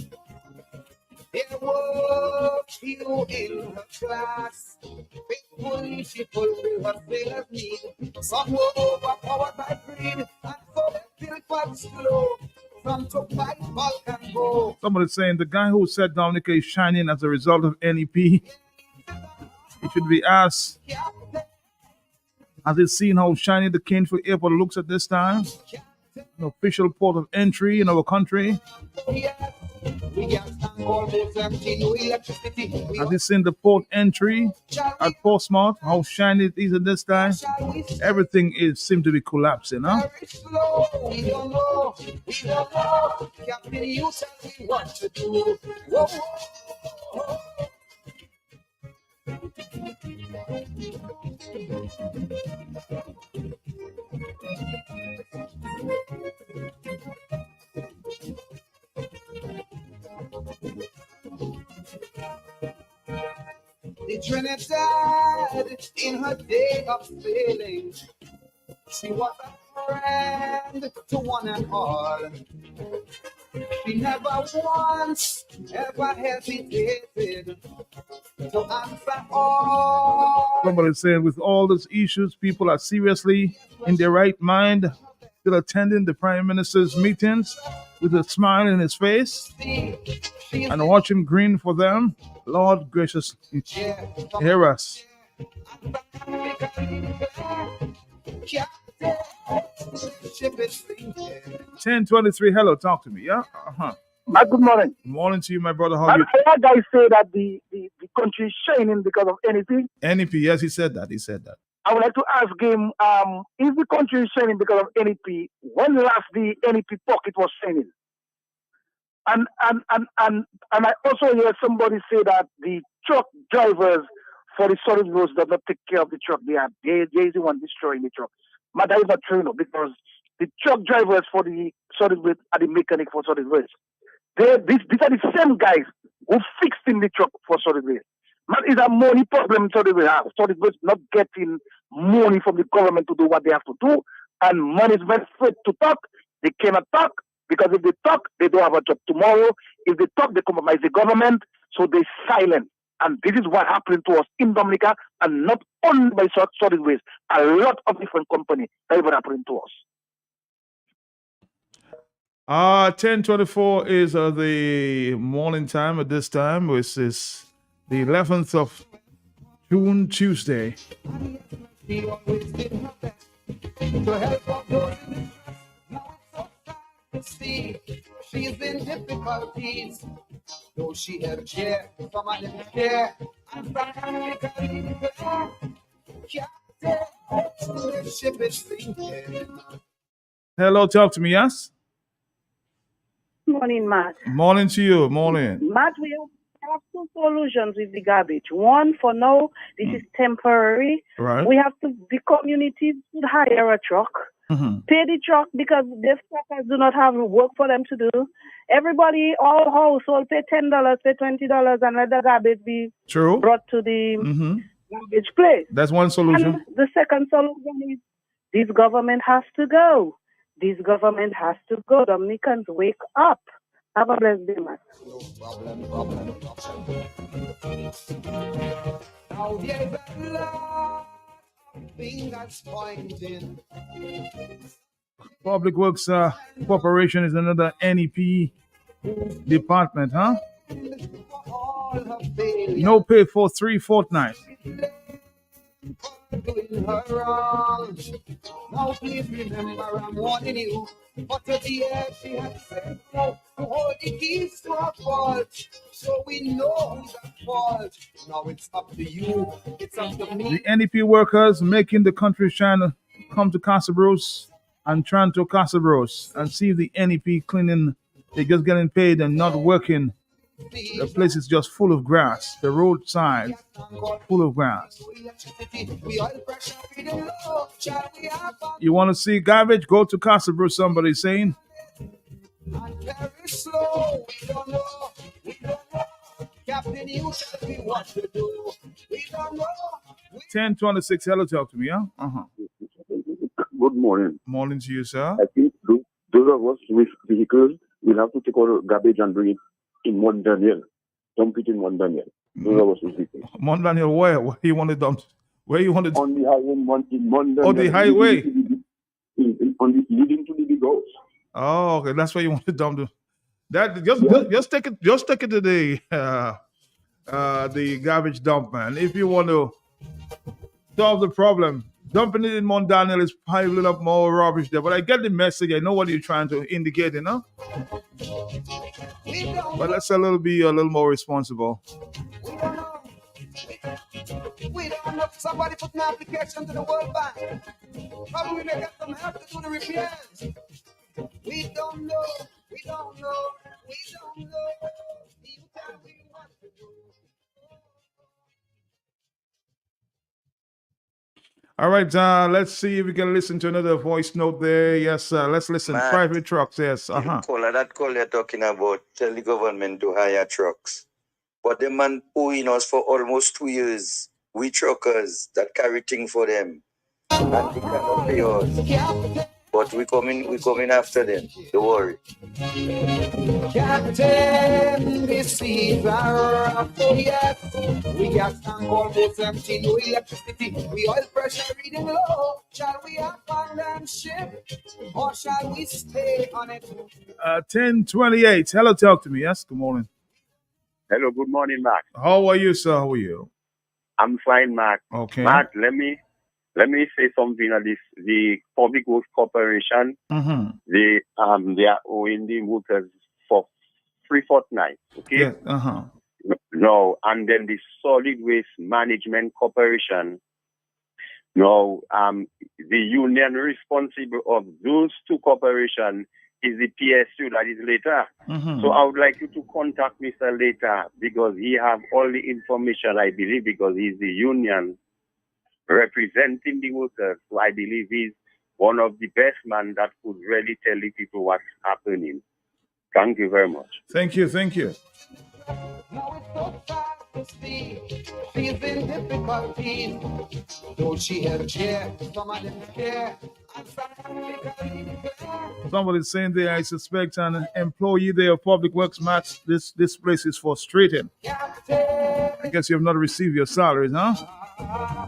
There were few in her class. Faithfully, she fulfilled her sailor's need. Some were overpowered by greed, and so they built but slow. Some took by bulk and go. Somebody's saying the guy who said Dominica is shining as a result of NEP, it should be asked, has he seen how shiny the Kingsford Airport looks at this time? An official port of entry in our country. Has he seen the port entry at Portsmouth? How shiny it is at this time? Everything seems to be collapsing, huh? We don't know. Captain, you tell me what to do. Whoa. The Trinidad, in her day of failing, she was a friend to one and all. She never once ever hesitated to answer all. Somebody saying with all these issues, people are seriously in their right mind, still attending the Prime Minister's meetings with a smile in his face and watch him grin for them. Lord gracious, hear us. 1023, hello, talk to me, yeah? Matt, good morning. Morning to you, my brother. How I you? heard guys say that the country is shining because of NEP. NEP, yes, he said that. I would like to ask him, if the country is shining because of NEP, when last the NEP pocket was shining? And I also hear somebody say that the truck drivers for the solid waste does not take care of the truck. They're the one destroying the truck. But that is not true, no, because the truck drivers for the solid waste are the mechanic for solid waste. These are the same guys who fixed in the truck for solid waste. Man, it's a money problem solid waste have. Solid waste not getting money from the government to do what they have to do, and management afraid to talk. They cannot talk because if they talk, they don't have a job tomorrow. If they talk, they compromise the government, so they silent. And this is what happened to us in Dominica, and not only by solid waste. A lot of different companies that even happening to us. 1024 is the morning time at this time, which is the 11th of June, Tuesday. She always did her best to help out those in distress. Now it's so sad to see she's in difficulties. Though she helped share, some of them care. And practically declare, Captain, the ship is sinking. Hello, talk to me, yes? Morning, Matt. Morning to you, morning. Matt, we have two solutions with the garbage. One, for now, this is temporary. Right. We have to, the community should hire a truck Pay the truck because the truckers do not have work for them to do. Everybody, all household, pay $10, pay $20, and let the garbage be brought to the garbage place. That's one solution. And the second solution is this government has to go. This government has to go. Dominicans, wake up. Have a blessed day, man. Now there's a lot of fingers pointing. Public Works Corporation is another NEP department, huh? No pay for 3 fortnights. Doing her wrong. Now please remember I'm warning you. But at the end she had said no to hold the keys to her fault. So we know who's at fault. Now it's up to you. It's up to me. The NEP workers making the country trying to come to Casa Bruce and trying to Casa Bruce and see the NEP cleaning. They're just getting paid and not working. The place is just full of grass. The roadside full of grass. You want to see garbage? Go to Casa Bruce, somebody's saying. 1026, hello, talk to me, huh? Good morning. Morning to you, sir. I think those of us with vehicles will have to take all the garbage and bring it in Mount Daniel. Dump it in Mount Daniel. Those of us with vehicles. Mount Daniel, where you want to dump? Where you want to? On the highway, Mount Daniel. Oh, the highway. On the leading to the big house. Oh, okay, that's where you want to dump the. That just take it to the garbage dump, man. If you want to solve the problem, dumping it in Mount Daniel is piling up more rubbish there. But I get the message. I know what you're trying to indicate, you know. But let's be a little more responsible. We don't know. Somebody put an application to the World Bank. Probably they get some help to do the repairs. We don't know. We don't know. We don't know. You tell me what to do. All right, let's see if we can listen to another voice note there. Yes, let's listen. Matt, Private trucks, yes. That call you're talking about, tell the government to hire trucks. But the man owing us for almost 2 years. We truckers that carry things for them. And they cannot pay us. But we coming after them. Don't worry. Captain, this is our rough, yes. We got tank almost empty, no electricity. We oil pressure reading low. Shall we abandon ship or shall we stay on it? 1028. Hello, talk to me. Yes, good morning. Hello, good morning, Mark. How are you, sir? How are you? I'm fine, Mark. Okay. Mark, let me say something on this. The Public Works Corporation, they are owing the workers for 3 fortnights. Okay. Yeah. No, and then the Solid Waste Management Corporation. No, the union responsible of those two corporations is the PSU, that is later. So I would like you to contact Mr. Later because he have all the information, I believe, because he's the union representing the workers. So I believe he's one of the best men that could really tell the people what's happening. Thank you very much. Thank you. Thank you. Now it's so sad to see she's in difficulties. Though she had chair, some of them care, and some Somebody's saying there, I suspect an employee there of Public Works Match. This place is frustrating. I guess you have not received your salaries, huh? I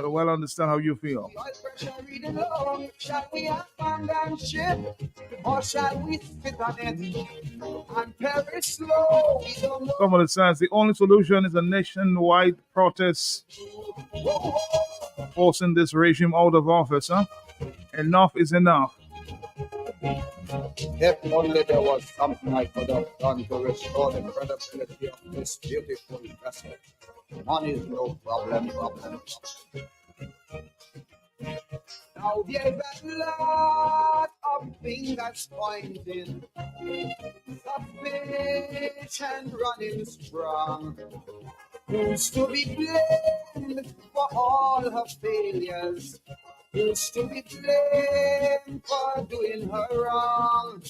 don't well understand how you feel. Shall we abandon ship or shall we sit on it and perish slow? We don't know. Somebody says the only solution is a nationwide protest forcing this regime out of office, huh? Enough is enough. If only there was something I could have done to restore the credibility of this beautiful vessel. Money is no problem. Now there's a lot of fingers pointing, suspicion running strong. Who's to be blamed for all her failures? Used to be blamed for doing her wrong.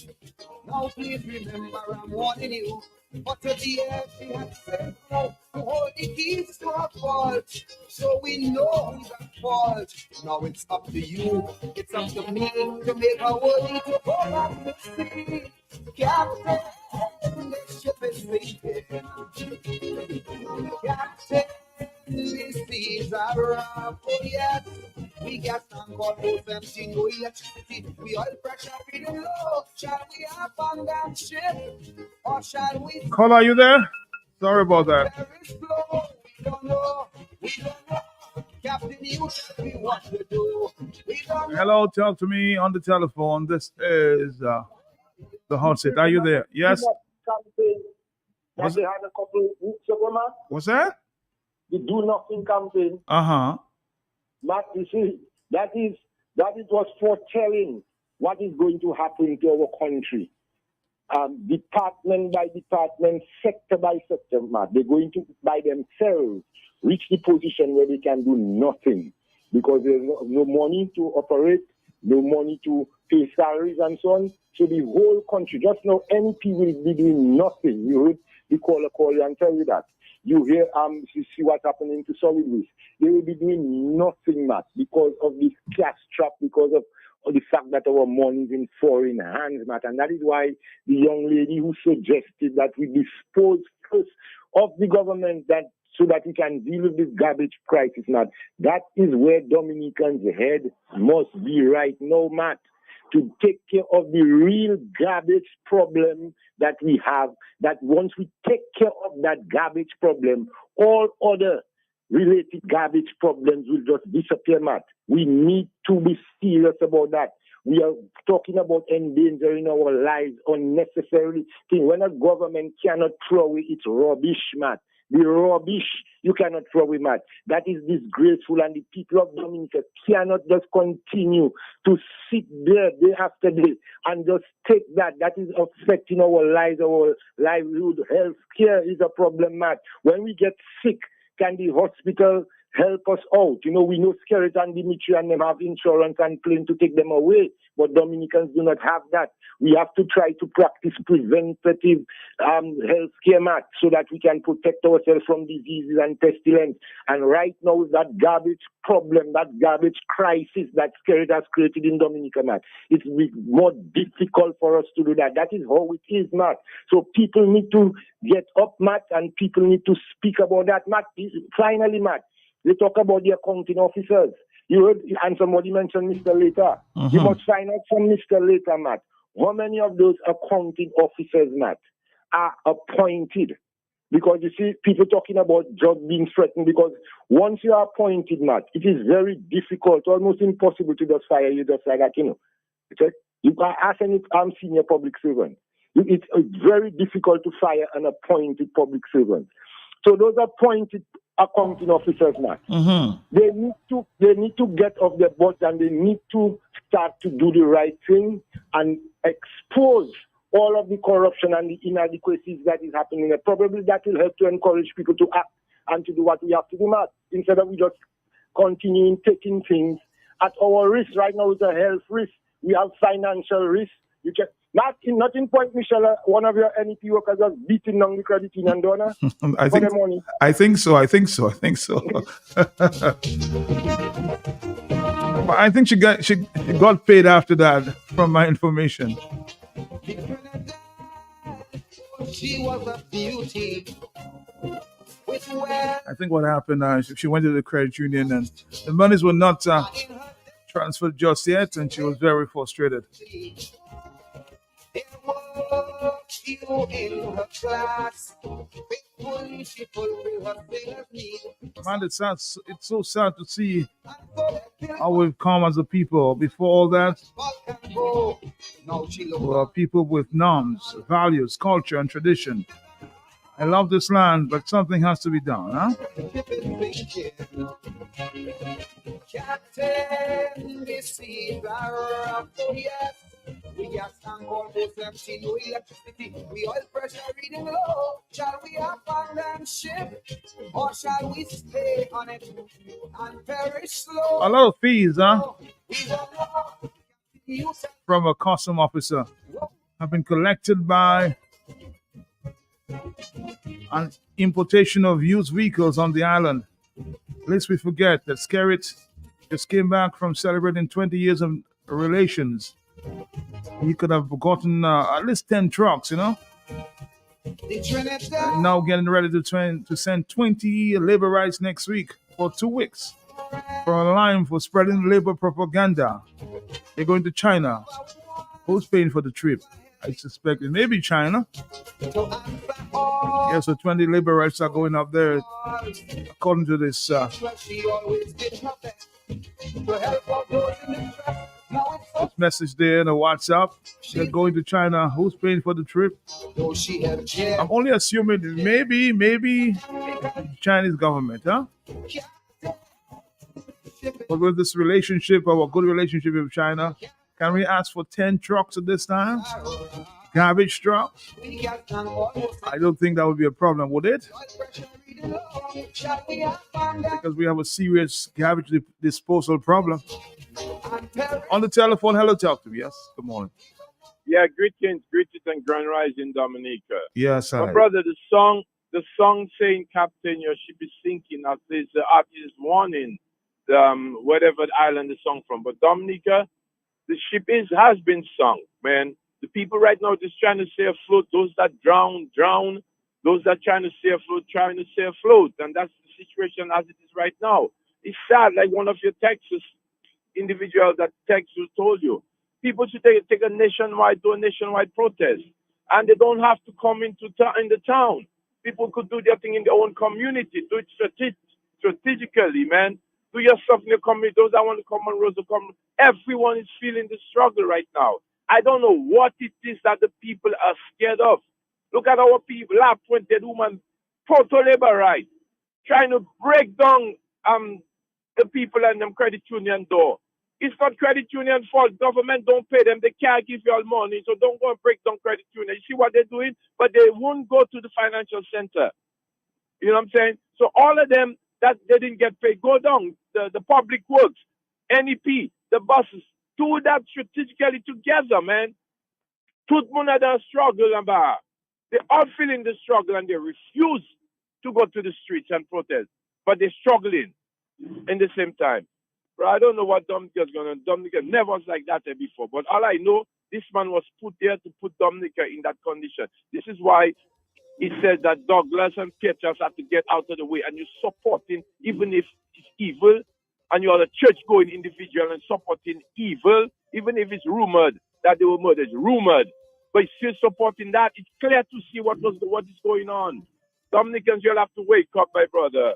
Now please remember I'm warning you. But to the end, she had said no to hold the keys to her fault. So we know who's at fault. Now it's up to you. It's up to me to make her worthy to go back to sea. Captain, the ship is sinking. Captain, the seas are rough. Oh yes, we got some corpus empty, no electricity. We all pressure pretty low. Shall we hop on that ship? Or shall we? Call, are you there? Sorry about that. We don't know. We don't know. Captain, you tell me what to do. We don't know. Hello, talk to me on the telephone. This is the hot seat. Are you there? Yes. That they had a couple weeks ago, Matt. What's that? The Do Nothing campaign. Uh-huh. Matt, you see, that was foretelling what is going to happen to our country. Department by department, sector by sector, Matt. They're going to, by themselves, reach the position where they can do nothing because there's no money to operate, no money to pay salaries and so on. So the whole country, just now, NP will be doing nothing. You heard the caller call you and tell you that. You hear, you see what's happening to solid waste. They will be doing nothing, Matt, because of this cash trap, because of the fact that our money is in foreign hands, Matt. And that is why the young lady who suggested that we dispose first of the government that so that we can deal with this garbage crisis, Matt. That is where Dominicans' head must be right now, Matt, to take care of the real garbage problem that we have, that once we take care of that garbage problem, all other related garbage problems will just disappear, Matt. We need to be serious about that. We are talking about endangering our lives unnecessarily. When a government cannot throw away its rubbish, Matt, the rubbish you cannot throw away, Matt. That is disgraceful, and the people of Dominica cannot just continue to sit there day after day and just take that. That is affecting our lives, our livelihood. Health care is a problem, Matt. When we get sick, can the hospital help us out? You know, we know Skerrit and Dimitri and them have insurance and plane to take them away, but Dominicans do not have that. We have to try to practice preventative health care, Matt, so that we can protect ourselves from diseases and pestilence. And right now, that garbage problem, that garbage crisis that Skerrit has created in Dominica, Matt, it's more difficult for us to do that. That is how it is, Matt. So people need to get up, Matt, and people need to speak about that, Matt. Finally, Matt, they talk about the accounting officers. You heard, and somebody mentioned Mr. Later. You must find out from Mr. Later, Matt, how many of those accounting officers, Matt, are appointed. Because you see, people talking about jobs being threatened, because once you are appointed, Matt, it is very difficult, almost impossible to just fire you just like that, you know. Okay? You can ask any senior public servant. It's very difficult to fire an appointed public servant. So those appointed accounting officers, Matt, they need to get off their butts and they need to start to do the right thing and expose all of the corruption and the inadequacies that is happening. And probably that will help to encourage people to act and to do what we have to do, Matt, instead of we just continuing taking things at our risk. Right now it's a health risk. We have financial risk. You can not in Point Michelle, one of your NEP workers was beating down the credit union donor for the money. I think so. But I think she got paid after that, from my information. She was a beauty. I think what happened, she went to the credit union and the monies were not transferred just yet, and she was very frustrated. Man, it's so sad to see how we've come as a people. Before all that, we are people with norms, values, culture, and tradition. I love this land, but something has to be done, huh? Captain, this is our yes. We got some almost empty, no electricity. We oil pressure reading low. Shall we abandon ship or shall we stay on it and perish slow? A lot of fees, huh? From a custom officer have been collected by an importation of used vehicles on the island. Lest we forget that Skerrit just came back from celebrating 20 years of relations. He could have gotten at least 10 trucks, you know? Now getting ready to send 20 labor rights next week for 2 weeks for a line for spreading labor propaganda. They're going to China. Who's paying for the trip? I suspect it may be China. Yeah, so 20 labor rights are going up there, according to this message there in the WhatsApp. They're going to China. Who's paying for the trip? I'm only assuming maybe the Chinese government, huh? But with this relationship, our good relationship with China, can we ask for 10 trucks at this time? Garbage trucks? I don't think that would be a problem, would it? Because we have a serious garbage disposal problem. On the telephone, hello, talk to me. Yes, good morning. Yeah, greetings and grand rising, Dominica. Yes, my brother. The song saying, "Captain, your ship is sinking." As this the artist is warning, whatever island the song from. But Dominica, the ship has been sunk, man. The people right now just trying to stay afloat. Those that drown. Those that trying to stay afloat, and that's the situation as it is right now. It's sad, like one of your Texas individuals that Texas told you. People should take a nationwide protest, and they don't have to come in the town. People could do their thing in their own community. Do it strategically, man. Do your stuff in the community. Those that want to come on roads, come. Everyone is feeling the struggle right now. I don't know what it is that the people are scared of. Look at our people, last 20 women, total labor rights, trying to break down the people and them credit union door. It's not credit union fault. Government don't pay them. They can't give you all money, so don't go and break down credit union. You see what they're doing? But they won't go to the financial center. You know what I'm saying? So all of them that they didn't get paid, go down. The public works, NEP, the buses, do that strategically together, man. Tout monde a the struggle, and they're all feeling the struggle, and they refuse to go to the streets and protest. But they're struggling in the same time. Bro, I don't know what Dominica's going to do. Dominica never was like that before. But all I know, this man was put there to put Dominica in that condition. This is why he said that Douglas and Peters have to get out of the way, and you're supporting, even if it's evil, and you're a church-going individual and supporting evil, even if it's rumored that they were murdered. Rumored. But still supporting that, it's clear to see what is going on. Dominicans, you'll have to wake up, my brother.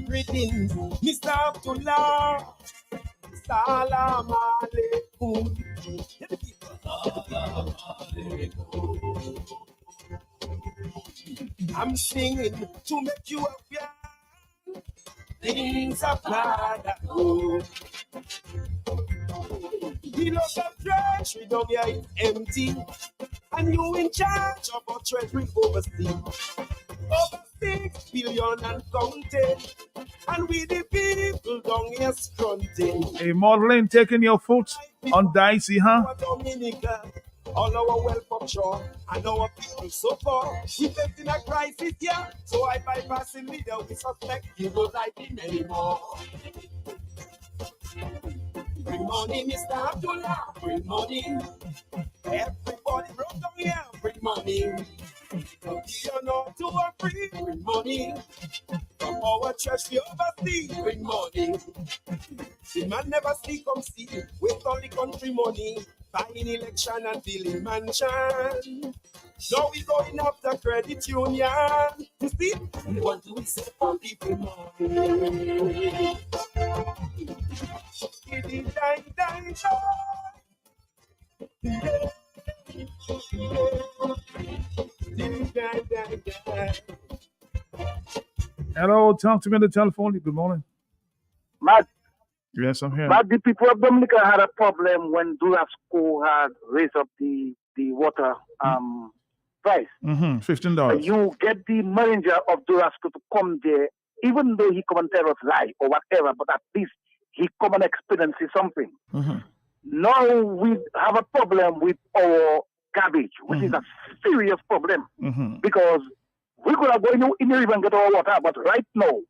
Greetings, Mr. Abdullah. Salam alaikum. I'm singing to make you aware. Things are bad at home. The local treasury down here is empty, and you in charge of our treasury overseas. Over 6 billion and counting, and we the people down here scrunting. Hey, Madeline, taking your foot on dicey, huh? Dominica, all our welcome shore, and our people so far. We facing a crisis here, so I bypassing leader. We suspect you don't like him anymore. Bring money, Mr. Abdullah, bring money. Everybody broke down here, bring money. You're not too free, bring money. From our church, we oversee, bring money. The man never see, come see. Wait only country money, buying election and building mansion. Now we going after credit union. You see, we want to save for people money. Giddy die die Hello, talk to me on the telephone. Good morning. Matt, Yes, I'm here. but the people of Dominica had a problem when Durasco had raised up the water price. $15. You get the manager of Durasco to come there, even though he come and tell us lie or whatever, but at least he come and explain and say something. Now we have a problem with our garbage, which is a serious problem because we're going to go in the river and get our water. But right now,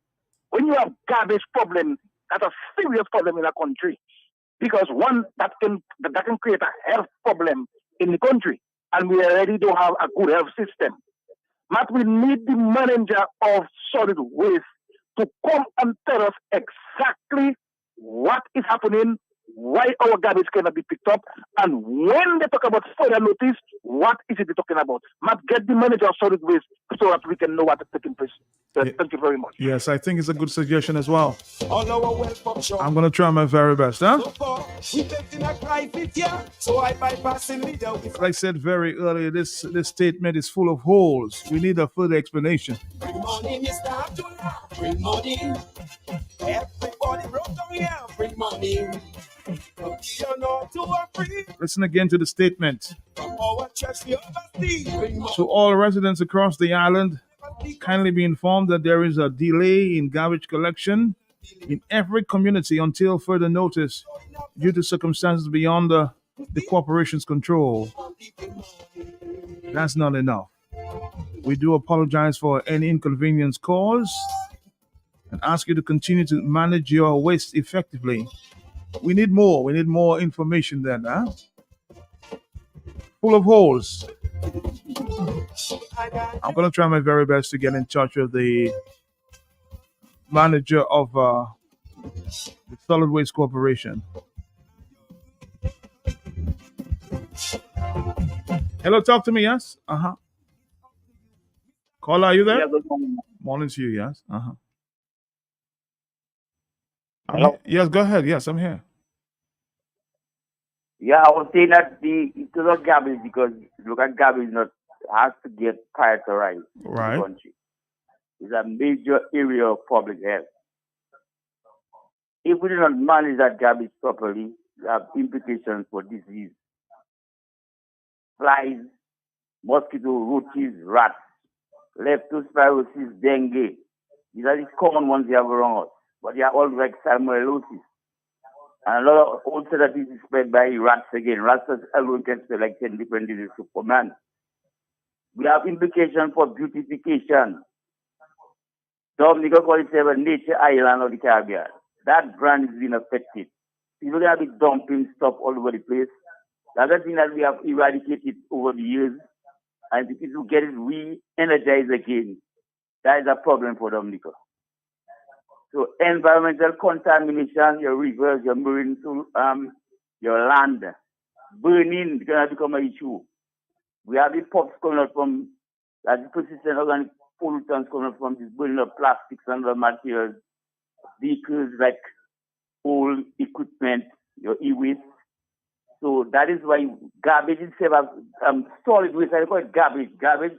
when you have garbage problem, that's a serious problem in a country because one that can create a health problem in the country, and we already don't have a good health system. But we need the manager of solid waste to come and tell us exactly what is happening, why our garbage cannot be picked up, and when they talk about further notice, what is it they're talking about? Matt, get the manager of solid waste so that we can know what is taking place. Thank you very much. Yes, I think it's a good suggestion as well. I'm going to try my very best, huh? Like I said very earlier, this statement is full of holes. We need a further explanation. Bring money, Mr. Abdullah. Bring money. Everybody broke down here. Bring money. Listen again to the statement. To all residents across the island, kindly be informed that there is a delay in garbage collection in every community until further notice due to circumstances beyond the corporation's control. That's not enough. We do apologize for any inconvenience caused and ask you to continue to manage your waste effectively. We need more. We need more information then, huh? Full of holes. I'm going to try my very best to get in touch with the manager of the Solid Waste Corporation. Hello, talk to me, yes? Caller, are you there? Yeah, good morning. Morning to you, yes? Hello? Yes, go ahead. Yes, I'm here. Yeah, I was saying that it's not garbage because look at garbage has to get prioritized in the country. It's a major area of public health. If we do not manage that garbage properly, we have implications for disease. Flies, mosquito, roaches, rats, leptospirosis, dengue. These are the common ones we have around us. But they are all like salmonellosis. And a lot of also that is spread by rats again. Rats alone can spread like 10 different diseases per man. We have implications for beautification. Dominica calls itself a nature island of the Caribbean. That brand is being affected. People have been dumping stuff all over the place. The other thing that we have eradicated over the years, and if people get it re-energized again, that is a problem for Dominica. So environmental contamination, your rivers, your marine, your land, burning is going to become an issue. We have the puffs coming out from, the persistent organic pollutants coming out from this burning of plastics and other materials, vehicles like old equipment, your e-waste. So that is why garbage itself, solid waste, I call it garbage. Garbage,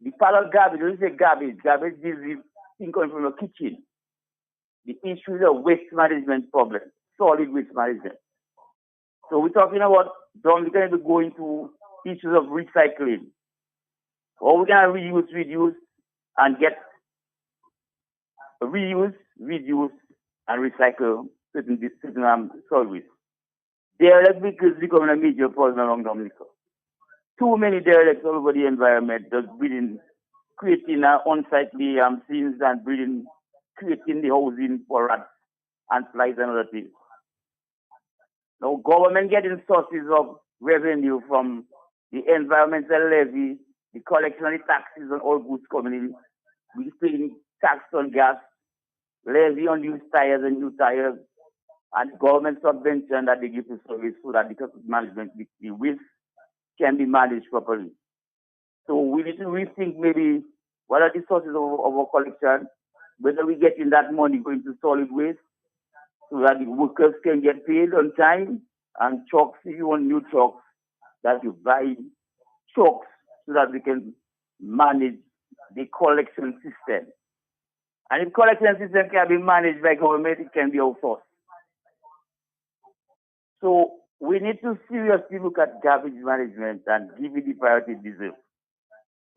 the part of garbage, when you say garbage is the thing coming from your kitchen. The issue is a waste management problem, solid waste management. So we're talking about Dominica to go into issues of recycling. Or we're going to reduce, and get reuse, reduce, and recycle certain solid waste. Derelict is becoming a major problem around Dominica. Too many derelicts all over the environment, just creating unsightly scenes and creating the housing for rats and flies and other things. Now, government getting sources of revenue from the environmental levy, the collection of the taxes on all goods coming in, we paying tax on gas, levy on used tires and new tires, and government subvention that they give to service so that the waste can be managed properly. So we need to rethink maybe what are the sources of our collection, whether we get in that money going to solid waste so that the workers can get paid on time, and trucks, if you want new trucks, that you buy trucks so that we can manage the collection system. And if collection system can be managed by government, it can be outsourced. So we need to seriously look at garbage management and give it the priority it deserves.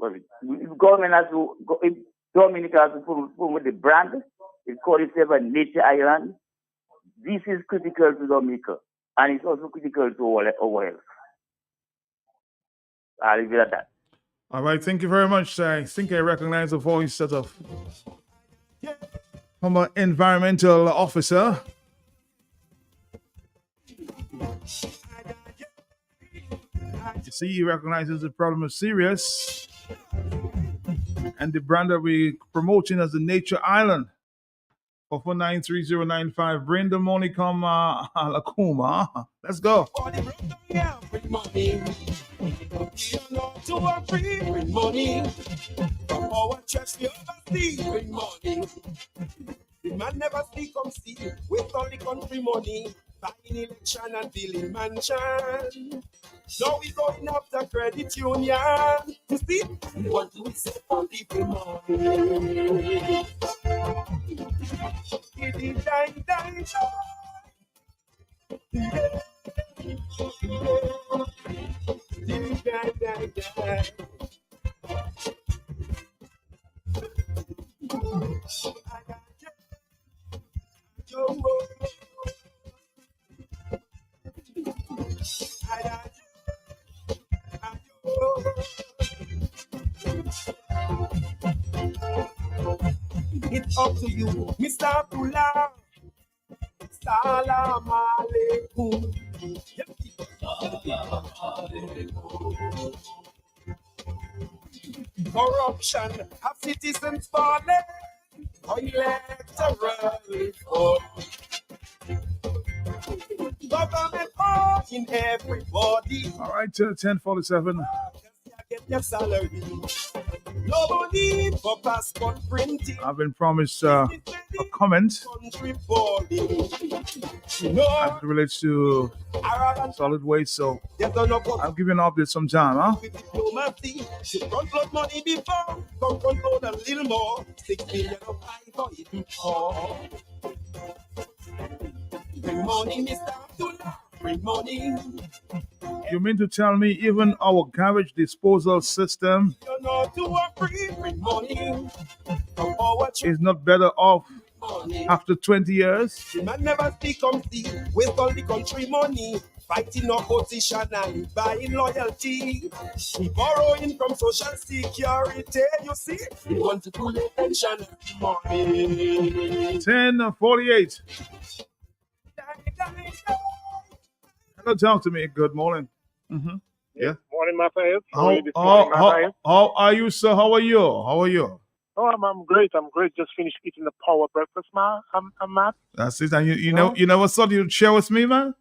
If government has to, if Dominica has to promote the brand, it calls itself a nature island. This is critical to Dominica, and it's also critical to our health. I'll leave it at that. All right, thank you very much. I think I recognize the voice of from an environmental officer. You see, he recognizes the problem is serious, and the brand that we're promoting as the Nature Island. 4493095. Bring the money, come Lakuma. Let's go. Money. From our church, we oversee money. The man never see come see with all the country money. Buying election and building mansion. Now we going after credit union. You see, what do we say for people money? It is dying. It's up to you, Mr. Abdullah. Salam alaikum. Corruption have citizens falling. Electoral reform. Government in everybody. All right, 10:47. Get your salary. Nobody for passport printing. I've been promised a comment as it relates to solid waste, so I'll give you an update sometime, huh? Diplomacy, you front load money before, come front load a little more. 6 billion of I for it all. Bring money, Mr. Abdullah, bring money. You mean to tell me even our garbage disposal system is not better off after 20 years? The man never speak come see with all the country money, fighting opposition and buying loyalty. He borrowing from social security, you see? He want to pull the pension money. 10:48. Hello, talk to me. Good morning. Mm-hmm. Yeah. Morning, Matthias. How are you, sir? How are you? Oh, I'm great. Just finished eating the power breakfast, man. I'm Matt. That's it. And you never thought you'd share with me, man?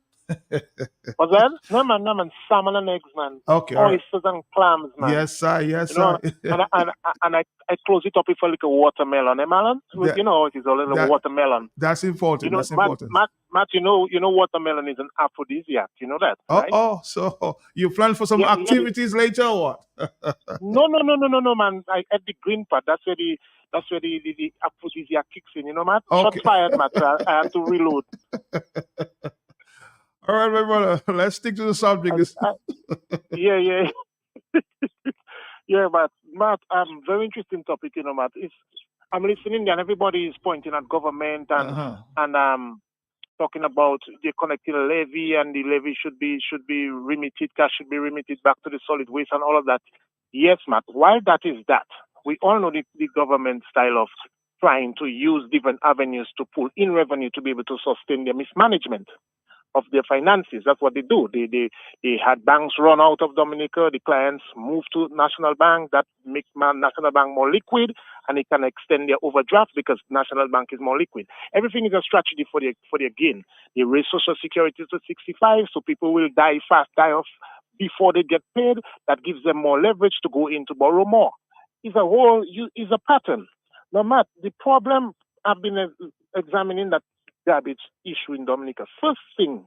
What's that? No, man. Salmon and eggs, man. Okay. Oysters and clams, man. Yes, sir. and I close it up with a little watermelon, eh, man? You know, it is a little watermelon. That's important. That's important. Matt, you know, watermelon is an aphrodisiac. You know that, right? Oh, so you plan for some activities later or what? No, man. I at the green part. That's where the aphrodisiac kicks in. You know, Matt. Okay. Shots fired, Matt. I have to reload. All right, my brother. Let's stick to the subject. Yeah. Yeah, but Matt, very interesting topic, you know, Matt. I'm listening and everybody is pointing at government and talking about the connecting levy, and the levy should be remitted, cash should be remitted back to the solid waste and all of that. Yes, Matt. Why that is that? We all know the government style of trying to use different avenues to pull in revenue to be able to sustain their mismanagement. of their finances. That's what they do. They had banks run out of Dominica. The clients moved to National Bank. That makes National Bank more liquid, and it can extend their overdraft because National Bank is more liquid. Everything is a strategy for their gain. They raise Social Security to 65, so people will die off before they get paid. That gives them more leverage to go in to borrow more. It's a pattern. Now, Matt, the problem I've been examining that garbage issue in Dominica. First thing,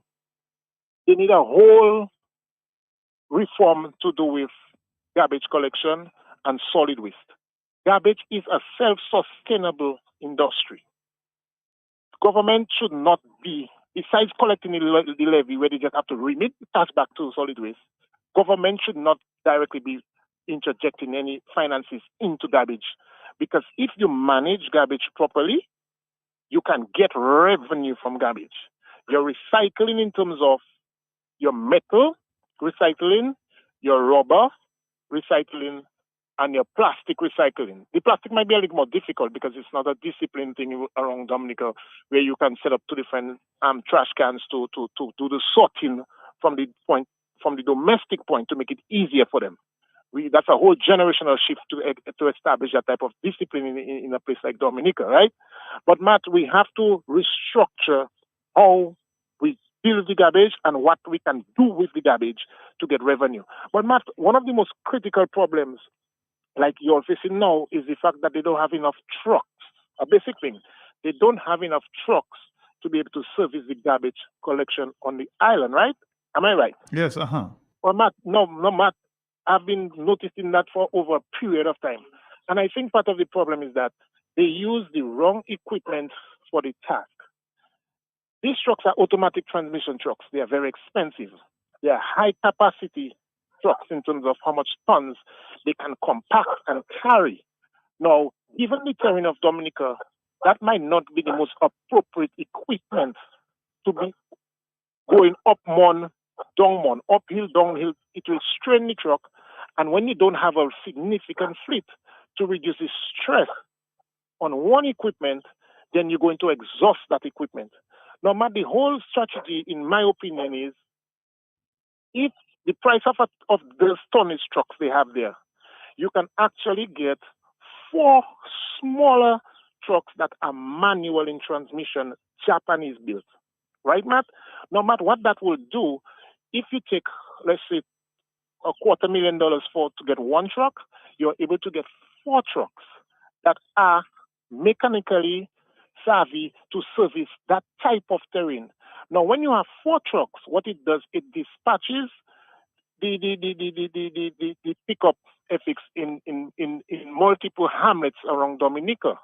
they need a whole reform to do with garbage collection and solid waste. Garbage is a self-sustainable industry. Government should not be, besides collecting the levy where they just have to remit the tax back to solid waste, government should not directly be interjecting any finances into garbage. Because if you manage garbage properly, you can get revenue from garbage. You're recycling in terms of your metal, recycling, your rubber, recycling, and your plastic recycling. The plastic might be a little more difficult because it's not a disciplined thing around Dominica where you can set up two different trash cans to do the sorting from the domestic point to make it easier for them. That's a whole generational shift to establish that type of discipline in a place like Dominica, right? But Matt, we have to restructure how we deal with the garbage and what we can do with the garbage to get revenue. But Matt, one of the most critical problems, like you're facing now, is the fact that they don't have enough trucks. A basic thing, they don't have enough trucks to be able to service the garbage collection on the island, right? Am I right? Yes, Well, Matt, Matt, I've been noticing that for over a period of time. And I think part of the problem is that they use the wrong equipment for the task. These trucks are automatic transmission trucks. They are very expensive. They are high capacity trucks in terms of how much tons they can compact and carry. Now, given the terrain of Dominica, that might not be the most appropriate equipment to be going up one, down one, uphill, downhill. It will strain the truck. And when you don't have a significant fleet to reduce the stress on one equipment, then you're going to exhaust that equipment. Now, Matt, the whole strategy, in my opinion, is if the price of the tonnage trucks they have there, you can actually get 4 smaller trucks that are manual in transmission, Japanese built. Right, Matt? Now, Matt, what that will do, if you take, let's say, $250,000 to get one truck, you're able to get 4 trucks that are mechanically savvy to service that type of terrain. Now, when you have 4 trucks, what it does, it dispatches the pickup ethics in multiple hamlets around Dominica.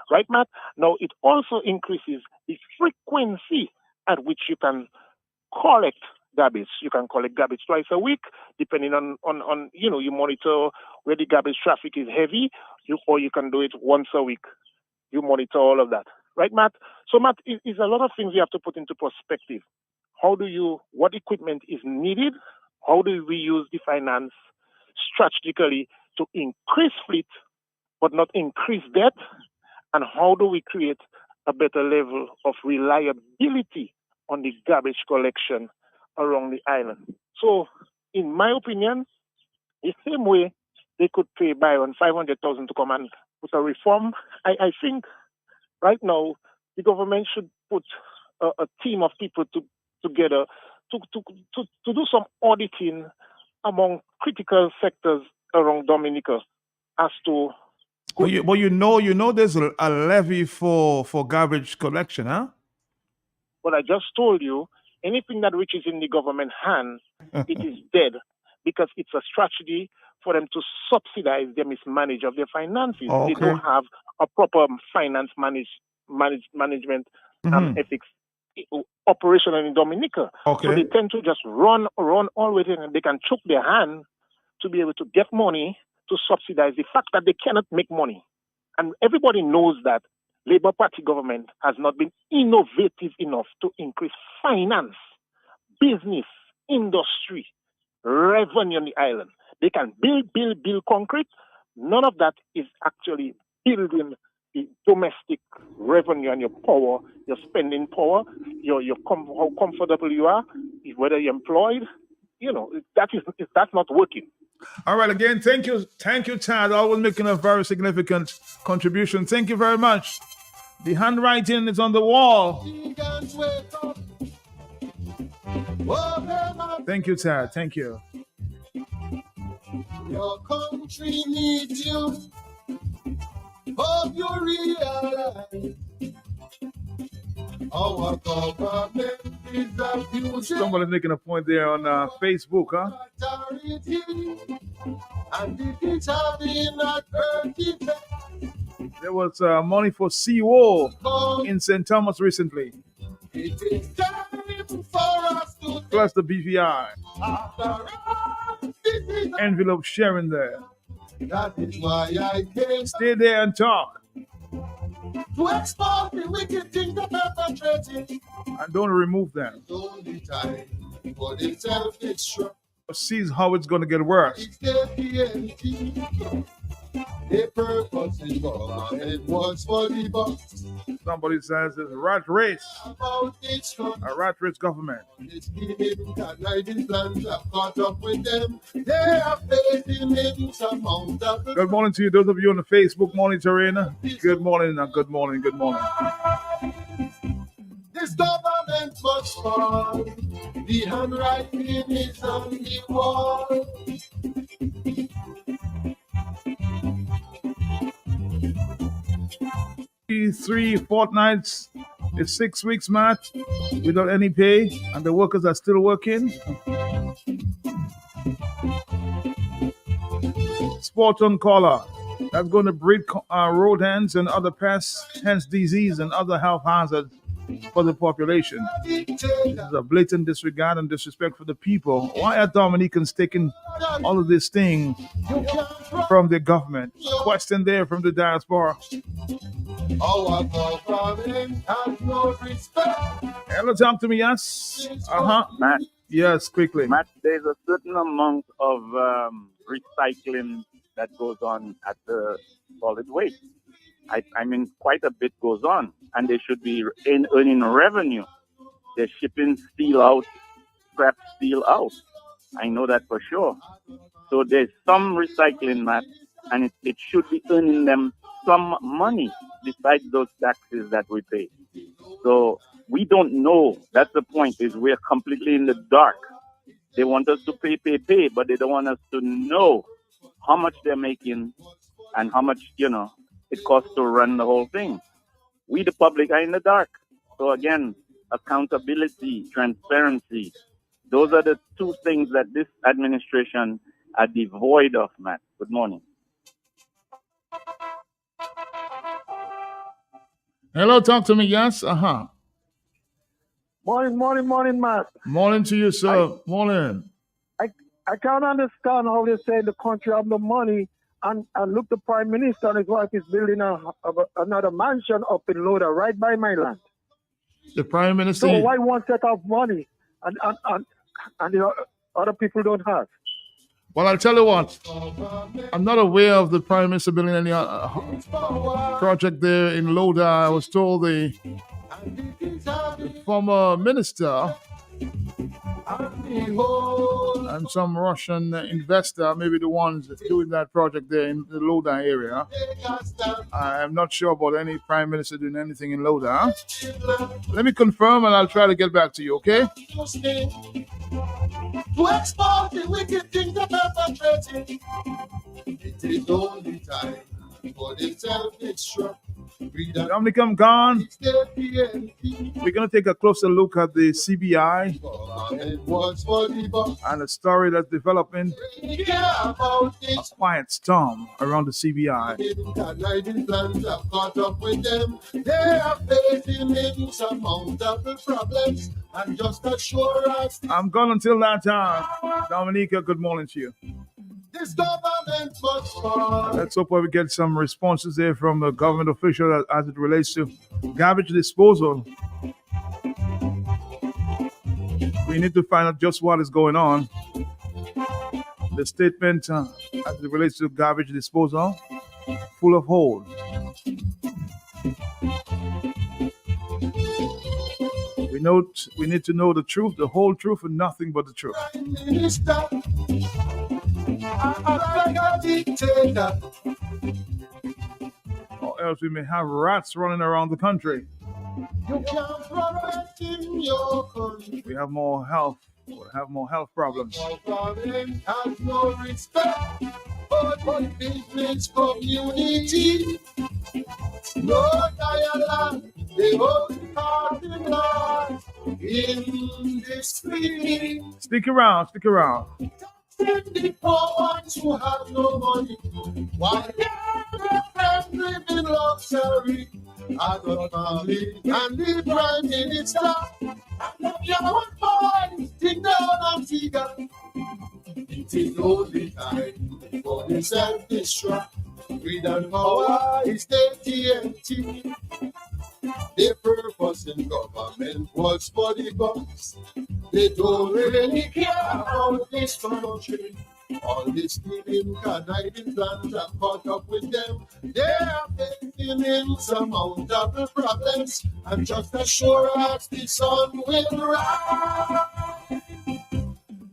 Right, Matt? Now, it also increases the frequency at which you can collect garbage. You can collect garbage twice a week, depending on you monitor where the garbage traffic is heavy, or you can do it once a week. You monitor all of that. Right, Matt? So, Matt, it's a lot of things you have to put into perspective. What equipment is needed? How do we use the finance strategically to increase fleet, but not increase debt? And how do we create a better level of reliability on the garbage collection around the island? So, in my opinion, the same way they could pay Byron $500,000 to come and put a reform, I think right now the government should put a team of people together to do some auditing among critical sectors around Dominica as to. But you know, there's a levy for garbage collection, huh? But I just told you, anything that reaches in the government hand, it is dead, because it's a strategy for them to subsidize the mismanage of their finances. Okay. They don't have a proper finance management ethics operational in Dominica. Okay. So they tend to just run always, and they can choke their hand to be able to get money to subsidize the fact that they cannot make money. And everybody knows that Labour Party government has not been innovative enough to increase finance, business, industry, revenue on the island. They can build concrete. None of that is actually building domestic revenue and your power, your spending power, how comfortable you are, whether you're employed, that's not working. All right, again, thank you, Tad. Always making a very significant contribution. Thank you very much. The handwriting is on the wall. Thank you, Tad. Thank you. Your country needs you. Hope you realize our government is abusing. Somebody's making a point there on Facebook, huh? And it is having a dirty effect. There was money for seawall in St. Thomas recently. It is time for us to plus the BVI envelope sharing there. That is why I came. Stay there and talk. To expose the wicked things that perpetrating. And don't remove them. Only time for the self-destruct. See how it's going to get worse. The purpose is government was for the box. Somebody says it's a rat race. A rat race government. Good morning to you, those of you on the Facebook monitoring. Good morning, good morning, good morning. This government must fall. The handwriting is on the wall. 3 fortnights, it's 6 weeks, Matt, without any pay, and the workers are still working. Sport on collar. That's going to breed rodents and other pests, hence disease and other health hazards for the population. This is a blatant disregard and disrespect for the people. Why are Dominicans taking all of these things from the government? Question there from the diaspora. Our government has no respect. Hello, talk to me, yes? Matt. Yes, quickly. Matt, there's a certain amount of recycling that goes on at the solid waste. I mean, quite a bit goes on, and they should be earning revenue. They're shipping steel out, scrap steel out. I know that for sure. So there's some recycling, Matt, and it should be earning them some money besides those taxes that we pay. So we don't know. That's the point, is we're completely in the dark. They want us to pay, but they don't want us to know how much they're making and how much, it costs to run the whole thing. We, the public, are in the dark. So again, accountability, transparency, those are the two things that this administration are devoid of, Matt. Good morning. Hello, talk to me, yes? Morning, Matt. Morning to you, sir. Morning. I can't understand how they say the country have no money and look, the Prime Minister and his wife is building another mansion up in Loda right by my land. The Prime Minister? So why one set of money and the other people don't have? Well, I'll tell you what. I'm not aware of the Prime Minister building any project there in Loda. I was told the former minister and some Russian investor, maybe the ones doing that project there in the Loda area. I'm not sure about any Prime Minister doing anything in Loda. Let me confirm and I'll try to get back to you, okay? To expose the wicked things that perpetrating. It is only time for the self-destruct. Dominic, I'm gone. We're going to take a closer look at the CBI and the story that's developing. A quiet storm around the CBI. They are facing immense amount of problems and just assure us. I'm gone until that time. Dominica, good morning to you. This government must fall. Let's hope we get some responses there from the government official as it relates to garbage disposal. We need to find out just what is going on. The statement as it relates to garbage disposal, full of holes. We need to know the truth, the whole truth, and nothing but the truth. Or else we may have rats running around the country. You can't protect in your country. We have more health. We'll have more health problems. Government has no respect for the business community. No dialogue, they hold party laws in the street. Stick around. Send the poor ones who have no money, while their friends live in luxury. I got family and the Prime Minister. And young boys dig down and figure. It is only time for the self-destruct. Freedom power is AT&T. The purpose in government was for the bucks. They don't really care about this country. All this stealing, conniving plans are caught up with them. They are facing insurmountable problems, and just as sure as the sun will rise,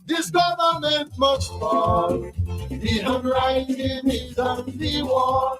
this government must fall. The handwriting is on the wall.